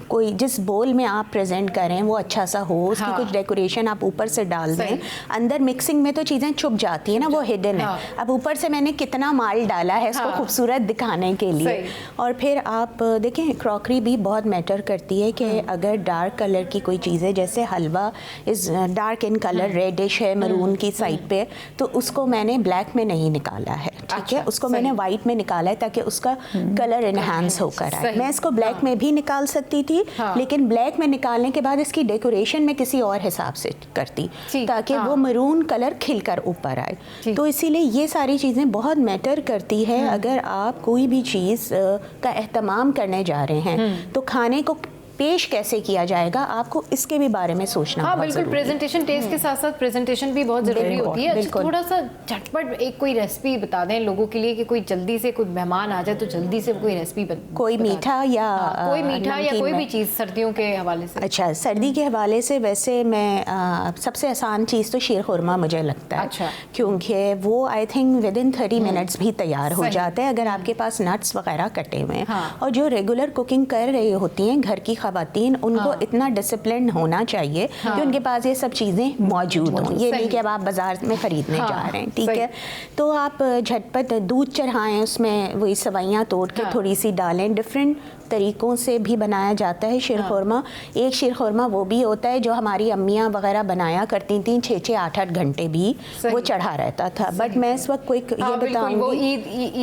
कोई जिस बोल में आप प्रेजेंट करें वो अच्छा सा हो, उसकी कुछ डेकोरेशन आप ऊपर से डाल दें। अंदर मिक्सिंग में तो चीज़ें छुप जाती है ना, वो हिडन है। अब ऊपर से मैंने कितना माल डाला है इसको खूबसूरत दिखाने के लिए। और फिर आप देखें क्रॉकरी भी बहुत मैटर करती है कि अगर डार्क कलर की कोई चीज़ है, जैसे हलवा इस डार्क इन कलर, रेडिश है मरून की साइड पे, तो उसको मैंने ब्लैक में नहीं निकाला है, ठीक है, उसको मैंने वाइट में निकाला है ताकि उसका कलर इनहांस होकर आए। मैं इसको ब्लैक में भी निकाल सकती थी, लेकिन ब्लैक में निकालने के बाद इसकी डेकोरेशन में किसी और हिसाब से करती ताकि वो मरून कलर खिलकर ऊपर आए। तो इसीलिए ये सारी चीज़ें बहुत मैटर करती है। अगर आप कोई भी चीज़ का एहतमाम करने जा रहे हैं तो खाने को पेश कैसे किया जाएगा, आपको इसके भी बारे में सोचना। हाँ बिल्कुल, प्रेजेंटेशन टेस्ट के साथ साथ प्रेजेंटेशन भी बहुत ज़रूरी होती है। अच्छा, थोड़ा सा झटपट एक कोई रेसिपी बता दें लोगों के लिए कि कोई जल्दी से कोई मेहमान आ जाए तो जल्दी से कोई रेसिपी कोई मीठा या कोई मीठा या कोई भी चीज़ सर्दियों के हवाले से। अच्छा, सर्दी के हवाले से वैसे मैं सबसे आसान चीज़ तो शीर खुरमा मुझे लगता है। अच्छा। क्योंकि वो आई थिंक विदिन 30 मिनट्स भी तैयार हो जाता है अगर आपके पास नट्स वगैरह कटे हुए हैं। और जो रेगुलर कुकिंग कर रही होती हैं घर की खवातीन, उनको इतना डिसिप्लिन होना चाहिए कि उनके पास ये सब चीज़ें मौजूद हों। ये नहीं कि अब आप बाजार में ख़रीदने जा रहे हैं, ठीक है, तो आप झटपट दूध चढ़ाएं, उसमें वही सवैयाँ तोड़ के थोड़ी सी डालें। डिफरेंट तरीक़ों से भी बनाया जाता है शीर खुरमा। एक शीर खुरमा वो भी होता है जो हमारी अम्मियाँ वगैरह बनाया करती थी, 6-6 8-8 घंटे भी वो चढ़ा रहता था। बट मैं इस वक्त कोई ये बताऊँगी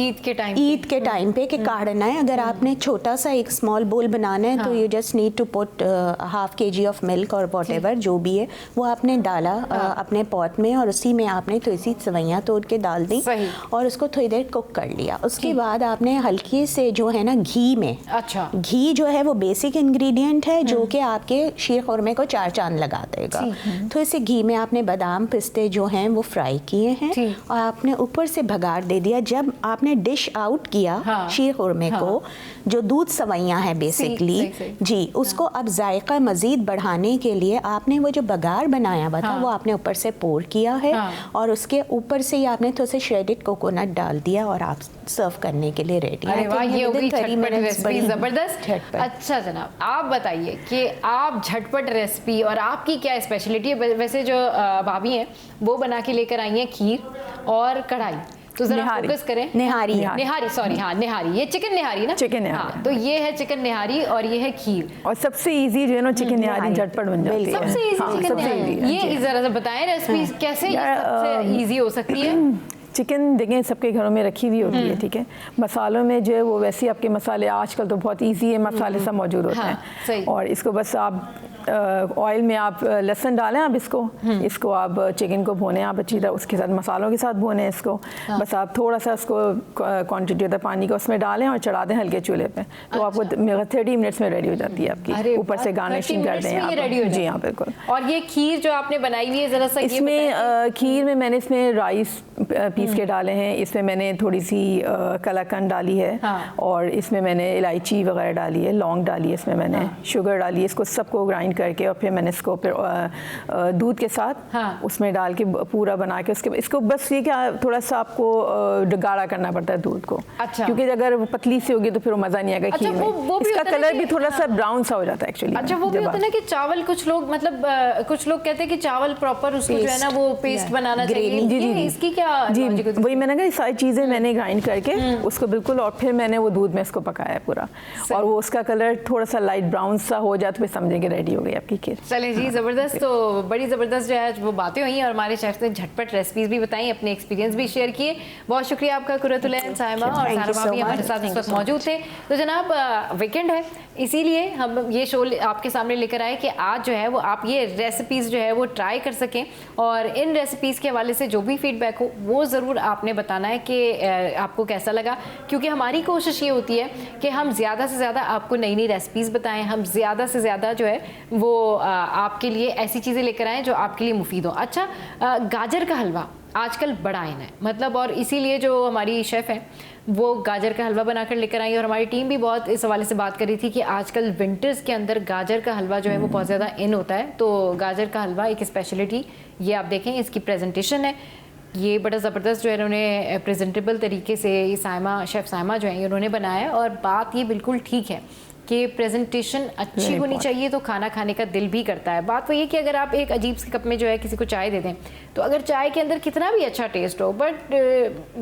ईद के टाइम पे कि काढ़ना है। अगर आपने छोटा सा एक स्मॉल बोल बनाना है तो you just need to put ½ kg of milk और वॉट एवर जो भी है वो आपने डाला अपने पॉट में, और उसी में आपने थोड़ी सी सवैयाँ तोड़ के डाल दी और उसको थोड़ी देर कुक कर लिया। उसके बाद आपने हल्की से जो है ना घी में अच्छा। घी जो है वो बेसिक इंग्रेडिएंट है जो कि आपके शीर खुरमे को 4 चांद लगा देगा। तो इसे घी में आपने बादाम पिस्ते जो हैं वो फ्राई किए हैं और आपने ऊपर से भगार दे दिया। जब आपने डिश आउट किया शीर खुरमे को, जो दूध सवैयाँ हैं बेसिकली जी, उसको अब जायका मज़ीद बढ़ाने के लिए आपने वो जो बघार बनाया हुआ था वो आपने ऊपर से पोर किया है और उसके ऊपर से ही आपने थोड़ा सा श्रेडेड कोकोनट डाल दिया और आप सर्व करने के लिए रेडी। अरे वाह, ये होगी झटपट रेसिपी, जबरदस्त। अच्छा जनाब, आप बताइए कि आप झटपट रेसिपी और आपकी क्या स्पेशलिटी है? वैसे जो भाभी हैं वो बना के लेकर आई हैं खीर और कढ़ाई, तो जरा फोकस करें। निहारी, सॉरी, हाँ निहारी, ये चिकन निहारी ना? चिकन निहारी। हाँ, तो ये है चिकन निहारी और ये है खीर। और सबसे इजी जो है ना चिकन निहारी झटपट बन जाती है। सबसे इजी चिकन निहारी, ये जरा सा बताएं रेसिपी कैसे सबसे इजी हो सकती है? चिकन देखें सबके घरों में रखी हुई होती है, ठीक है। मसालों में जो है वो वैसे आपके मसाले आजकल तो बहुत इजी है, मसाले सब मौजूद होते हैं। और इसको बस आप ऑयल में आप लहसुन डालें, आप इसको आप चिकन को भूनें आप अच्छी तरह, उसके साथ मसालों के साथ भूनें इसको। बस आप थोड़ा सा उसको क्वांटिटी होता है पानी का उसमें डालें और चढ़ा दें हल्के चूल्हे पे, तो आपको 30 मिनट्स में रेडी हो जाती है आपकी। ऊपर से गार्निशिंग कर दें आप। जी हाँ बिल्कुल। और ये खीर जो आपने बनाई हुई है जरा सा इसमें खीर में मैंने इसमें राइस पीस के डाले हैं, इसमें मैंने थोड़ी सी कलाकंद डाली है और इसमें मैंने इलायची वगैरह डाली है, लौंग डाली है, इसमें मैंने शुगर डाली है। इसको सबको ग्राइंड करके और फिर मैंने इसको फिर दूध के साथ उसमें डाल के पूरा बना के उसके इसको बस ये क्या थोड़ा सा आपको गाढ़ा करना पड़ता है दूध को। अच्छा। क्योंकि अगर वो पतली सी होगी तो फिर वो मज़ा नहीं आएगा खीर में। इसका कलर भी थोड़ा सा ब्राउन सा हो जाता है एक्चुअली। अच्छा, वो भी होता है ना कि चावल, कुछ लोग मतलब कुछ लोग कहते हैं कि चावल प्रॉपर उसको जो है ना वो पेस्ट बनाना चाहिए। जी, इसकी क्या? जी वही मैंने कहा सारी चीज़ें मैंने ग्राइंड करके उसको बिल्कुल, और फिर मैंने वो दूध में इसको पकाया पूरा, और वो उसका कलर थोड़ा सा लाइट ब्राउन सा हो जाए तो फिर समझेंगे रेडी हो गई आपकी खीर। चले जी, ज़बरदस्त। तो बड़ी ज़बरदस्त जो है वो बातें हुई और हमारे शेफ ने झटपट रेसिपीज भी बताई, अपने एक्सपीरियंस भी शेयर किए। बहुत शुक्रिया आपका कुरतुलैन, साइमा और सारा भाभी हमारे साथ इस वक्त मौजूद थे। तो जनाब वीकेंड है, इसीलिए हम ये शो आपके सामने लेकर आए कि आज जो है वो आप ये रेसिपीज़ जो है वो ट्राई कर सकें, और इन रेसिपीज़ के हवाले से जो भी फीडबैक हो वो ज़रूर आपने बताना है कि आपको कैसा लगा, क्योंकि हमारी कोशिश ये होती है कि हम ज़्यादा से ज़्यादा आपको नई नई रेसिपीज़ बताएं, हम ज़्यादा से ज़्यादा जो है वो आपके लिए ऐसी चीज़ें लेकर आएँ जो आपके लिए मुफीद हो। अच्छा, गाजर का हलवा आजकल बड़ा इन है मतलब, और इसीलिए जो हमारी शेफ़ हैं वो गाजर का हलवा बनाकर लेकर आई, और हमारी टीम भी बहुत इस हवाले से बात कर रही थी कि आजकल विंटर्स के अंदर गाजर का हलवा जो है वो बहुत ज़्यादा इन होता है। तो गाजर का हलवा एक स्पेशलिटी, ये आप देखें, इसकी प्रेजेंटेशन है, ये बड़ा ज़बरदस्त जो है इन्होंने प्रेजेंटेबल तरीके से साइमा, शेफ़ साइमा जो है उन्होंने बनाया। और बात ये बिल्कुल ठीक है कि प्रेजेंटेशन अच्छी होनी चाहिए तो खाना खाने का दिल भी करता है। बात वो ये कि अगर आप एक अजीब से कप में जो है किसी को चाय दे दें, तो अगर चाय के अंदर कितना भी अच्छा टेस्ट हो, बट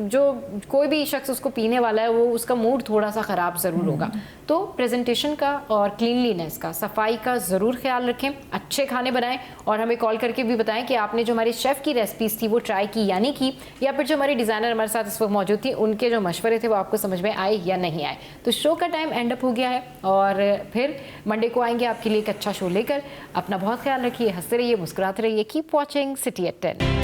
जो कोई भी शख्स उसको पीने वाला है वो उसका मूड थोड़ा सा ख़राब ज़रूर होगा। तो प्रेजेंटेशन का और क्लीनलीनेस का, सफाई का ज़रूर ख्याल रखें, अच्छे खाने बनाएं, और हमें कॉल करके भी बताएं कि आपने जो हमारे शेफ़ की रेसिपीज़ थी वो ट्राई की या नहीं की, या फिर जो हमारी डिज़ाइनर हमारे साथ इस वक्त मौजूद थी उनके जो मशवरे थे वो आपको समझ में आए या नहीं आए। तो शो का टाइम एंड अप हो गया है, और फिर मंडे को आएंगे आपके लिए एक अच्छा शो लेकर। अपना बहुत ख्याल रखिए, हंसते रहिए, मुस्कुराते रहिए। Keep watching city at 10।